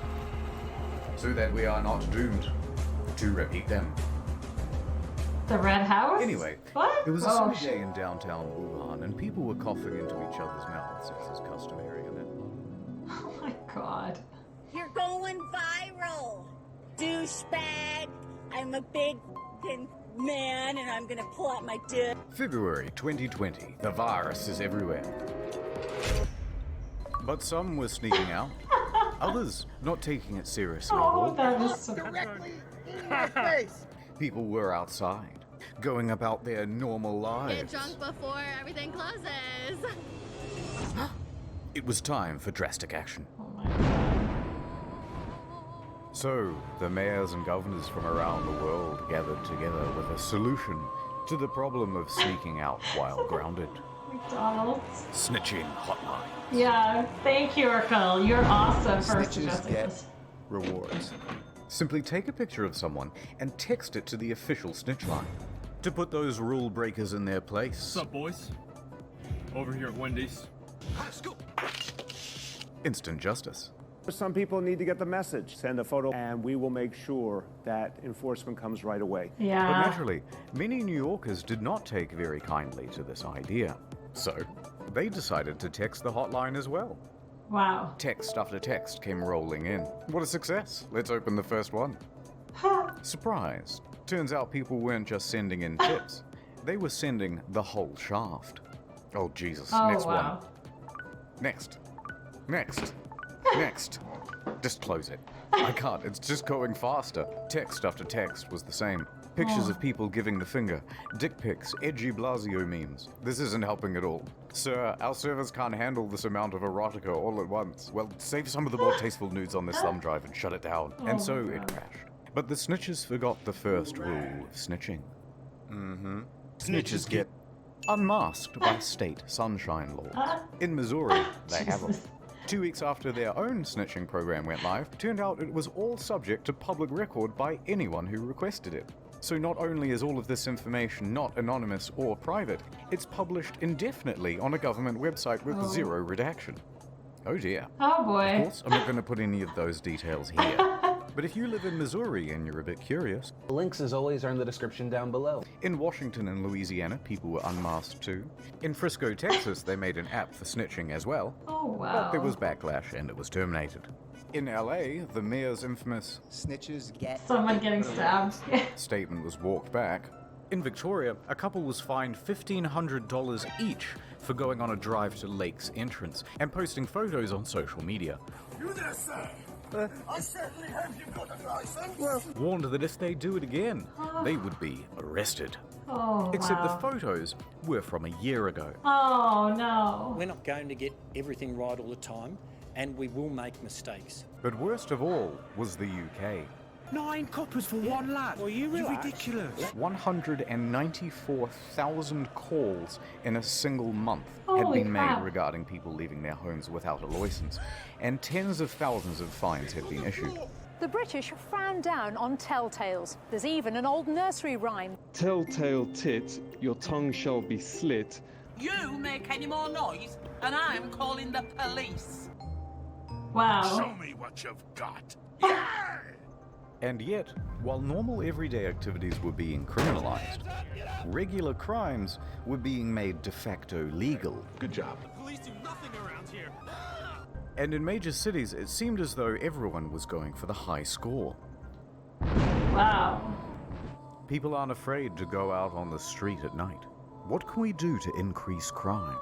so that we are not doomed to repeat them. The Red House? Anyway, what? It was a Oh, sunny day in downtown Wuhan, and people were coughing into each other's mouths, as is customary in that part. Oh my god. You're going viral, douchebag. I'm a big f***ing man, and I'm gonna pull out my dick. February 2020. The virus is everywhere. But some were sneaking out. Others not taking it seriously at all. that is so Directly in my face. People were outside, going about their normal lives. Get drunk before everything closes. It was time for drastic action. So, the mayors and governors from around the world gathered together with a solution to the problem of sneaking out while grounded. McDonald's. Snitching hotline. Yeah, thank you, Urkel. You're awesome for Snitches suggesting get this. rewards. Simply take a picture of someone and text it to the official snitch line to put those rule breakers in their place. What's up, boys? Over here at Wendy's. Let's go. Instant justice. Some people need to get the message. Send a photo and we will make sure that enforcement comes right away. But naturally, many New Yorkers did not take very kindly to this idea. So, they decided to text the hotline as well. Wow. Text after text came rolling in. What a success. Let's open the first one. Surprise. Turns out people weren't just sending in tips. They were sending the whole shaft. Oh, Jesus. Oh, Next wow. one. Next. Next. Next. Just close it. I can't, it's just going faster. Text after text was the same. Pictures of people giving the finger, dick pics, edgy Blasio memes. This isn't helping at all. Sir, our servers can't handle this amount of erotica all at once. Well, save some of the more tasteful nudes on this thumb drive and shut it down. And so it crashed. But the snitches forgot the first rule of snitching. Snitches get unmasked by state sunshine laws. In Missouri, they have them. 2 weeks after their own snitching program went live, turned out it was all subject to public record by anyone who requested it. So not only is all of this information not anonymous or private, it's published indefinitely on a government website with zero redaction. Oh dear. Oh boy. Of course, I'm not going to put any of those details here. But if you live in Missouri and you're a bit curious, links as always are in the description down below. In Washington and Louisiana, people were unmasked too. In Frisco, Texas, they made an app for snitching as well. Oh wow. But there was backlash and it was terminated. In LA, the mayor's infamous snitches get someone getting stabbed statement was walked back. In Victoria, a couple was fined $1,500 each for going on a drive to Lake's entrance and posting photos on social media. You there, sir? I certainly hope you've got a license. Warned that if they do it again, they would be arrested. Oh, Except wow. the photos were from a year ago. Oh no. We're not going to get everything right all the time, and we will make mistakes. But worst of all was the UK. 9 coppers for one lad. Well, you relax. Ridiculous. 194,000 calls in a single month had Holy been crap. made regarding people leaving their homes without a license, and tens of thousands of fines had been issued. The British frown down on telltales. There's even an old nursery rhyme. Telltale tit, your tongue shall be slit. You make any more noise, and I'm calling the police. Wow. Show me what you've got. And yet, while normal everyday activities were being criminalized, regular crimes were being made de facto legal. Good job. Police do nothing around here. And in major cities, it seemed as though everyone was going for the high score. Wow. People aren't afraid to go out on the street at night. What can we do to increase crime?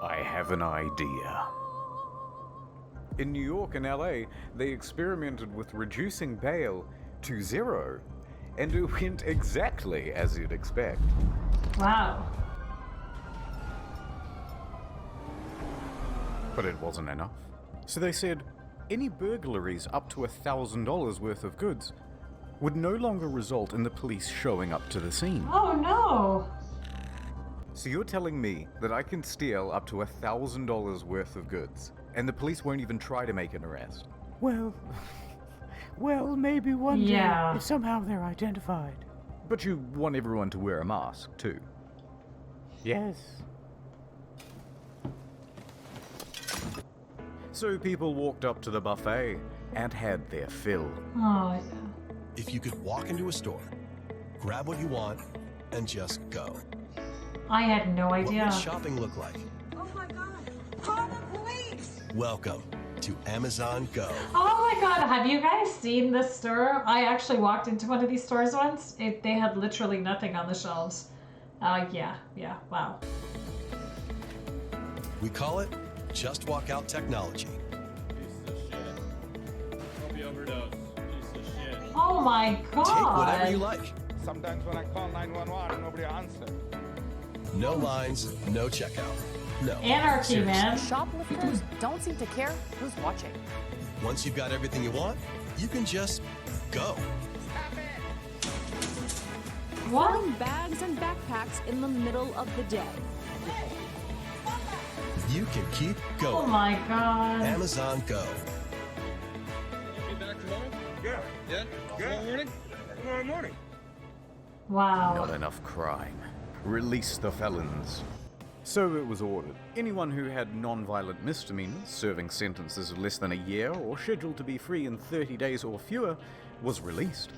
I have an idea. In New York and LA, they experimented with reducing bail to 0, and it went exactly as you'd expect. Wow. But it wasn't enough. So they said any burglaries up to $1,000 worth of goods would no longer result in the police showing up to the scene. Oh no. So you're telling me that I can steal up to $1,000 worth of goods, and the police won't even try to make an arrest? Well, maybe one day, if somehow they're identified. But you want everyone to wear a mask, too. Yes. So people walked up to the buffet and had their fill. Oh yeah. If you could walk into a store, grab what you want, and just go. I had no idea. What would shopping look like? Oh my God! Call the police! Welcome to Amazon Go. Oh my God, have you guys seen this store? I actually walked into one of these stores once. They had literally nothing on the shelves. Yeah, wow. We call it Just Walk Out Technology. Oh my God. Take whatever you like. Sometimes when I call 911, nobody answers. No lines, no checkout. No. Anarchy, seriously. man. Shoplifters don't seem to care who's watching. Once you've got everything you want, you can just go. What? Bags and backpacks in the middle of the day. You can keep going. Oh my God. Amazon Go. Yeah? Tomorrow morning? Tomorrow morning. Wow. Not enough crime. Release the felons. So it was ordered. Anyone who had non-violent misdemeanors, serving sentences of less than a year, or scheduled to be free in 30 days or fewer, was released.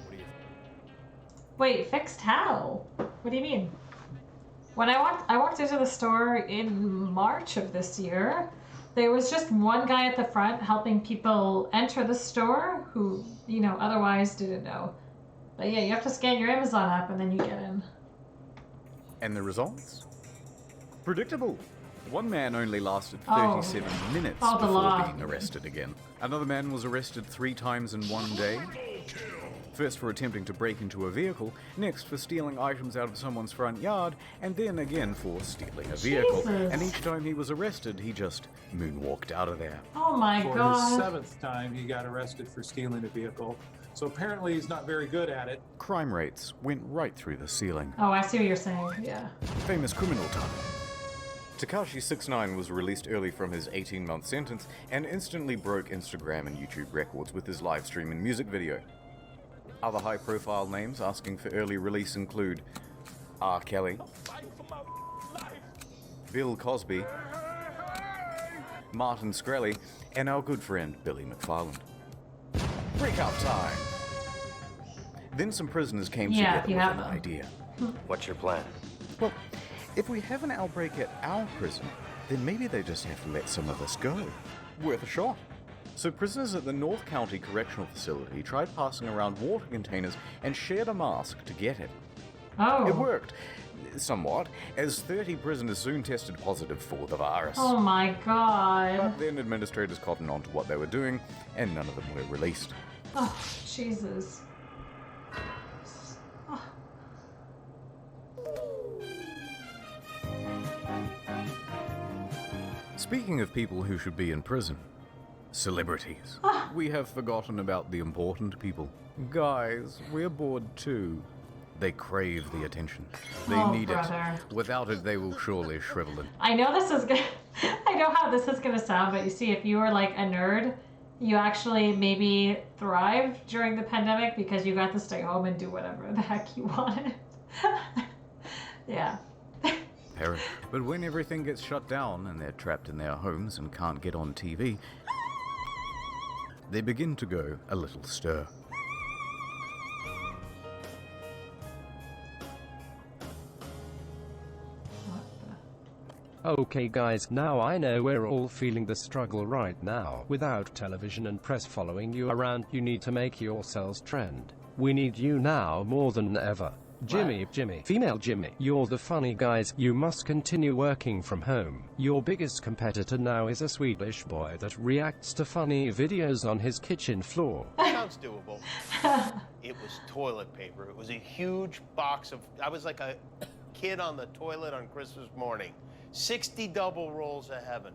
Wait, fixed how? What do you mean? When I walked into the store in March of this year, there was just one guy at the front helping people enter the store who, otherwise didn't know. But yeah, you have to scan your Amazon app and then you get in. And the results? Predictable. One man only lasted 37 minutes Oh, the before law. being arrested again. Another man was arrested 3 times in one day. First for attempting to break into a vehicle, next for stealing items out of someone's front yard, and then again for stealing a vehicle. Jesus. And each time he was arrested, he just moonwalked out of there. Oh my For god. his 7th time, he got arrested for stealing a vehicle. So apparently he's not very good at it. Crime rates went right through the ceiling. Oh, I see what you're saying. Yeah. Famous criminal time. Tekashi 69 was released early from his 18-month sentence and instantly broke Instagram and YouTube records with his live stream and music video. Other high-profile names asking for early release include R. Kelly, Bill Cosby, Martin Shkreli, and our good friend Billy McFarland. Breakout time! Then some prisoners came together with an idea. What's your plan? Well, if we have an outbreak at our prison, then maybe they just have to let some of us go. Worth a shot. So prisoners at the North County Correctional Facility tried passing around water containers and shared a mask to get it. Oh. It worked. Somewhat, as 30 prisoners soon tested positive for the virus. Oh my god. But then administrators cottoned on to what they were doing, and none of them were released. Oh, Jesus. Oh. Speaking of people who should be in prison, celebrities. We have forgotten about the important people. Guys, we're bored too. They crave the attention. They need brother. it. Without it, they will surely shrivel it. I know this is gonna I know how this is gonna sound, but you see, if you were like a nerd, you actually maybe thrived during the pandemic because you got to stay home and do whatever the heck you wanted. Yeah. Perish. But when everything gets shut down and they're trapped in their homes and can't get on TV, they begin to go a little stir. Okay guys, now I know we're all feeling the struggle right now. Without television and press following you around, you need to make yourselves trend. We need you now more than ever. Jimmy, female Jimmy, you're the funny guys. You must continue working from home. Your biggest competitor now is a Swedish boy that reacts to funny videos on his kitchen floor. Sounds doable. It was toilet paper. It was a huge box of, I was like a kid on the toilet on Christmas morning. 60 double rolls of heaven.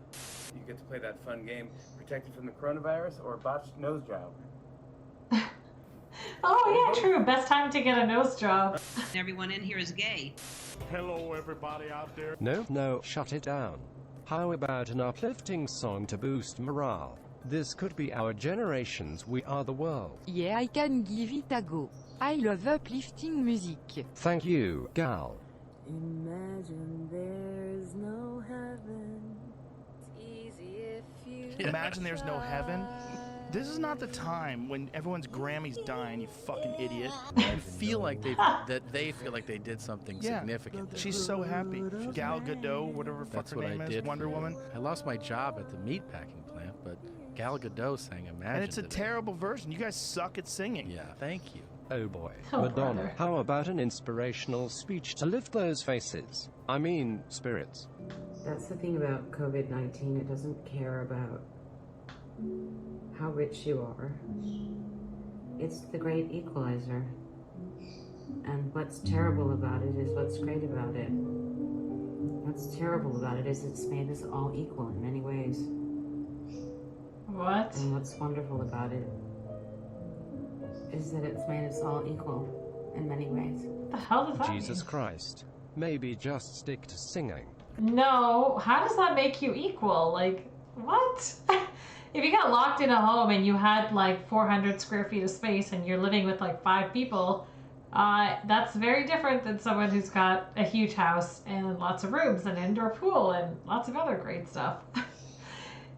You get to play that fun game, protected from the coronavirus or a botched nose job. Oh yeah, true. Best time to get a nose job. Everyone in here is gay. Hello, everybody out there. No, shut it down. How about an uplifting song to boost morale? This could be our generation's We Are the World. Yeah, I can give it a go. I love uplifting music. Thank you, Gal. Imagine there's no heaven. It's easy if you Imagine there's no heaven. This is not the time when everyone's Grammy's dying, you fucking idiot. You feel like they feel like they did something significant. There. She's so happy. Gal Gadot, whatever fuck That's her what name I is, did. Wonder Woman. I lost my job at the meatpacking plant, but Gal Gadot sang Imagine. And it's a today. terrible version. You guys suck at singing. Yeah, thank you. Oh boy. Oh, Madonna, brother. how about an inspirational speech to lift those faces? I mean, spirits. That's the thing about COVID-19. It doesn't care about how rich you are. It's the great equalizer. And what's terrible about it is what's great about it. What's terrible about it is it's made us all equal in many ways. What? And what's wonderful about it is that it's made us all equal in many ways. What the hell does that Jesus mean? Christ. Maybe just stick to singing. No, how does that make you equal? Like, what? If you got locked in a home and you had like 400 square feet of space and you're living with like 5 people, that's very different than someone who's got a huge house and lots of rooms and an indoor pool and lots of other great stuff.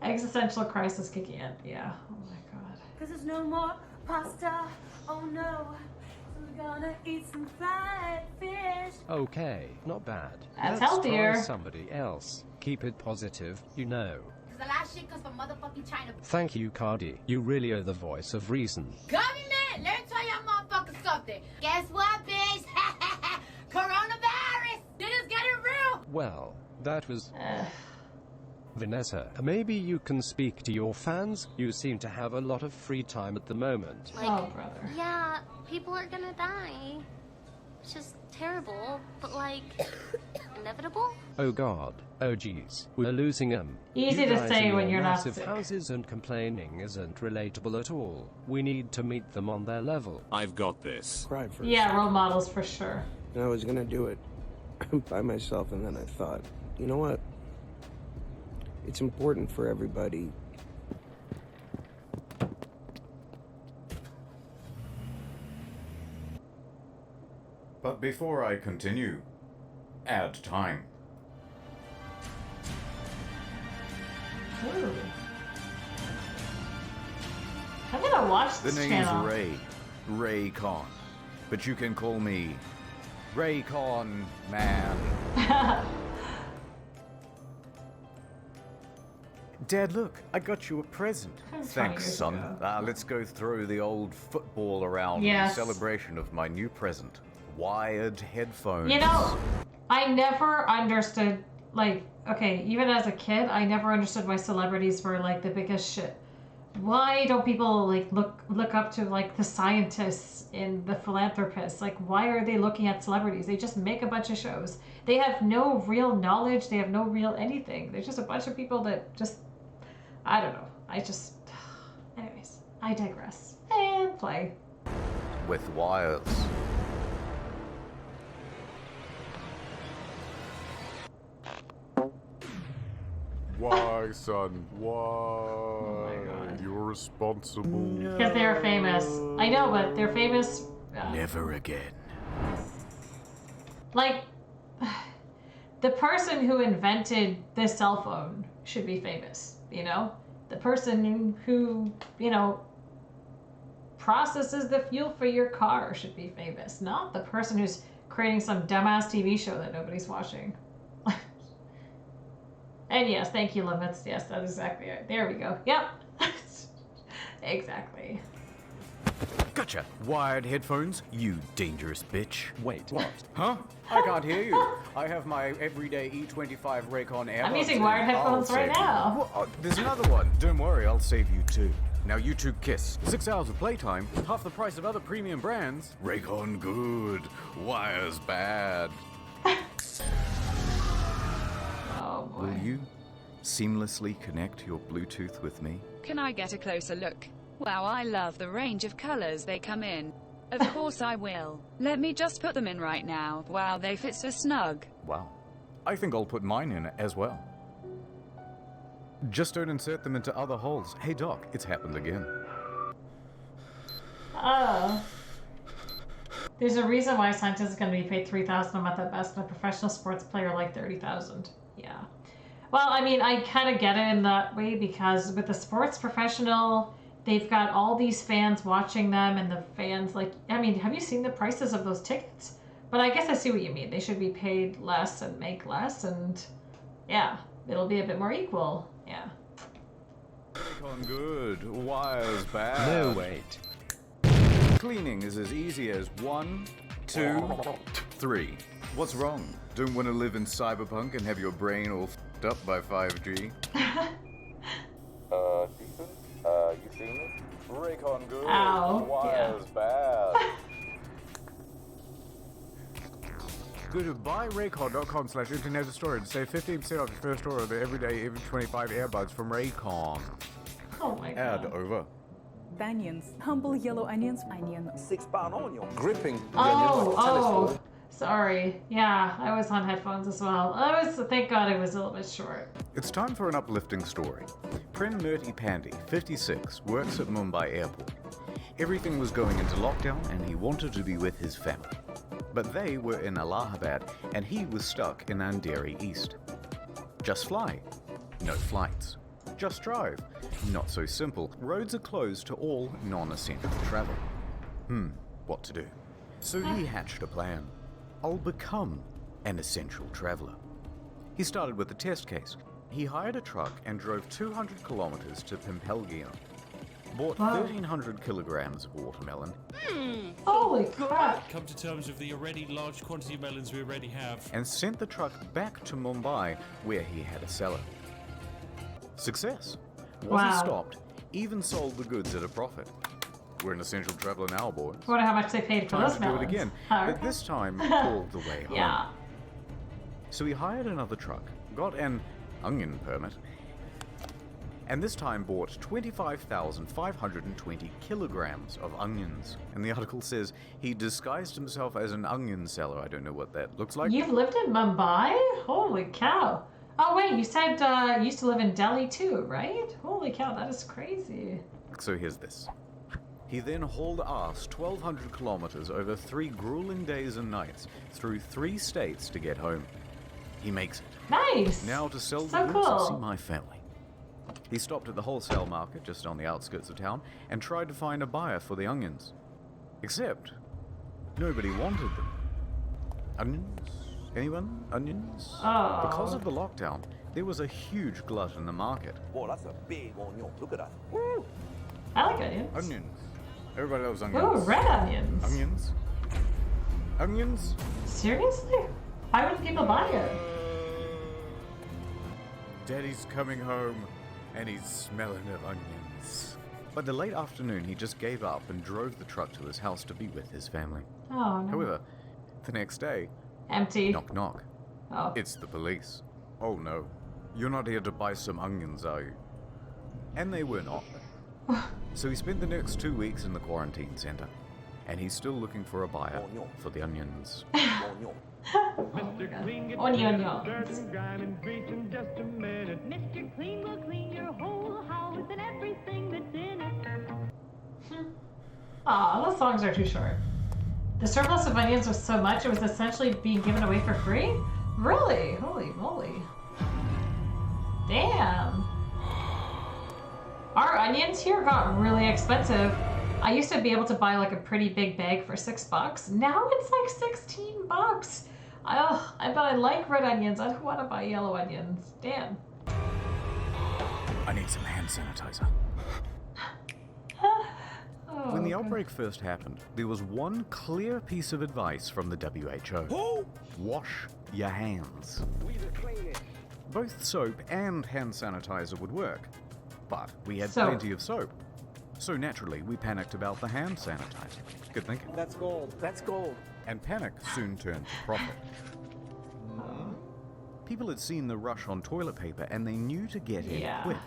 Existential crisis kicking in. Yeah. Oh my god. Cause there's no more pasta. Oh no. So we're gonna eat some fried fish. Okay, not bad. That's Let's healthier. try somebody else. Keep it positive, you know. Cause the last shit comes from motherfucking China. Thank you, Cardi. You really are the voice of reason. Government, let me tell y'all motherfuckers something. Guess what, bitch? Coronavirus. It is getting real. Well, that was... Vanessa, maybe you can speak to your fans? You seem to have a lot of free time at the moment. Oh, brother. Yeah, people are gonna die. It's just terrible, but like, inevitable? Oh god. Oh geez. We're losing them. Easy You to guys say in when your you're not massive sick. houses and complaining isn't relatable at all. We need to meet them on their level. I've got this. Cried for a Yeah, second. role models for sure. And I was gonna do it by myself, and then I thought, you know what? It's important for everybody. But before I continue, ad time. Ooh. I'm gonna watch The this name's channel. Ray Con. But you can call me Ray Con Man. Dad, look, I got you a present. That's Thanks, 20 years son. ago. Let's go throw the old football around Yes. in celebration of my new present. Wired headphones. You know, I never understood, like, okay, even as a kid, I never understood why celebrities were, like, the biggest shit. Why don't people, like, look up to, like, the scientists and the philanthropists? Like, why are they looking at celebrities? They just make a bunch of shows. They have no real knowledge. They have no real anything. They're just a bunch of people that just, I don't know. Anyways, I digress. And play. With wires. Why, son? Why? You're responsible. Because they're famous. I know, but they're famous. Never again. Like, the person who invented this cell phone should be famous, you know? The person who, you know, processes the fuel for your car should be famous, not the person who's creating some dumbass TV show that nobody's watching. And yes, thank you, Limits. Yes, that's exactly it. There we go. Yep. Exactly. Gotcha. Wired headphones, you dangerous bitch. Wait, what? Huh? I can't hear you. I have my everyday E25 Raycon AirPods. I'm using wired in. I'll headphones right save you. now. Well, there's another one. Don't worry, I'll save you too. Now you two kiss. 6 hours of playtime, half the price of other premium brands. Raycon good, wires bad. Oh boy. Will you seamlessly connect your Bluetooth with me? Can I get a closer look? Wow, I love the range of colors they come in. Of course I will. Let me just put them in right now. Wow, they fit so snug. Wow. I think I'll put mine in as well. Just don't insert them into other holes. Hey Doc, it's happened again. Oh. There's a reason why a scientist is going to be paid $3,000 a month at best, and a professional sports player like $30,000. Yeah. Well, I mean, I kind of get it in that way because with the sports professional, they've got all these fans watching them, and the fans, like, I mean, have you seen the prices of those tickets? But I guess I see what you mean. They should be paid less and make less, and yeah, it'll be a bit more equal. Yeah. Raycon good, wires bad. No, wait. Cleaning is as easy as 1, 2, 3. What's wrong? Don't want to live in cyberpunk and have your brain all f***ed up by 5G? Ethan? You seen me? Raycon good, Ow. wires bad. Go to buyraycon.com/InternetHistorian to save 15% off your first order of the everyday EV25 earbuds from Raycon. Oh my Ad god. over. Banyans, humble yellow onions, onion. 6-pound onion. Gripping. Oh. Sorry. Yeah, I was on headphones as well. Thank God it was a little bit short. It's time for an uplifting story. Prin Nurti Pandy, 56, works at Mumbai Airport. Everything was going into lockdown and he wanted to be with his family. But they were in Allahabad and he was stuck in Andheri East. Just fly. No flights. Just drive. Not so simple. Roads are closed to all non-essential travel. What to do? So he hatched a plan. I'll become an essential traveler. He started with a test case. He hired a truck and drove 200 kilometers to Pimpelgian. Bought 1,300 kilograms of watermelon. Holy crap! Come to terms with the already large quantity of melons we already have. And sent the truck back to Mumbai, where he had a cellar. Success. Was Wow. he stopped, even sold the goods at a profit. We're an essential traveler now, boys. I wonder how much they paid for Time those to do melons. it again, Oh. but this time all the way home. Yeah. So he hired another truck, got an onion permit, and this time bought 25,520 kilograms of onions. And the article says he disguised himself as an onion seller. I don't know what that looks like. You've lived in Mumbai? Holy cow. Oh wait, you said you used to live in Delhi too, right? Holy cow, that is crazy. So here's this. He then hauled ass 1,200 kilometers over 3 grueling days and nights through 3 states to get home. He makes it. Nice. Now to sell So the goods and see cool. my family. He stopped at the wholesale market just on the outskirts of town and tried to find a buyer for the onions. Except, nobody wanted them. Onions? Anyone? Onions? Oh. Because of the lockdown, there was a huge glut in the market. Oh, that's a big onion. Look at that. I like onions. Onions. Everybody loves onions. Ooh, red onions. Onions? Onions? Seriously? Why would people buy it? Daddy's coming home, and he's smelling of onions. By the late afternoon, he just gave up and drove the truck to his house to be with his family. Oh, no. However, the next day... Empty. Knock, knock. Oh. It's the police. Oh no, you're not here to buy some onions, are you? And they were not. So he spent the next 2 weeks in the quarantine center, and he's still looking for a buyer for the onions. Onions. Mr. Clean will clean your whole house and everything that's in it. Aw, those songs are too short. The surplus of onions was so much it was essentially being given away for free? Really? Holy moly. Damn. Our onions here got really expensive. I used to be able to buy like a pretty big bag for $6. Now it's like 16 bucks. I bet I like red onions. I don't want to buy yellow onions. Damn. I need some hand sanitizer. Oh, When the okay. outbreak first happened, there was one clear piece of advice from the WHO. Wash your hands. Both soap and hand sanitizer would work, but we had Soap. plenty of soap. So naturally, we panicked about the hand sanitizer. Good thinking. That's gold. That's gold. And panic soon turned to profit. People had seen the rush on toilet paper and they knew to get in Yeah. quick.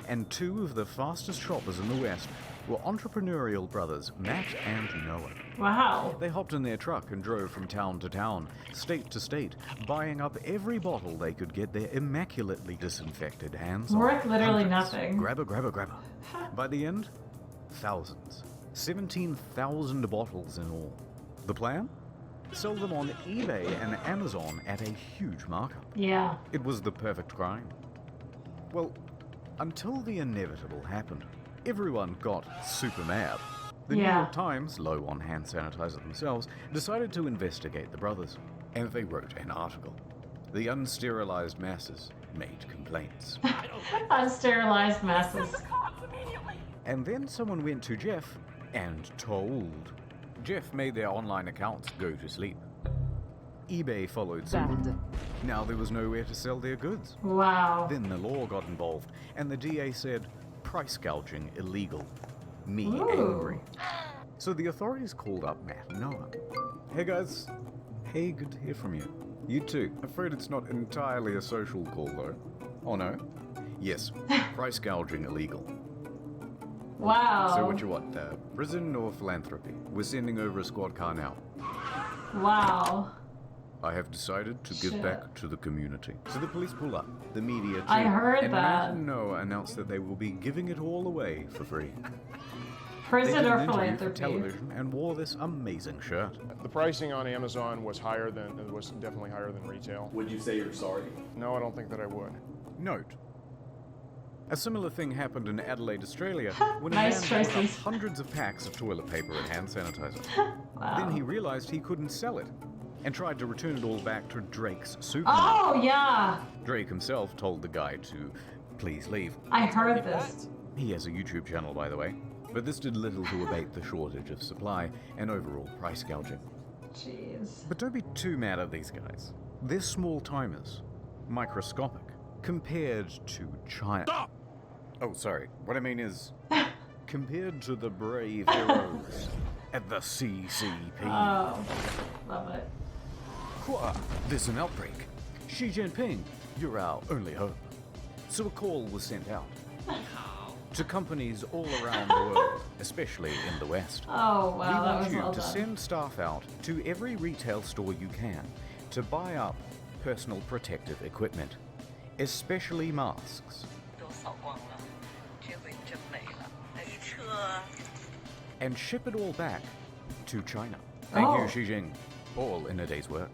And 2 of the fastest shoppers in the West were entrepreneurial brothers, Matt and Noah. Wow. They hopped in their truck and drove from town to town, state to state, buying up every bottle they could get their immaculately disinfected hands on. Worth literally Hundreds. nothing. Grabber, grabber, grabber. By the end, thousands. 17,000 bottles in all. The plan? Sell them on eBay and Amazon at a huge markup. Yeah. It was the perfect crime. Well, until the inevitable happened. Everyone got super mad. The New Yeah. York Times, low on hand sanitizer themselves, decided to investigate the brothers. And they wrote an article. The unsterilized masses made complaints. Unsterilized masses. And then someone went to Jeff and told. Jeff made their online accounts go to sleep. eBay followed suit. Now there was nowhere to sell their goods. Wow. Then the law got involved, and the DA said, price gouging illegal. Me Ooh. angry. So the authorities called up Matt and Noah. Hey guys. Hey, good to hear from you. You too. Afraid it's not entirely a social call though. Oh no? Yes, price gouging illegal. Wow. So what you want, prison or philanthropy? We're sending over a squad car now. Wow. I have decided to give Shit. back to the community. So the police pull up, the media too. I heard and that. Matt and Noah announced that they will be giving it all away for free. Prison they did or an interview for philanthropy? television and wore this amazing shirt. The pricing on Amazon was definitely higher than retail. Would you say you're sorry? No, I don't think that I would. Note. A similar thing happened in Adelaide, Australia, when a Nice man bought up choices. hundreds of packs of toilet paper and hand sanitizer. Wow. Then he realized he couldn't sell it, and tried to return it all back to Drake's supermarket. Oh, yeah. Drake himself told the guy to please leave. I heard this. He has a YouTube channel, by the way, but this did little to abate the shortage of supply and overall price gouging. Jeez. But don't be too mad at these guys. They're small timers, microscopic, compared to China. Stop! Oh, sorry. What I mean is, compared to the brave heroes at the CCP. Oh, love it. There's an outbreak. Xi Jinping, you're our only hope. So a call was sent out to companies all around the world, especially in the West. Oh, wow, we that want was you well to done. send staff out to every retail store you can to buy up personal protective equipment, especially masks. And ship it all back to China. Thank you, Xi Jinping. All in a day's work.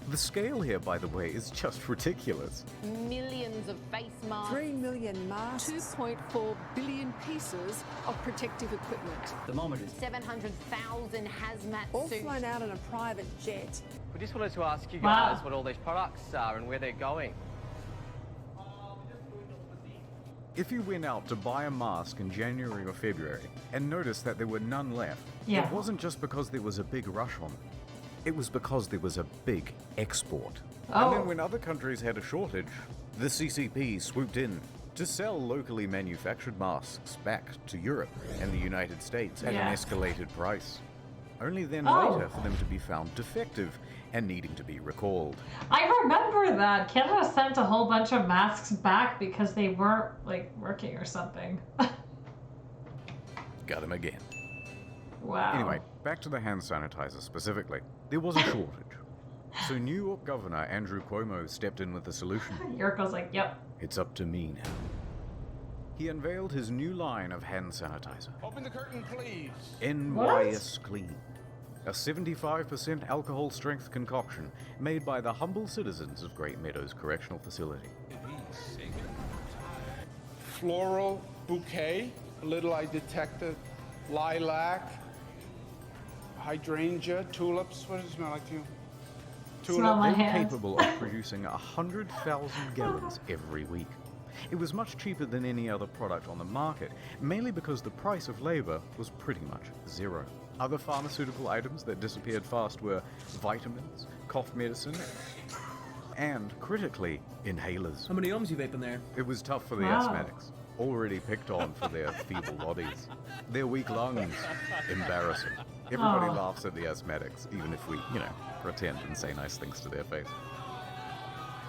The scale here, by the way, is just ridiculous. Millions of face masks. 3 million masks. 2.4 billion pieces of protective equipment. Thermometers. 700,000 hazmat All suits. flown out in a private jet. We just wanted to ask you Wow. guys what all these products are and where they're going. If you went out to buy a mask in January or February and noticed that there were none left, Yeah. it wasn't just because there was a big rush on them. It was because there was a big export. Oh. And then when other countries had a shortage, the CCP swooped in to sell locally manufactured masks back to Europe and the United States at an Yes. escalated price. Only then Oh. later for them to be found defective and needing to be recalled. I remember that. Canada sent a whole bunch of masks back because they weren't, like, working or something. Got him again. Wow. Anyway, back to the hand sanitizer specifically. There was a shortage. So New York Governor Andrew Cuomo stepped in with a solution. York was like, yep. It's up to me now. He unveiled his new line of hand sanitizer. Open the curtain, please. NYS Clean. A 75% alcohol strength concoction made by the humble citizens of Great Meadows Correctional Facility. Floral bouquet. A little I detected lilac, hydrangea, tulips. What does it smell like to you? Smell my They were hands. capable of producing 100,000 gallons every week. It was much cheaper than any other product on the market, mainly because the price of labor was pretty much zero. Other pharmaceutical items that disappeared fast were vitamins, cough medicine, and, critically, inhalers. How many ohms you vaping there? It was tough for the Wow. asthmatics, already picked on for their feeble bodies. Their weak lungs, embarrassing. Everybody Oh. laughs at the asthmatics, even if we, pretend and say nice things to their face.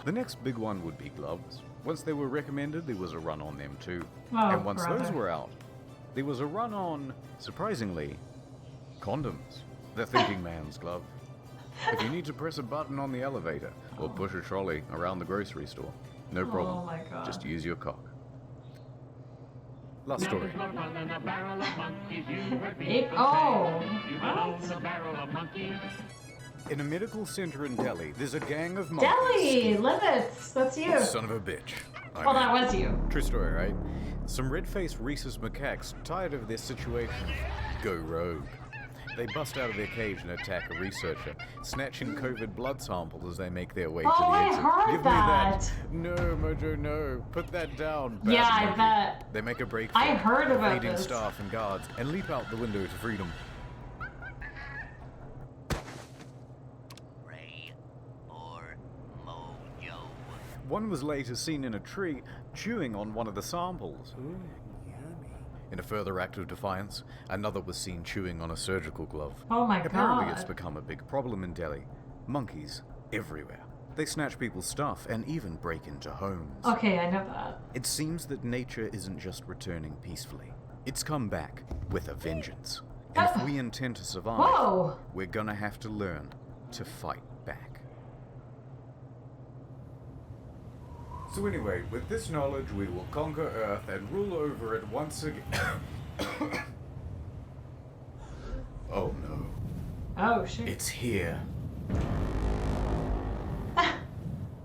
The next big one would be gloves. Once they were recommended, there was a run on them too. Oh, And once those brother. were out, there was a run on, surprisingly, condoms. The thinking man's glove. If you need to press a button on the elevator or push a trolley around the grocery store, no problem. Oh my God. Just use your cock. Last story. In a medical center in Delhi, there's a gang of monkeys. Delhi! Limits! That's you. Son of a bitch. I Well, know. that was you. True story, right? Some red-faced rhesus macaques, tired of their situation, go rogue. They bust out of their cage and attack a researcher, snatching COVID blood samples as they make their way to the Oh, I exit. heard Give me that. No, Mojo, no. Put that down. Bad Yeah, I monkey. bet. They make a break for I it, heard about evading this. staff and guards, and leap out the window to freedom. One was later seen in a tree, chewing on one of the samples. In a further act of defiance, another was seen chewing on a surgical glove. Oh my Apparently God. it's become a big problem in Delhi. Monkeys everywhere. They snatch people's stuff and even break into homes. Okay, I know that. It seems that nature isn't just returning peacefully. It's come back with a vengeance. And if we intend to survive, Whoa. we're gonna have to learn to fight back. So anyway, with this knowledge, we will conquer Earth and rule over it once again. Oh no. Oh, shit. It's here.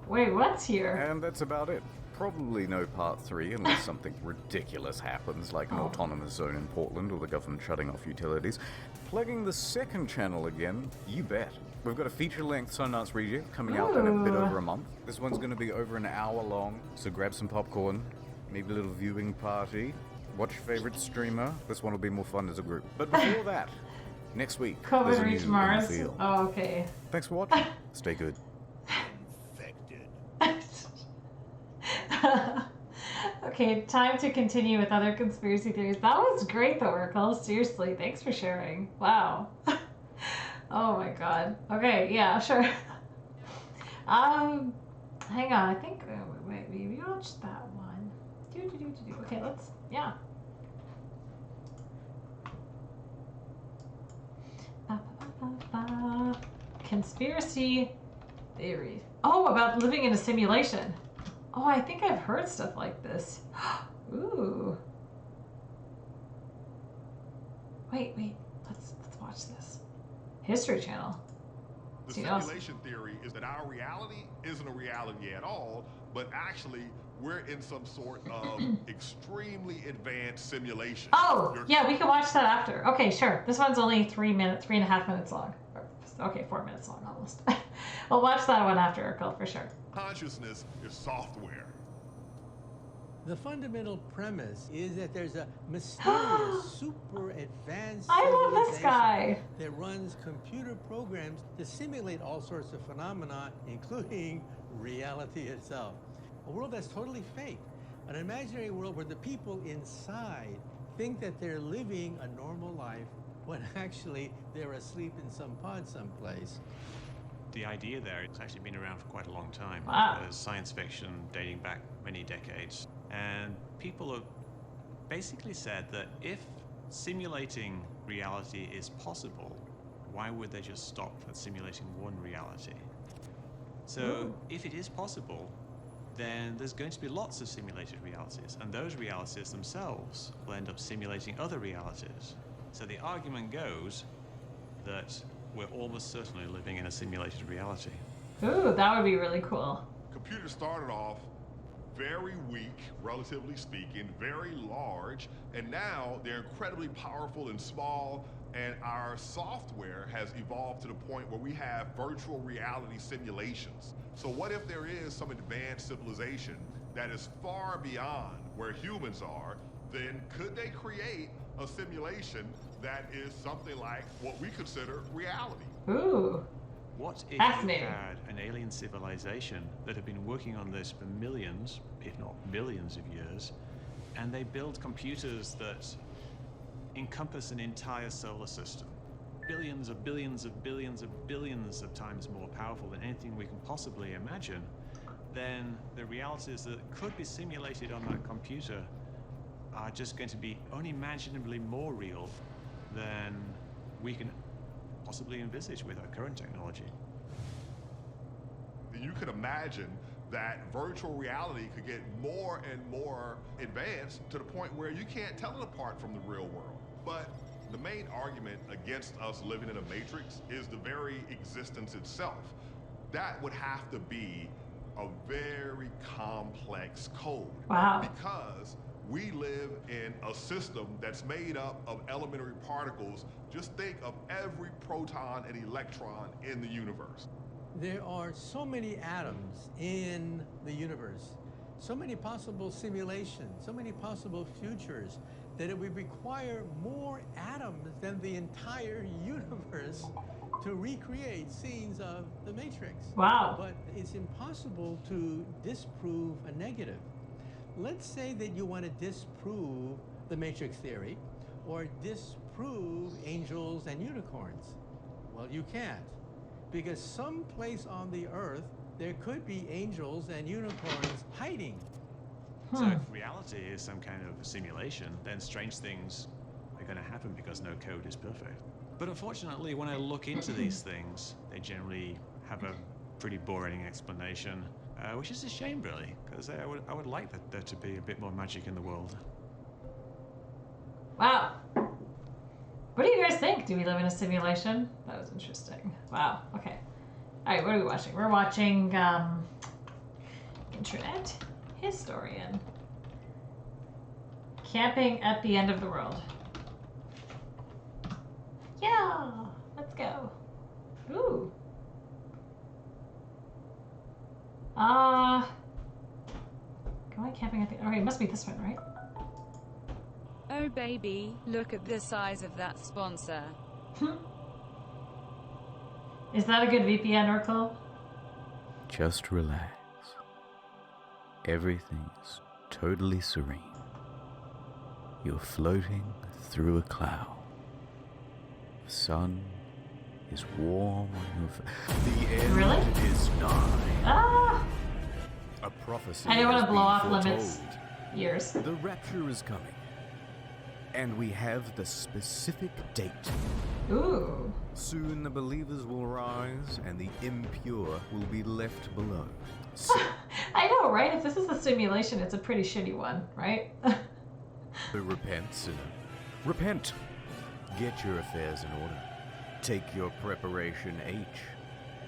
Wait, what's here? And that's about it. Probably no part 3 unless something ridiculous happens, like an autonomous zone in Portland or the government shutting off utilities. Plugging the second channel again, you bet. We've got a feature-length Sundance Reject coming out in a bit Ooh. over a month. This one's going to be over an hour long, so grab some popcorn, maybe a little viewing party, watch your favorite streamer. This one will be more fun as a group. But before that, next week, there's COVID a reach new Mars? Unveil. Oh, okay. Thanks for watching. Stay good. Okay, time to continue with other conspiracy theories. That was great though, Urkel. Seriously, thanks for sharing. Wow. Oh my god. Okay, yeah, sure. Hang on, I think, wait, we watched that one. Okay, let's, yeah. Conspiracy theories. Oh, about living in a simulation. Oh, I think I've heard stuff like this. Ooh. Wait, let's watch this. History Channel. The simulation theory is that our reality isn't a reality at all, but actually we're in some sort of extremely advanced simulation. Oh, yeah, we can watch that after. Okay, sure. This one's only 3.5 minutes long. Okay, 4 minutes long almost. We'll watch that one after, Urkel, for sure. Consciousness is software. The fundamental premise is that there's a mysterious, super advanced I love this guy. that runs computer programs to simulate all sorts of phenomena, including reality itself. A world that's totally fake. An imaginary world where the people inside think that they're living a normal life when actually they're asleep in some pod someplace. The idea there has actually been around for quite a long time. Wow. There's science fiction dating back many decades. And people have basically said that if simulating reality is possible, why would they just stop at simulating one reality? So if it is possible, then there's going to be lots of simulated realities, and those realities themselves will end up simulating other realities. So the argument goes that we're almost certainly living in a simulated reality. Ooh, that would be really cool. Computers started off very weak, relatively speaking, very large, and now they're incredibly powerful and small, and our software has evolved to the point where we have virtual reality simulations. So what if there is some advanced civilization that is far beyond where humans are, then could they create a simulation that is something like what we consider reality? Ooh. What if you Fascinating. had an alien civilization that had been working on this for millions, if not billions of years, and they build computers that encompass an entire solar system, billions of billions of billions of billions of times more powerful than anything we can possibly imagine, then the realities that could be simulated on that computer are just going to be unimaginably more real than we can possibly envisage with our current technology. You could imagine that virtual reality could get more and more advanced to the point where you can't tell it apart from the real world. But the main argument against us living in a matrix is the very existence itself. That would have to be a very complex code. Wow. Because we live in a system that's made up of elementary particles. Just think of every proton and electron in the universe. There are so many atoms in the universe, so many possible simulations, so many possible futures, that it would require more atoms than the entire universe to recreate scenes of the Matrix. Wow. But it's impossible to disprove a negative. Let's say that you want to disprove the Matrix theory or disprove angels and unicorns. Well, you can't, because someplace on the earth there could be angels and unicorns hiding. So if reality is some kind of simulation, then strange things are going to happen because no code is perfect. But unfortunately, when I look into these things, they generally have a pretty boring explanation, which is a shame, really, because I would like there to be a bit more magic in the world. Wow. What do you guys think? Do we live in a simulation? That was interesting. Wow. Okay. All right, what are we watching? We're watching InternetHistorian. Camping at the end of the world. Yeah, let's go. Ooh. Going camping at the... Okay, it must be this one, right? Oh baby, look at the size of that sponsor. Is that a good VPN, Oracle? Just relax. Everything's totally serene. You're floating through a cloud. The sun is warm on your face. The end Really? is nigh. Ah! A prophecy I don't want has to blow been off foretold. Limit's ears. The rapture is coming. And we have the specific date. Ooh. Soon the believers will rise and the impure will be left below. I know, right? If this is a simulation, it's a pretty shitty one, right? So repent, sinner. Repent. Get your affairs in order. Take your preparation H.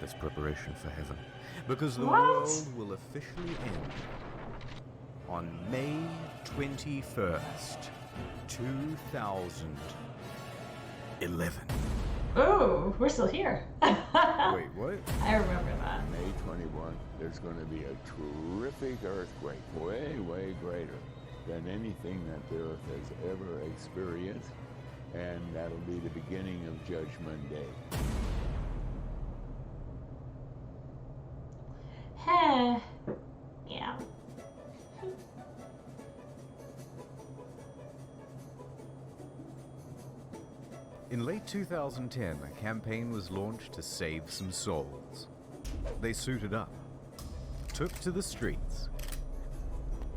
That's preparation for heaven. Because the world will officially end on May 21st, 2011. Ooh, we're still here. Wait, what? I remember that. May 21, there's going to be a terrific earthquake, way, way greater than anything that the Earth has ever experienced, and that'll be the beginning of Judgment Day. Yeah. In late 2010, a campaign was launched to save some souls. They suited up, took to the streets.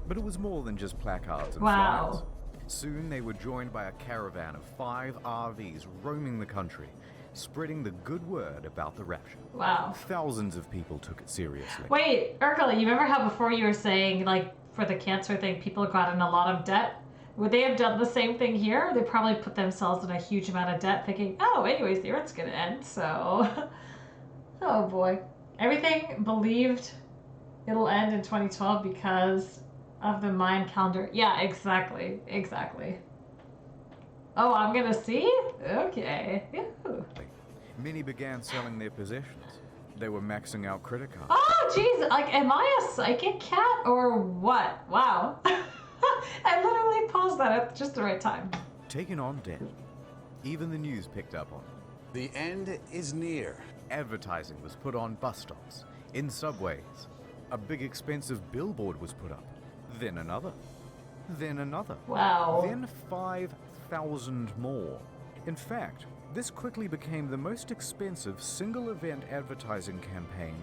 But it was more than just placards and flyers. Soon they were joined by a caravan of 5 RVs roaming the country, spreading the good word about the rapture. Wow. Thousands of people took it seriously. Wait, Urkel, you remember how before you were saying, like, for the cancer thing, people got in a lot of debt? Would they have done the same thing here? They probably put themselves in a huge amount of debt thinking, oh, anyways, the Earth's gonna end, so... Oh boy. Everything believed it'll end in 2012 because of the Mayan calendar. Yeah, exactly. Exactly. Oh, I'm gonna see? Okay. Yoo-hoo. Many began selling their possessions. They were maxing out credit cards. Oh, jeez. Like, am I a psychic cat or what? Wow. I literally paused that at just the right time. Taking on debt. Even the news picked up on it. The end is near. Advertising was put on bus stops, in subways. A big expensive billboard was put up. Then another. Then another. Wow. Then 5,000 more. In fact, this quickly became the most expensive single event advertising campaign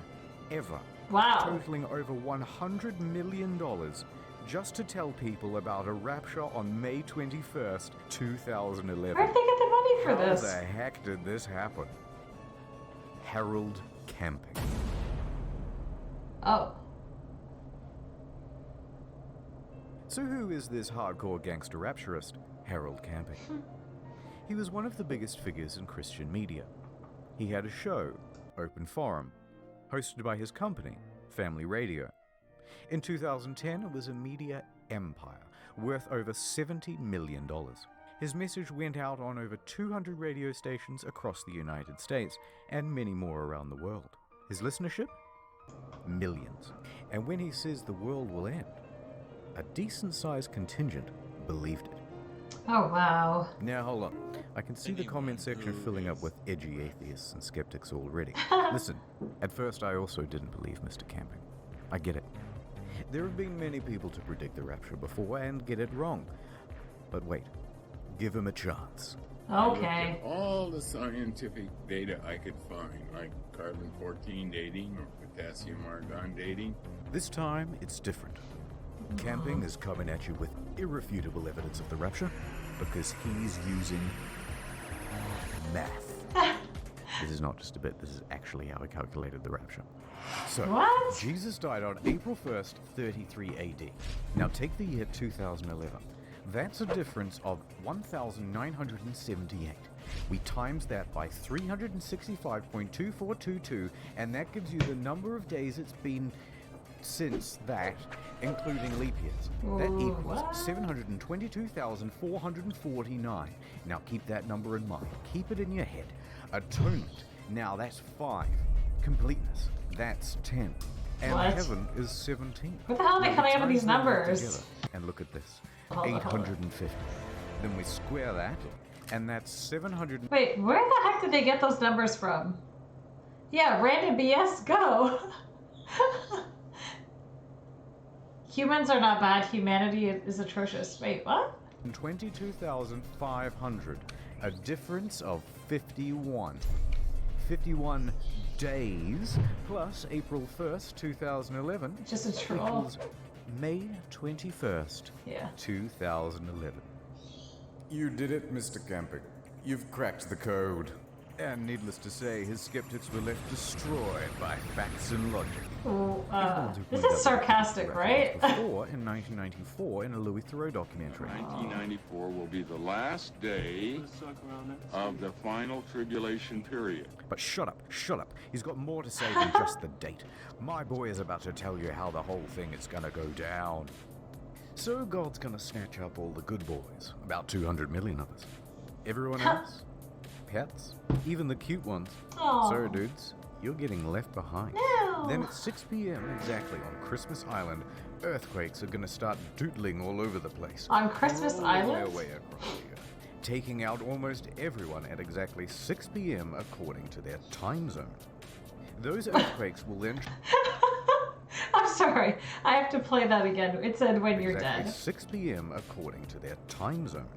ever. Wow. Totaling over $100 million just to tell people about a rapture on May 21st, 2011. Where'd they get the money for this? How the heck did this happen? Harold Camping. Oh. So who is this hardcore gangster rapturist, Harold Camping? He was one of the biggest figures in Christian media. He had a show, Open Forum, hosted by his company, Family Radio. In 2010, it was a media empire, worth over $70 million. His message went out on over 200 radio stations across the United States, and many more around the world. His listenership? Millions. And when he says the world will end, a decent-sized contingent believed it. Oh, wow. Now, hold on. I can see the comment section filling up with edgy atheists and skeptics already. Listen, at first I also didn't believe Mr. Camping. I get it. There have been many people to predict the rapture before and get it wrong. But wait, give him a chance. Okay. I looked at all the scientific data I could find, like carbon-14 dating or potassium-argon dating. This time, it's different. Camping is coming at you with irrefutable evidence of the rapture because he's using math. This is not just a bit, this is actually how he calculated the rapture. So, what? Jesus died on April 1st, 33 AD. Now take the year 2011. That's a difference of 1,978. We times that by 365.2422, and that gives you the number of days it's been since that, including leap years. That equals 722,449. Now keep that number in mind. Keep it in your head. Atonement. Now that's 5. Completeness. That's 10. And What? heaven is 17. What the hell are they Now coming up with times these them all numbers? together, and look at this. Hold on, hold on. 850. Then we square that, and that's 700. Wait, where the heck did they get those numbers from? Yeah, random BS, go! Humans are not bad. Humanity is atrocious. Wait, what? 22,500. A difference of 51. 51 days plus April 1st, 2011. Just a troll. Equals May 21st, Yeah. 2011. You did it, Mr. Camping. You've cracked the code. And needless to say, his skeptics were left destroyed by facts and logic. Ooh, this is sarcastic, right? Before, in 1994, in a Louis Theroux documentary. 1994 will be the last day of the final tribulation period. But shut up, shut up. He's got more to say than just the date. My boy is about to tell you how the whole thing is gonna go down. So God's gonna snatch up all the good boys, about 200 million of us. Everyone else? Pets? Even the cute ones. Aww. So dudes, you're getting left behind. No. Then at 6 p.m. exactly on Christmas Island, earthquakes are gonna start doodling all over the place. On Christmas Rolling Island? their way across the earth, taking out almost everyone at exactly 6 p.m. according to their time zone. Those earthquakes will then... I'm sorry. I have to play that again. It said when you're exactly dead. 6 p.m. according to their time zone.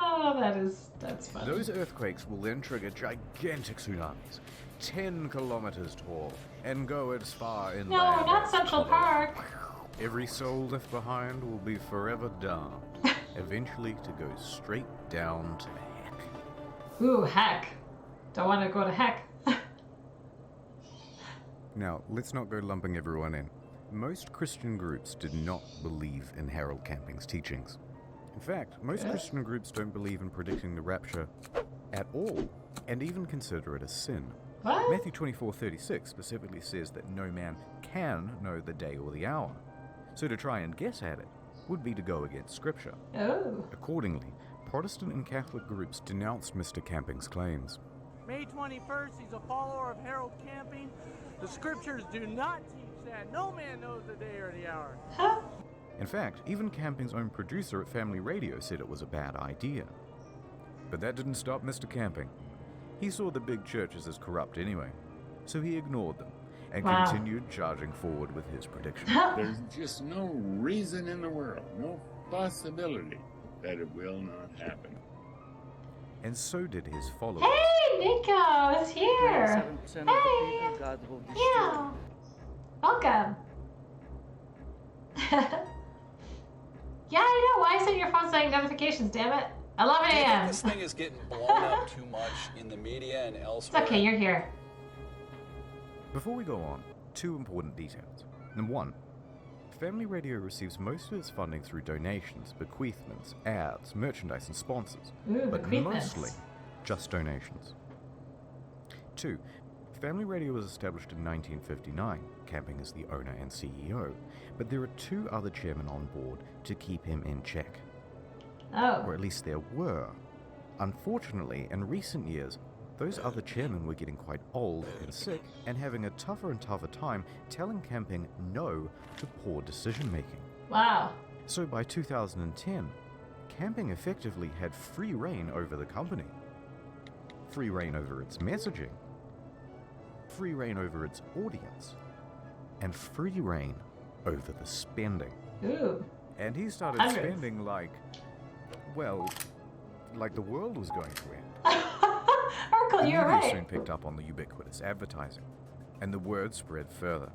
Oh, that's funny. Those earthquakes will then trigger gigantic tsunamis, 10 kilometers tall, and go as far inland. No, not as Central Park. Every soul left behind will be forever damned, eventually to go straight down to heck. Ooh, heck. Don't want to go to heck. Now, let's not go lumping everyone in. Most Christian groups did not believe in Harold Camping's teachings. In fact, most Christian groups don't believe in predicting the rapture at all, and even consider it a sin. What? Matthew 24:36 specifically says that no man can know the day or the hour. So to try and guess at it would be to go against Scripture. Oh. Accordingly, Protestant and Catholic groups denounced Mr. Camping's claims. May 21st, he's a follower of Harold Camping. The scriptures do not teach that. No man knows the day or the hour. Huh? In fact, even Camping's own producer at Family Radio said it was a bad idea. But that didn't stop Mr. Camping. He saw the big churches as corrupt anyway, so he ignored them and continued charging forward with his prediction. There's just no reason in the world, no possibility that it will not happen. And so did his followers. Hey, Nico is here. Hey. Yeah. Welcome. Yeah, I know. Why isn't your phone saying notifications, damn it? 11 a.m. This thing is getting blown up too much in the media and elsewhere. It's okay, you're here. Before we go on, two important details. Number one, Family Radio receives most of its funding through donations, bequeathments, ads, merchandise, and sponsors. Ooh, but bequeathments. mostly just donations. Two, Family Radio was established in 1959. Camping is the owner and CEO, but there are two other chairmen on board to keep him in check. Oh. Or at least there were. Unfortunately, in recent years, those other chairmen were getting quite old and sick and having a tougher and tougher time telling Camping no to poor decision-making. Wow. So by 2010, Camping effectively had free reign over the company. Free reign over its messaging. Free reign over its audience. And free reign over the spending. Ooh. And he started Hundreds. spending like the world was going to end. Oracle, The you're media right. soon picked up on the ubiquitous advertising, and the word spread further.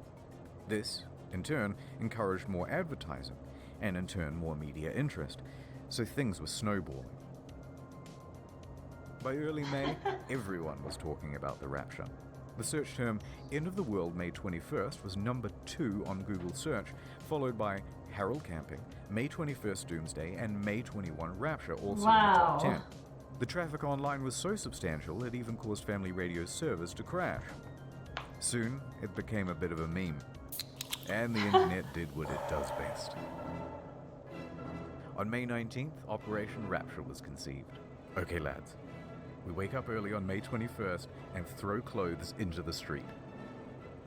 This, in turn, encouraged more advertising, and in turn more media interest, so things were snowballing. By early May, everyone was talking about the rapture. The search term End of the World May 21st was number 2 on Google search, followed by Harold Camping, May 21st Doomsday, and May 21 Rapture, also in the top 10. The traffic online was so substantial it even caused Family Radio's servers to crash. Soon, it became a bit of a meme, and the internet did what it does best. On May 19th, Operation Rapture was conceived. Okay lads, we wake up early on May 21st and throw clothes into the street.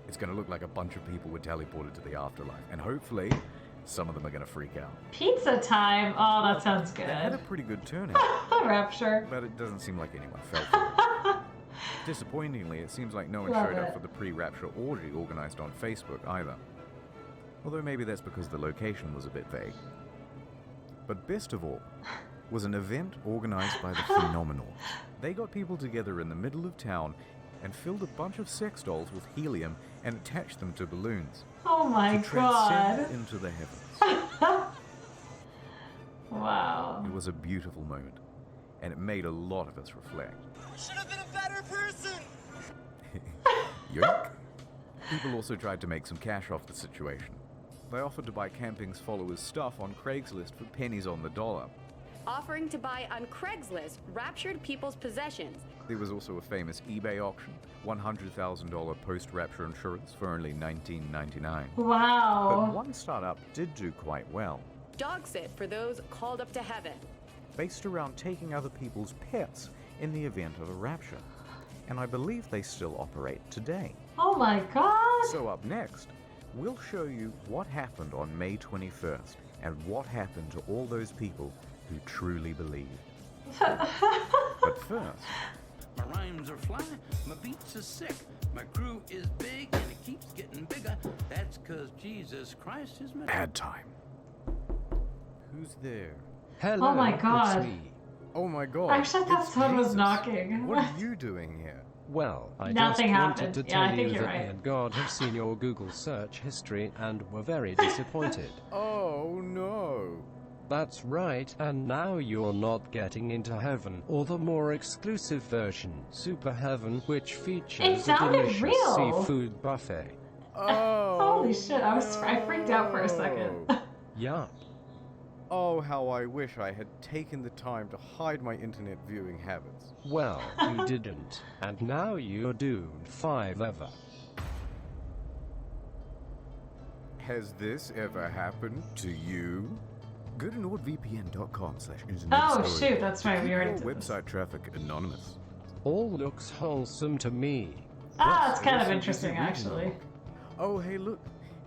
It's going to look like a bunch of people were teleported to the afterlife, and hopefully, some of them are going to freak out. Pizza time. Oh, that sounds good. They had a pretty good turnout. Rapture. But it doesn't seem like anyone felt it. Disappointingly, it seems like no one Love showed up it. for the pre-rapture orgy organized on Facebook either. Although maybe that's because the location was a bit vague. But best of all was an event organized by the Phenomenals. They got people together in the middle of town and filled a bunch of sex dolls with helium and attached them to balloons. Oh my to transcend god. into the heavens. Wow. It was a beautiful moment, and it made a lot of us reflect. I should have been a better person! Yoink. People also tried to make some cash off the situation. They offered to buy camping's followers' stuff on Craigslist for pennies on the dollar. Offering to buy on Craigslist raptured people's possessions. There was also a famous eBay auction, $100,000 post-rapture insurance for only $19.99. Wow. But one startup did do quite well, Dog sit for those called up to heaven. based around taking other people's pets in the event of a rapture. And I believe they still operate today. Oh my god. So up next, we'll show you what happened on May 21st and what happened to all those people who truly believed. But first, My rhymes are fly, my beats are sick, my crew is big and it keeps getting bigger. That's 'cause Jesus Christ is my ad time. Who's there? Hello, Oh my god. it's me. Oh my god. Actually, I thought it's someone was Jesus. knocking. What are you doing here? Well, I Nothing just happened. wanted to Yeah, I tell think you you're that right. me and God have seen your Google search history and were very disappointed. Oh no. That's right, and now you're not getting into heaven, or the more exclusive version, Super Heaven, which features It a sounded delicious real. seafood buffet. Oh. Holy shit, I freaked out for a second. Yup. Oh, how I wish I had taken the time to hide my internet viewing habits. Well, you didn't, and now you're doomed 5 ever. Has this ever happened to you? Go to nordvpn.com/internet. Oh shoot, that's right, we already Keep did your this. website traffic anonymous. All looks wholesome to me. Ah, it's kind of Also interesting easy reading. actually. Oh, hey, look.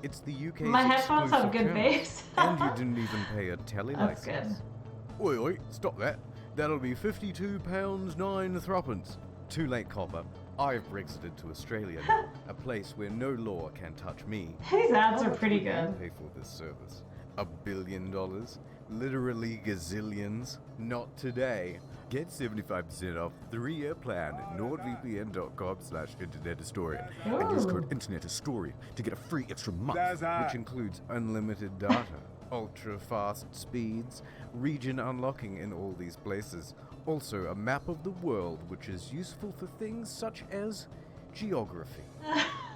It's the UK's My headphones have exclusive good channel. bass. And you didn't even pay a telly That's license. Oi, oi, stop that. That'll be £52.09. Too late, copper. I've Brexited to Australia now, a place where no law can touch me. These ads How are much pretty would you good. pay for this service? $1 billion? Literally gazillions? Not today. Get 75% off 3-year plan at nordvpn.com/InternetHistorian and use code InternetHistorian to get a free extra month, which includes unlimited data, ultra-fast speeds, region unlocking in all these places. Also, a map of the world, which is useful for things such as geography.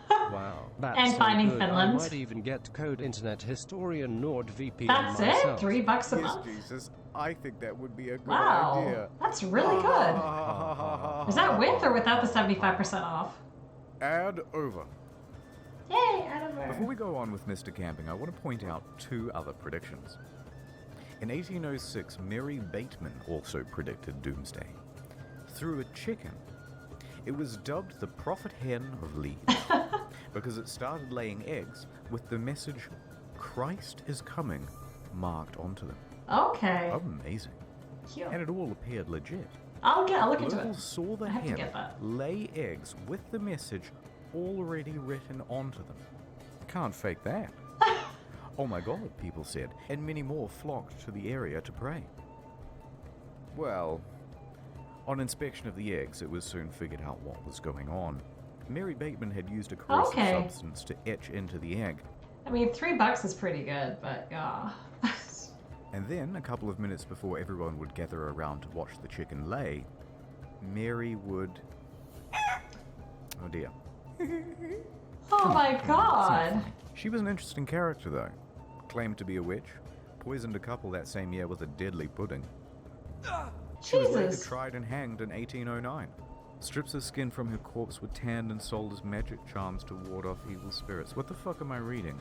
Wow, that's And so finding good. Finland. I might even get code Internet Historian NordVPN That's myself. it? $3 a Yes, month? Jesus, I think that would be a good Wow, idea. that's really good. Is that with or without the 75% off? Ad over. Yay, out of Before we go on with Mr. Camping, I want to point out 2 other predictions. In 1806, Mary Bateman also predicted doomsday. Through a chicken. It was dubbed the prophet hen of Leeds because it started laying eggs with the message, Christ is coming, marked onto them. Okay. Amazing. Cute. And it all appeared legit. I'll look into Locals it. saw the I have to hen get that. lay eggs with the message already written onto them. Can't fake that. Oh my god, people said, and many more flocked to the area to pray. Well, on inspection of the eggs, it was soon figured out what was going on. Mary Bateman had used a corrosive Okay. substance to etch into the egg. I mean, $3 is pretty good, but yeah. And then, a couple of minutes before everyone would gather around to watch the chicken lay, Mary would... Oh dear. Oh my god. She was an interesting character, though. Claimed to be a witch, poisoned a couple that same year with a deadly pudding. She was later Jesus. tried and hanged in 1809. Strips of skin from her corpse were tanned and sold as magic charms to ward off evil spirits. What the fuck am I reading?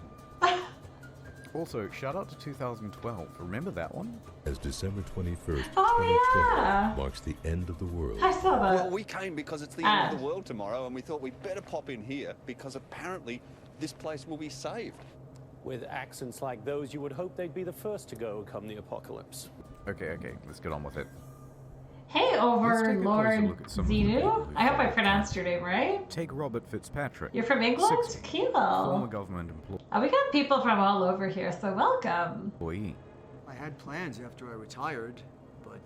Also, shout out to 2012. Remember that one? As December 21st, Oh, 2012 yeah. marks the end of the world. I saw that. Well, we came because it's the end of the world tomorrow, and we thought we'd better pop in here because apparently this place will be saved. With accents like those, you would hope they'd be the first to go come the apocalypse. Okay, let's get on with it. Hey, Overlord look at some of the people Zenu? who I hope I followed pronounced your name right. Take Robert Fitzpatrick. You're from England? 60, Cool. former government Oh, we got people from all over here, so welcome. employee. I had plans after I retired, but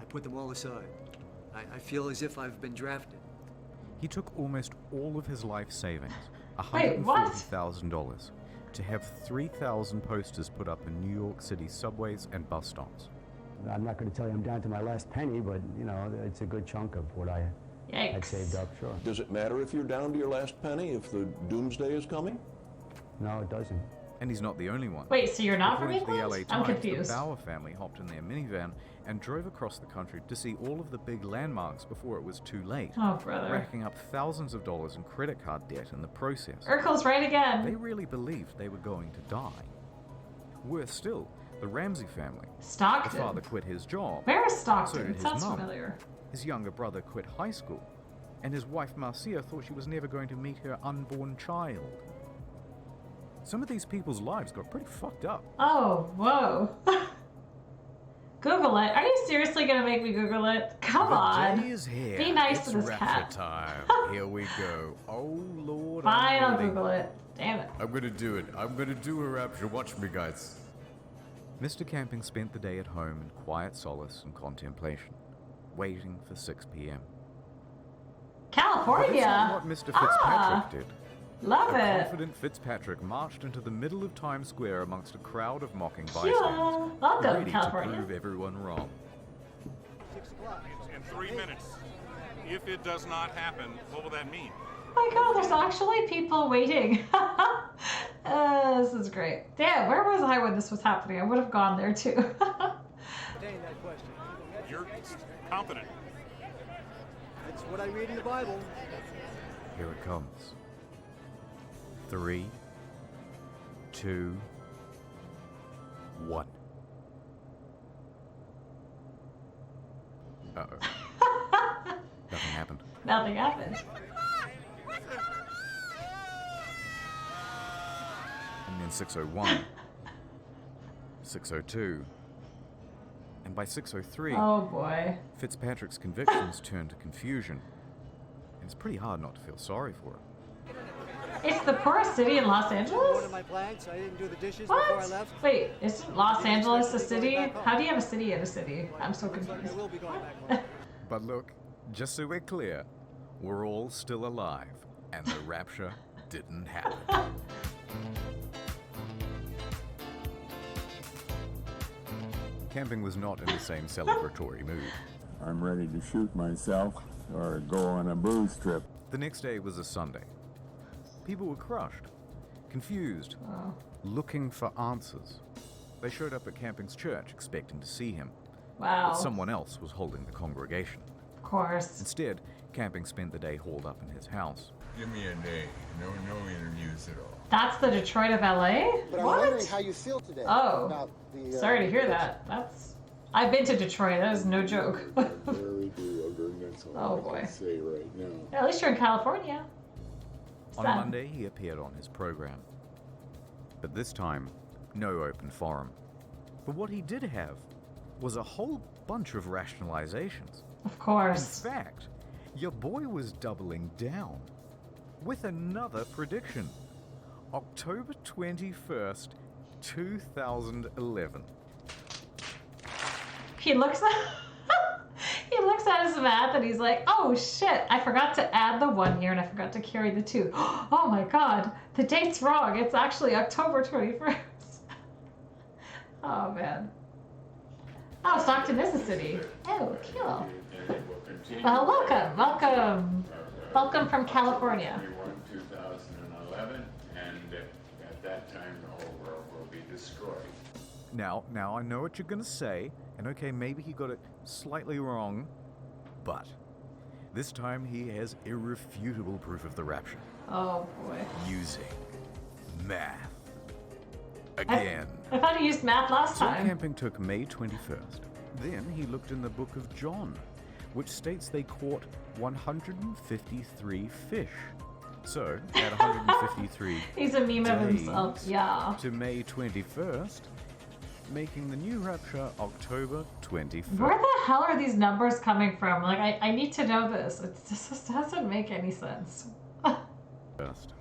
I put them all aside. I feel as if I've been drafted. He took almost all of his life savings, Wait, what? $140,000, to have 3,000 posters put up in New York City subways and bus stops. I'm not going to tell you I'm down to my last penny, but, you know, it's a good chunk of what I had saved up, sure. Does it matter if you're down to your last penny if the doomsday is coming? No, it doesn't. And he's not the only one. Wait, so you're not from According to the England? LA I'm Times, confused. The Bauer family hopped in their minivan and drove across the country to see all of the big landmarks before it was too late. Oh, brother. Racking up thousands of dollars in credit card debt in the process. Urkel's right again. They really believed they were going to die. Worse still, the Ramsey family. Stockton? The father quit his job. Where is So Stockton? did It his sounds mum. familiar. His younger brother quit high school. And his wife Marcia thought she was never going to meet her unborn child. Some of these people's lives got pretty fucked up. Oh, whoa. Google it. Are you seriously gonna make me Google it? Come on. The day is here. Be nice It's to this rapture cat. time. Here we go. Oh Lord. Fine, I'll Almighty. Google it. Damn it. I'm gonna do it. I'm gonna do a rapture. Watch me, guys. Mr. Camping spent the day at home in quiet solace and contemplation, waiting for 6 p.m. California. But that's not what Mr. Fitzpatrick did. Love A it. confident Fitzpatrick marched into the middle of Times Square amongst a crowd of mocking Yeah. bystanders, Welcome, ready California. to prove everyone wrong. In 3 minutes. If it does not happen, what will that mean? Oh my god, there's actually people waiting. This is great. Damn, where was I when this was happening? I would have gone there too. You're confident. That's what I read in the Bible. Here it comes. 3, 2, 1. Uh-oh. Nothing happened. Nothing happened. And then 6:01, 6:02, and by 6:03, Oh boy. Fitzpatrick's convictions turned to confusion. And it's pretty hard not to feel sorry for him. It's the poorest city in Los One Angeles? of my plans. I didn't do the dishes before I What? left. Wait, isn't Los Angeles a city? How do you have a city in a city? I'm so Looks like I confused. will be going back. But look, just so we're clear, we're all still alive, and the rapture didn't happen. Camping was not in the same celebratory mood. I'm ready to shoot myself or go on a booze trip. The next day was a Sunday. People were crushed, confused, looking for answers. They showed up at Camping's church expecting to see him. Wow. But someone else was holding the congregation. Of course. Instead, Camping spent the day holed up in his house. Give me a day. No interviews at all. That's the Detroit of LA? But I'm What? wondering how you feel today Oh. about the. Sorry to hear that. I've been to Detroit. That is no joke. Very good. That's all Oh, I boy. can say right now. At least you're in California. On Sad. Monday, he appeared on his program. But this time, no open forum. But what he did have was a whole bunch of rationalizations. Of course. In fact, your boy was doubling down with another prediction. October 21st, 2011. He looks at his math and he's like, oh shit, I forgot to add the 1 here and I forgot to carry the 2. Oh my god, the date's wrong. It's actually October 21st. Oh man. Oh, Stockton is a city. Oh, cool. Well, welcome from California. 2011, and at that time the whole world will be destroyed. Now I know what you're gonna say, and okay, maybe he got it slightly wrong, but this time he has irrefutable proof of the rapture. Oh boy. Using math. Again. I thought he used math last So time. Camping took May 21st. Then he looked in the book of John, which states they caught 153 fish. So, at 153 He's a meme of days himself, yeah. to May 21st, making the new rapture October 21st. Where the hell are these numbers coming from? Like, I need to know this. It just doesn't make any sense. First.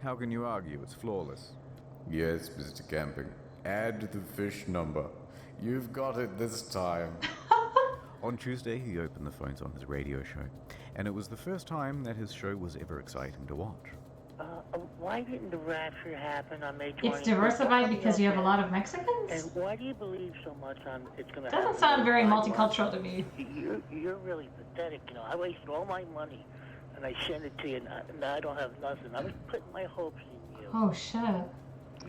How can you argue? It's flawless. Yes, Mr. Camping. Add the fish number. You've got it this time. On Tuesday, he opened the phones on his radio show, and it was the first time that his show was ever exciting to watch. Why didn't the rapture happen on May 20th? It's diversified because you have a lot of Mexicans? And why do you believe so much on it's going to happen? Doesn't sound very multicultural to me. You're really pathetic. You know, I wasted all my money, and I sent it to you, and now I don't have nothing. I was putting my hopes in you. Oh, shit.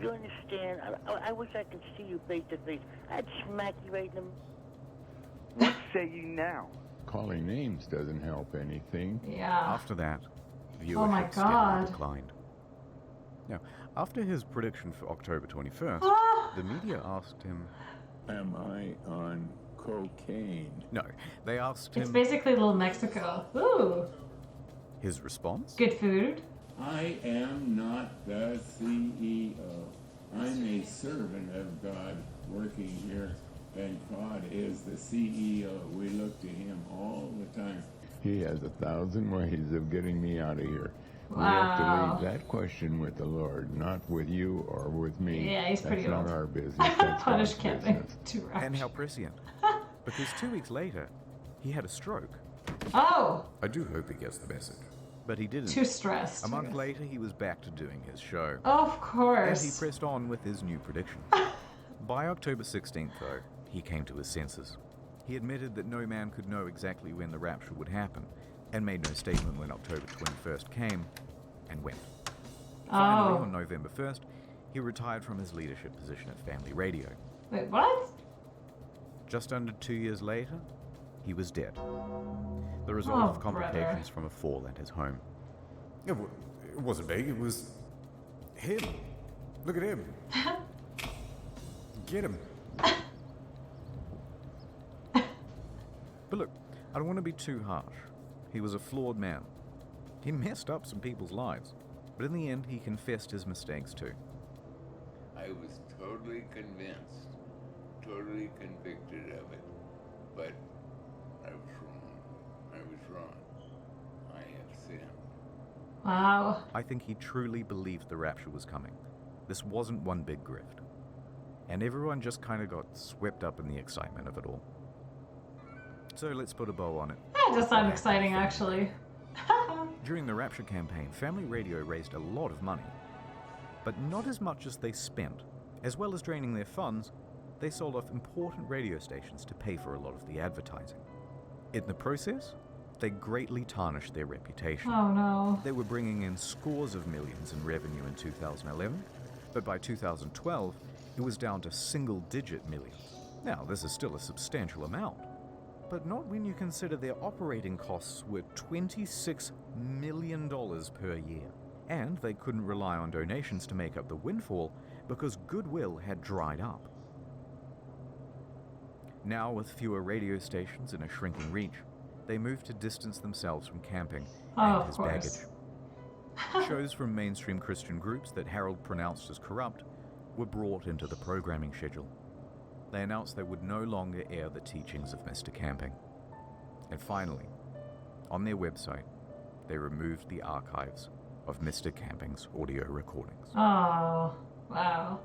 You understand? I wish I could see you face to face. I'd smack you right in the... What say you now? Calling names doesn't help anything. Yeah. After that, viewership Oh my steadily God. declined. Now, after his prediction for October 21st, the media asked him, Am I on cocaine? No, they asked him... It's basically Little Mexico. Ooh. His response? Good food. I am not the CEO. I'm a servant of God working here, and God is the CEO. We look to him all the time. He has 1,000 ways of getting me out of here. Wow. We have to leave that question with the Lord, not with you or with me. Yeah, he's pretty That's old. not our business. That's Punish God's camping. business. Too rough. And how prescient. Because 2 weeks later, he had a stroke. Oh. I do hope he gets the message. But he didn't. Too stressed. A month later, he was back to doing his show. Of course. And he pressed on with his new prediction. By October 16th, though, he came to his senses. He admitted that no man could know exactly when the rapture would happen, and made no statement when October 21st came and went. Finally, on November 1st, he retired from his leadership position at Family Radio. Wait, what? Just under 2 years later, he was dead. The result Oh, of complications from a fall at his home. It wasn't big, it was him. Look at him. Get him. But look, I don't want to be too harsh. He was a flawed man. He messed up some people's lives. But in the end, he confessed his mistakes too. I was totally convinced, totally convicted of it, but I was wrong. I was wrong. I have sinned. Wow. I think he truly believed the rapture was coming. This wasn't one big grift. And everyone just kind of got swept up in the excitement of it all. So let's put a bow on it. That does sound exciting, actually. During the Rapture campaign, Family Radio raised a lot of money. But not as much as they spent. As well as draining their funds, they sold off important radio stations to pay for a lot of the advertising. In the process, they greatly tarnished their reputation. Oh no. They were bringing in scores of millions in revenue in 2011, but by 2012, it was down to single-digit millions. Now, this is still a substantial amount, but not when you consider their operating costs were $26 million per year. And they couldn't rely on donations to make up the windfall because goodwill had dried up. Now, with fewer radio stations and a shrinking reach, they moved to distance themselves from camping and his baggage. Shows from mainstream Christian groups that Harold pronounced as corrupt were brought into the programming schedule. They announced they would no longer air the teachings of Mr. Camping. And finally, on their website, they removed the archives of Mr. Camping's audio recordings. Oh, wow.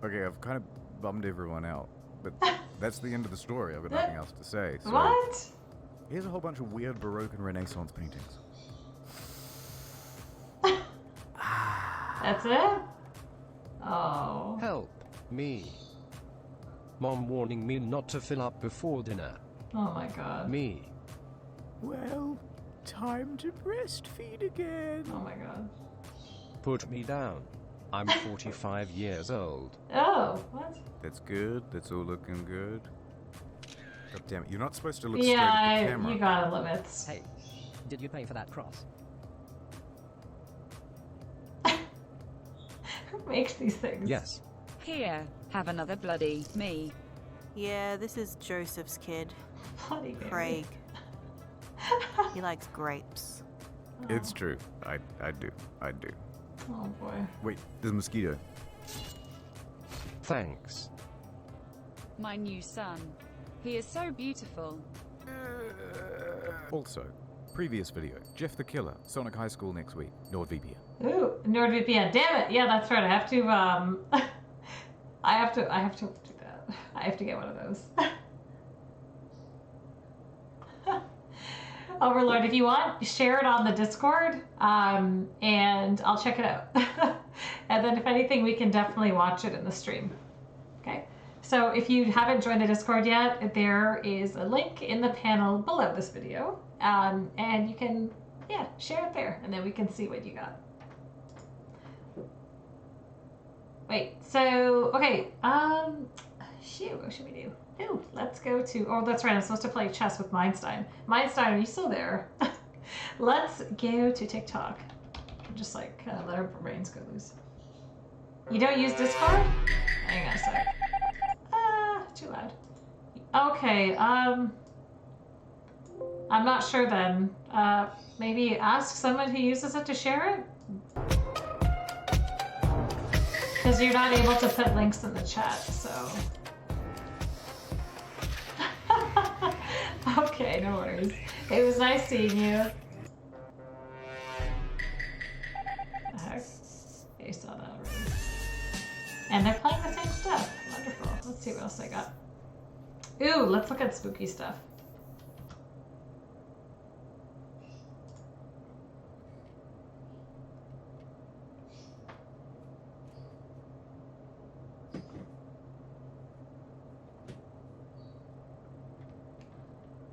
Okay, I've kind of bummed everyone out, but that's the end of the story. I've got nothing else to say. So What? here's a whole bunch of weird Baroque and Renaissance paintings. That's it? Oh. Help me. Mom warning me not to fill up before dinner. Oh my god. Me. Well, time to breastfeed again. Oh my god. Put me down. I'm 45 years old. Oh, what? That's good. That's all looking good. God damn it. You're not supposed to look straight at the Yeah, camera. you got limits. Hey, did you pay for that cross? Who makes these things? Yes. Here, have another bloody me. Yeah, this is Joseph's kid. Bloody Craig. He likes grapes. It's true. I do. Oh boy. Wait, there's a mosquito. Thanks. My new son. He is so beautiful. Also, previous video, Jeff the Killer, Sonic High School next week, NordVPN. Ooh, NordVPN. Damn it. Yeah, that's right. I have to, I have to do that. I have to get one of those. Overlord, if you want, share it on the Discord, and I'll check it out. And then if anything, we can definitely watch it in the stream. Okay? So if you haven't joined the Discord yet, there is a link in the panel below this video, and you can, yeah, share it there, and then we can see what you got. Wait, so, okay, shoot, what should we do? Ooh, let's go to, oh, that's right, I'm supposed to play chess with Mindstein. Mindstein, are you still there? Let's go to TikTok. Just like, let our brains go loose. You don't use Discord? Hang on a sec. Too loud. Okay, I'm not sure then. Maybe ask someone who uses it to share it? Because you're not able to put links in the chat, so... Okay, no worries. It was nice seeing you. The heck? You saw that already. And they're playing the same stuff. Wonderful. Let's see what else I got. Ooh, let's look at spooky stuff.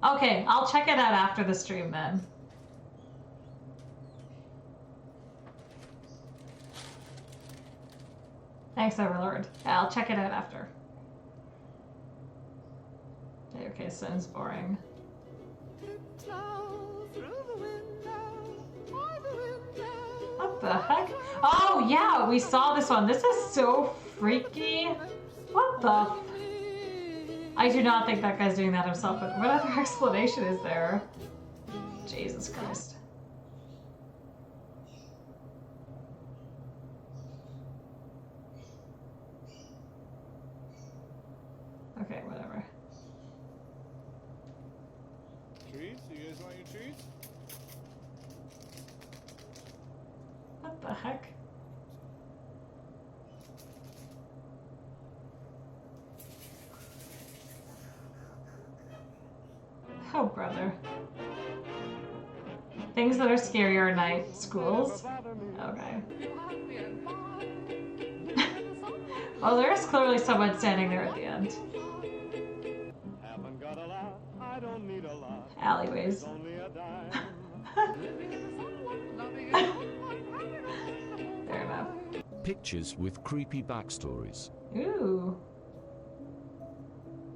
Okay, I'll check it out after the stream then. Thanks, Overlord. Yeah, I'll check it out after. Okay, sounds boring. What the heck? Oh yeah, we saw this one. This is so freaky. What the? I do not think that guy's doing that himself, but what other explanation is there? Jesus Christ. Okay, whatever. Treats? You guys want your treats? What the heck? Oh, brother. Things that are scarier at night. Schools? Okay. Well, there's clearly someone standing there at the end. Alleyways. Fair enough. Pictures with creepy backstories. Ooh.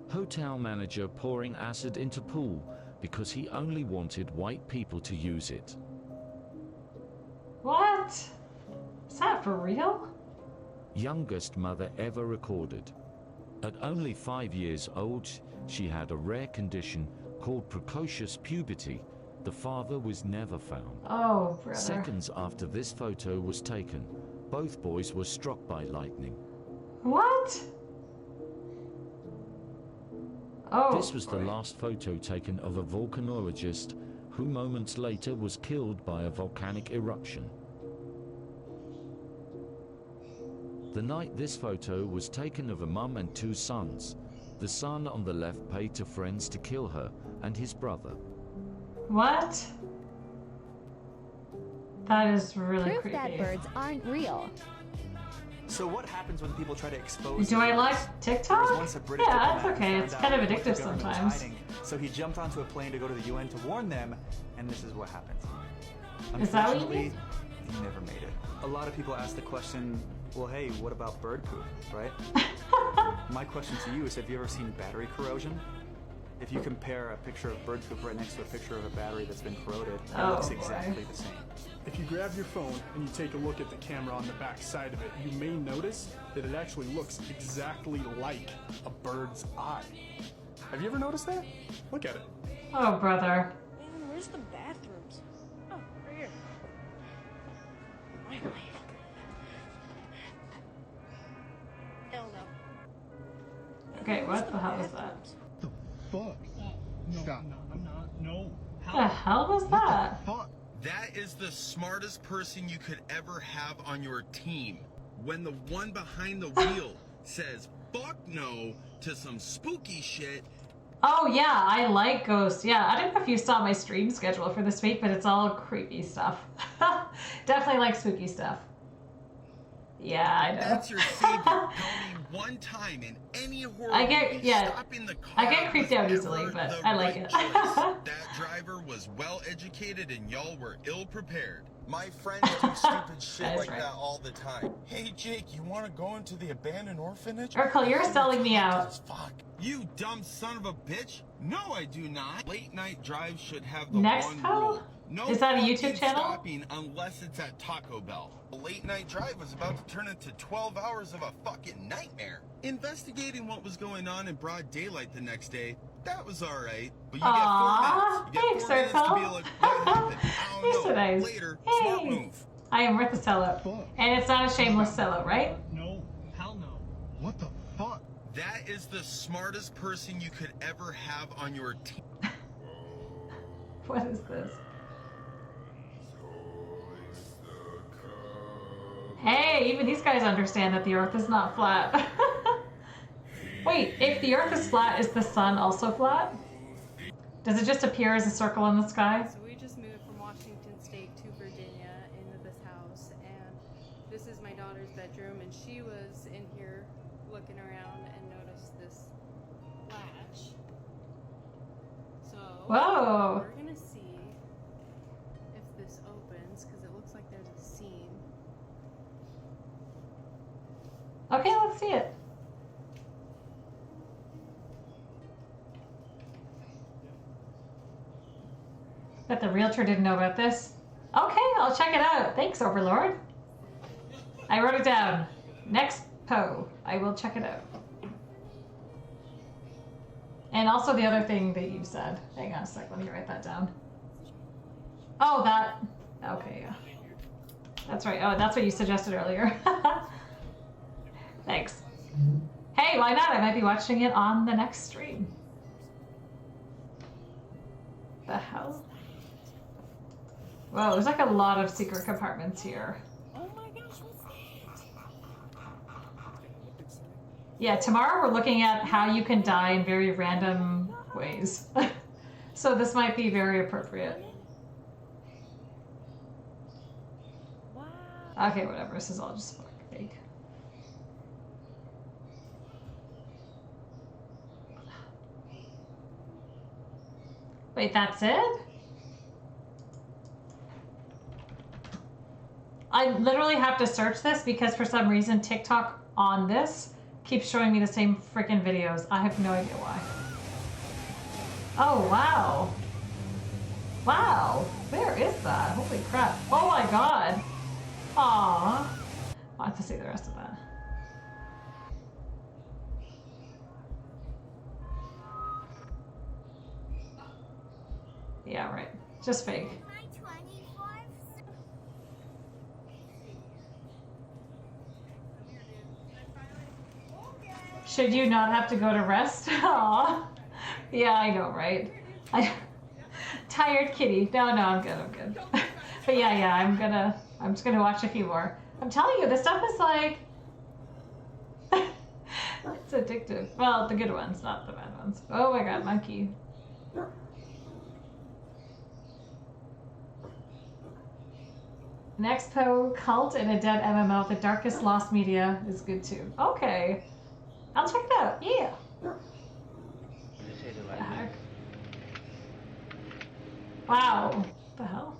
Hotel manager pouring acid into pool because he only wanted white people to use it. What? Is that for real? Youngest mother ever recorded. At only 5 years old, she had a rare condition called precocious puberty. The father was never found. Oh, brother. Seconds after this photo was taken, both boys were struck by lightning. What? Oh, this was the last photo taken of a volcanologist who moments later was killed by a volcanic eruption. The night this photo was taken of a mum and 2 sons. The son on the left paid to friends to kill her and his brother. What? That is really Proof creepy. that birds aren't real. So what happens when people try to expose... Do I like TikTok? There was once a British Yeah, diplomat it's okay. who It's found kind of out what the addictive government was sometimes. hiding. So he jumped onto a plane to go to the UN to warn them, and this is what happened. Is that what you Unfortunately, he never made it. A lot of people ask the question, well, hey, what about bird poop, right? My question to you is, have you ever seen battery corrosion? If you compare a picture of bird poop right next to a picture of a battery that's been corroded, it Oh, looks boy. exactly the same. If you grab your phone and you take a look at the camera on the back side of it, you may notice that it actually looks exactly like a bird's eye. Have you ever noticed that? Look at it. Oh, brother. Man, where's the bathrooms? Oh, right here. Finally. Hell no. Okay, what the hell is that? Fuck. Stop. No, I'm not. No. What the hell was that? That is the smartest person you could ever have on your team. When the one behind the wheel says fuck no to some spooky shit. Oh yeah, I like ghosts. Yeah, I don't know if you saw my stream schedule for this week, but it's all creepy stuff. Definitely like spooky stuff. Yeah, I know. That's your savior. Tell me one time in any horror movie, stopping the car I get creeped out easily, but I like it. That driver was well educated and y'all were ill prepared. My friends do stupid shit like that all the time. Hey Jake, you want to go into the abandoned orphanage? Urkel, you're selling me out. Fuck. You dumb son of a bitch. No, I do not. Late night drives should have the Next one Poe? rule. No Is that a fucking YouTube channel? Stopping unless it's at Taco Bell. A late night drive was about to turn into 12 hours of a fucking nightmare. Investigating what was going on in broad daylight the next day, that was alright. But you get 4 minutes. You get 4 minutes to be like, what happened? I don't know. Nice. Later, Hey. smart move. I am worth a sellout. And it's not a shameless sellout, right? No, hell no. What the fuck? That is the smartest person you could ever have on your team. What is this? Hey, even these guys understand that the Earth is not flat. Wait, if the Earth is flat, is the sun also flat? Does it just appear as a circle in the sky? So we just moved from Washington State to Virginia into this house, and this is my daughter's bedroom, and she was in here looking around and noticed this latch. So Whoa. we're gonna see if this opens, because it looks like there's a seam. Okay, let's see it. Bet the realtor didn't know about this. Okay, I'll check it out. Thanks, Overlord. I wrote it down. Next Poe. I will check it out. And also the other thing that you said. Hang on a sec, let me write that down. Oh, that. Okay, yeah. That's right. Oh, that's what you suggested earlier. Thanks. Hey, why not? I might be watching it on the next stream. The hell? Whoa, there's like a lot of secret compartments here. Oh my gosh, what's that? Yeah, tomorrow we're looking at how you can die in very random ways. So this might be very appropriate. Okay, whatever. This is all just fake. Wait, that's it? I literally have to search this because for some reason TikTok on this keeps showing me the same freaking videos. I have no idea why. Oh, wow. Wow. Where is that? Holy crap. Oh my god. Aww. I'll have to see the rest of that. Yeah, right. Just fake. Should you not have to go to rest? Aww. Yeah, I know, right? Tired kitty. No, I'm good. But yeah, I'm just gonna watch a few more. I'm telling you, this stuff is like, it's addictive. Well, the good ones, not the bad ones. Oh my god, monkey. Next Poe, Cult and a Dead MMO. The Darkest Lost Media is good too. Okay. I'll check it out. Yeah. The heck? Wow. What the hell?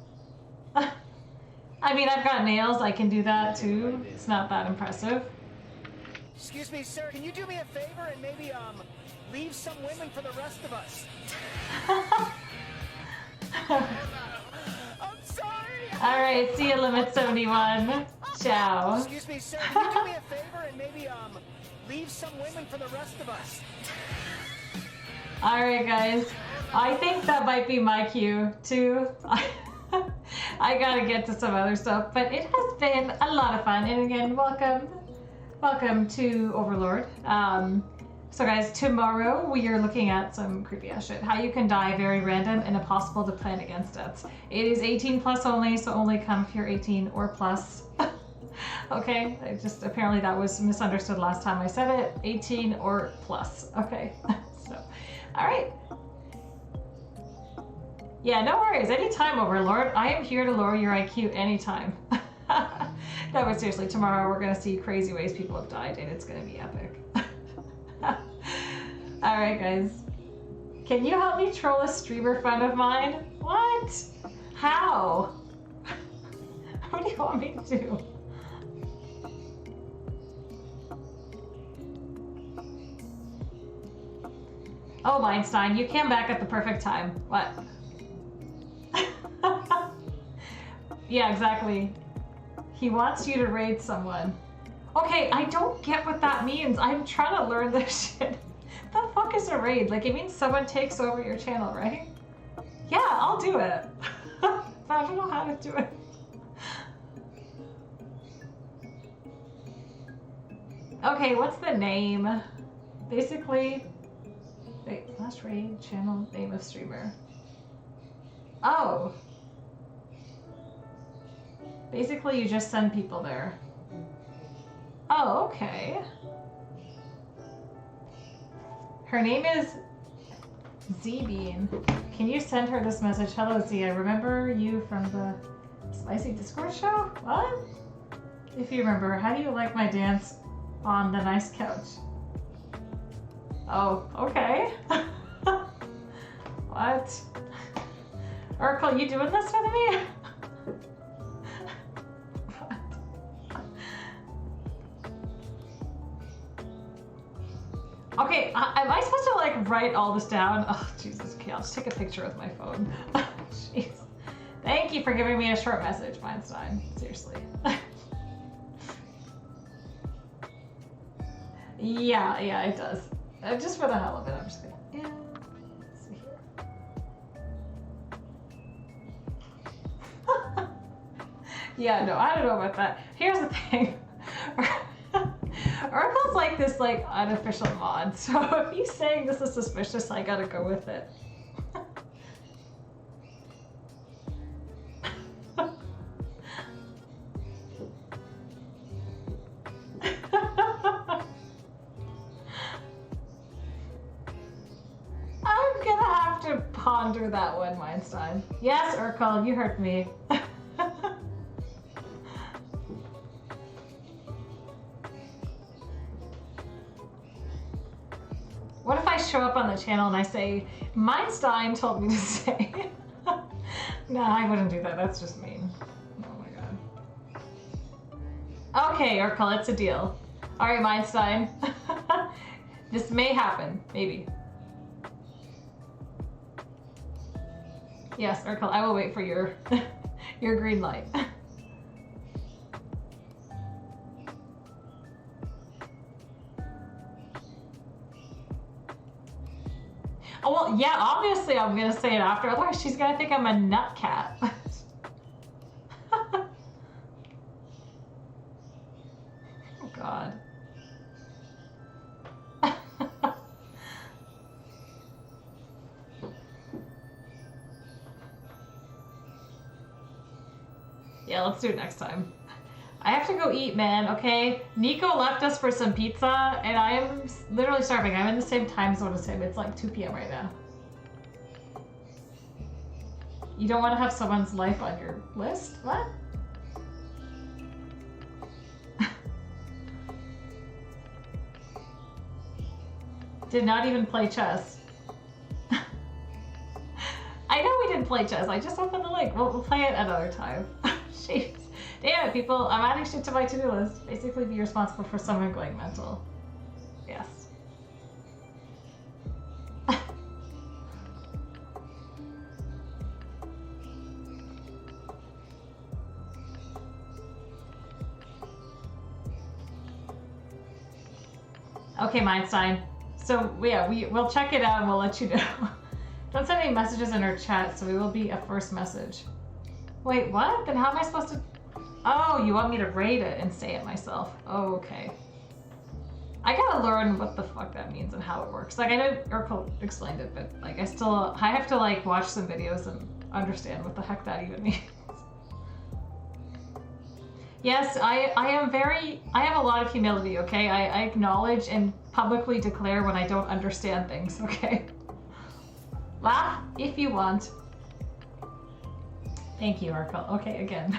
I mean, I've got nails. I can do that too. It's not that impressive. Excuse me, sir. Can you do me a favor and maybe leave some women for the rest of us? I'm sorry. All right. See you, Limit 71. Ciao. Excuse me, sir. Can you do me a favor and maybe leave some women for the rest of us? All right, guys. I think that might be my cue too. I gotta get to some other stuff, but it has been a lot of fun. And again, welcome to Overlord. So So guys, tomorrow we are looking at some creepy ass shit. How you can die very random and impossible to plan against deaths. It is 18 plus only, so only come if you're 18 or plus. Okay, apparently that was misunderstood last time I said it. 18 or plus. Okay, so, all right. Yeah, no worries. Anytime, Overlord. I am here to lower your IQ anytime. No, but seriously, tomorrow we're going to see crazy ways people have died, and it's going to be epic. Alright, guys. Can you help me troll a streamer friend of mine? What? How? What do you want me to do? Oh, Einstein, you came back at the perfect time. What? Yeah, exactly. He wants you to raid someone. Okay, I don't get what that means. I'm trying to learn this shit. The fuck is a raid? Like, it means someone takes over your channel, right? Yeah, I'll do it. But I don't know how to do it. Okay, what's the name? Basically, wait, last raid, channel, name of streamer. Oh. Basically, you just send people there. Oh, okay. Her name is Z-Bean. Can you send her this message? Hello, Z. I remember you from the Spicy Discord show? What? If you remember, how do you like my dance on the nice couch? Oh, okay. What? Oracle, you doing this with me? Okay, am I supposed to like write all this down? Oh, Jesus, okay, I'll just take a picture with my phone. Jeez. Thank you for giving me a short message, Einstein. Seriously. Yeah, it does. Just for the hell of it, I'm just gonna, yeah, let's see here. Yeah, no, I don't know about that. Here's the thing. Oracle's like this like unofficial mod, so if he's saying this is suspicious, I gotta go with it. I'm gonna have to ponder that one, Einstein. Yes, Urkel, you heard me. What if I show up on the channel and I say, Einstein told me to say? No, I wouldn't do that. That's just mean. Oh my god. Okay, Urkel, it's a deal. Alright, Einstein. This may happen. Maybe. Yes, Urkel, I will wait for your your green light. Oh, well, yeah, obviously I'm gonna say it after, otherwise she's gonna think I'm a nut cat. Oh, God. Yeah, let's do it next time. I have to go eat, man, okay? Nico left us for some pizza, and I am literally starving. I'm in the same time zone as him. It's like 2 p.m. right now. You don't want to have someone's life on your list? What? Did not even play chess. I know we didn't play chess. I just opened the link. We'll play it another time. Jeez. Damn it, people. I'm adding shit to my to-do list. Basically be responsible for someone going mental. Yes. Okay, Einstein. So, yeah, we'll check it out and we'll let you know. Don't send any messages in our chat, so we will be a first message. Wait, what? Then how am I supposed to... Oh, you want me to rate it and say it myself. Oh, okay. I gotta learn what the fuck that means and how it works. Like, I know Urkel explained it, but like, I have to like watch some videos and understand what the heck that even means. Yes, I have a lot of humility, okay? I acknowledge and publicly declare when I don't understand things, okay? Laugh if you want. Thank you, Urkel. Okay, again.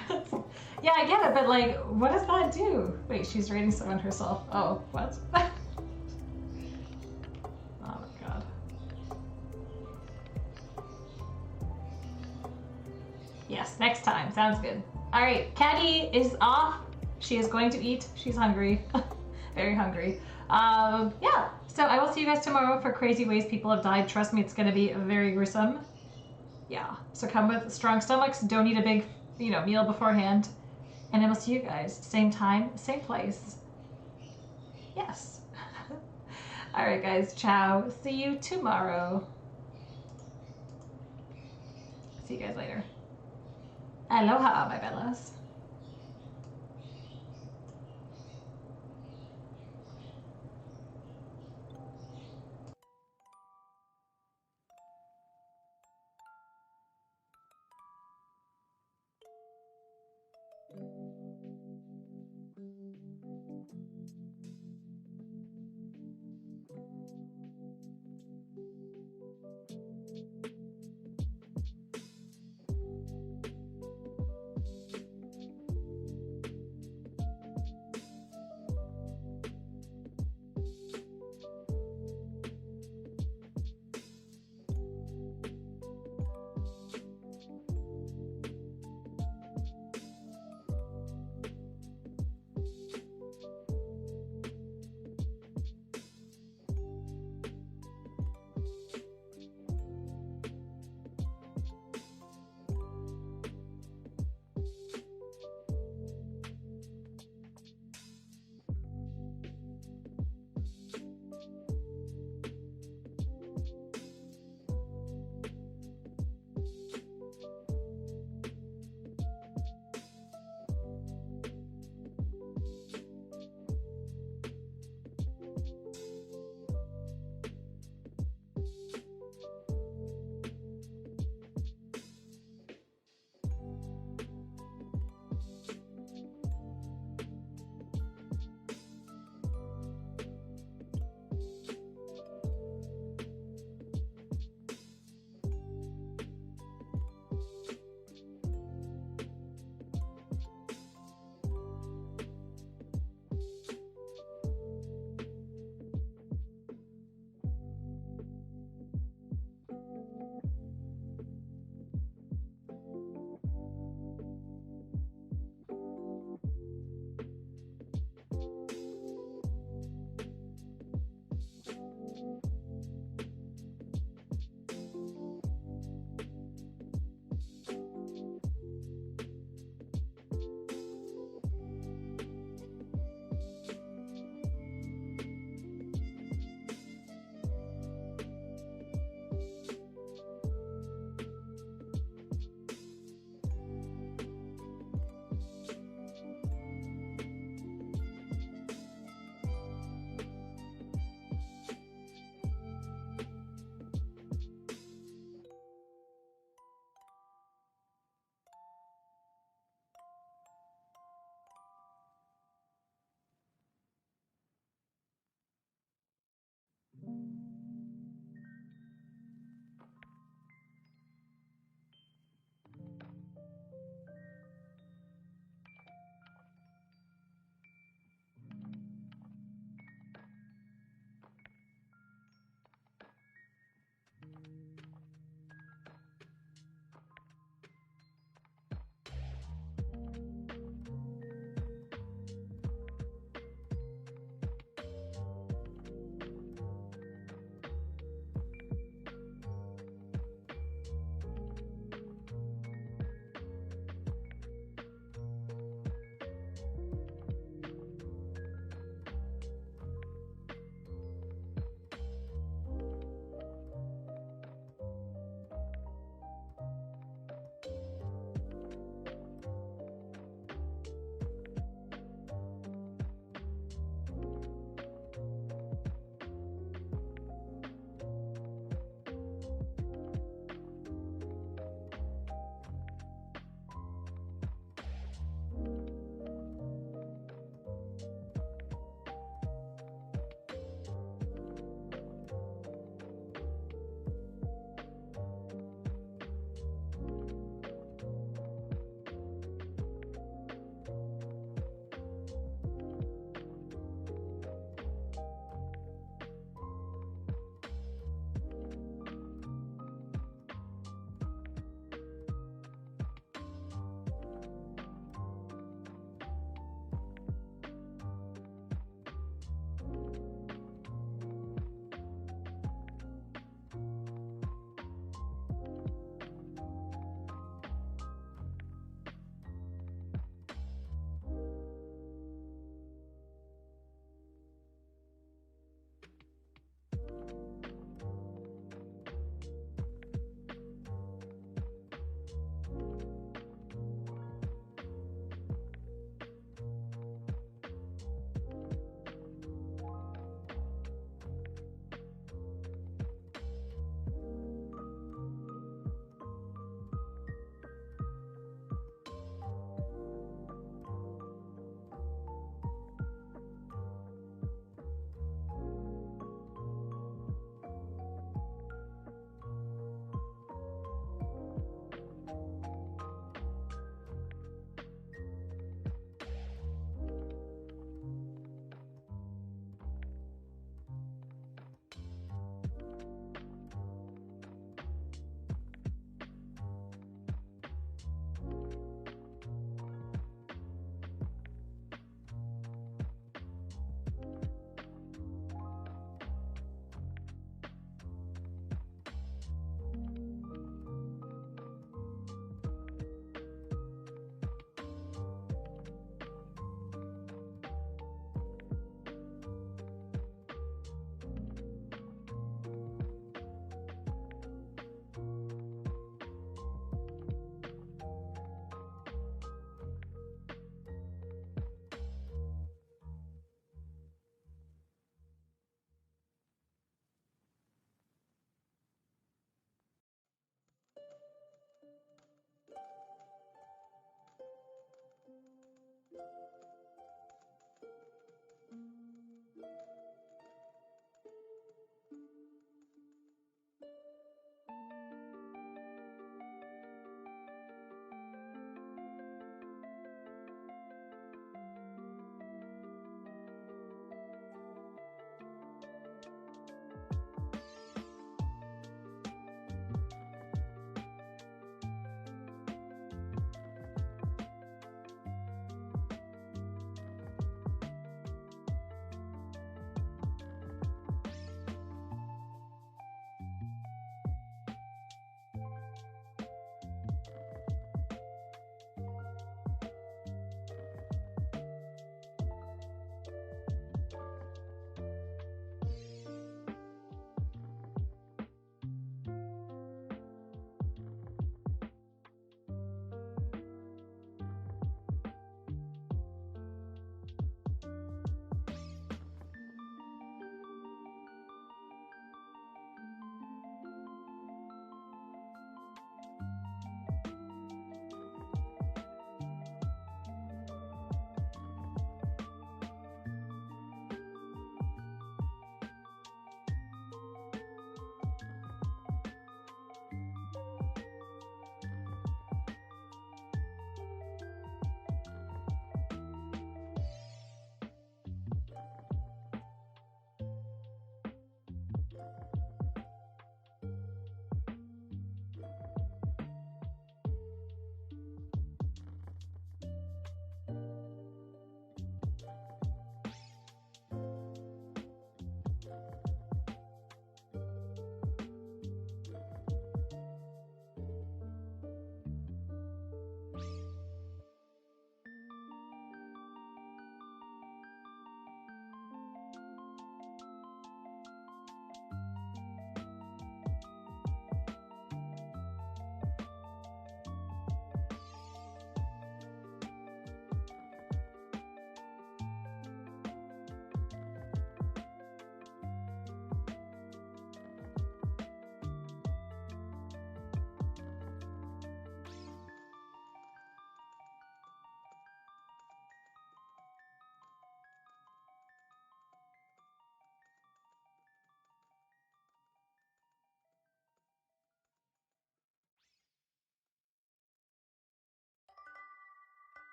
Yeah, I get it, but like, what does that do? Wait, she's rating someone herself. Oh, what? Oh my god. Yes, next time. Sounds good. Alright, Caddy is off. She is going to eat. She's hungry. Very hungry. Yeah, so I will see you guys tomorrow for crazy ways people have died. Trust me, it's going to be very gruesome. Yeah, so come with strong stomachs. Don't eat a big, meal beforehand. And I will see you guys same time, same place. Yes. Alright guys, ciao. See you tomorrow. See you guys later. Aloha, my bellas. Bye.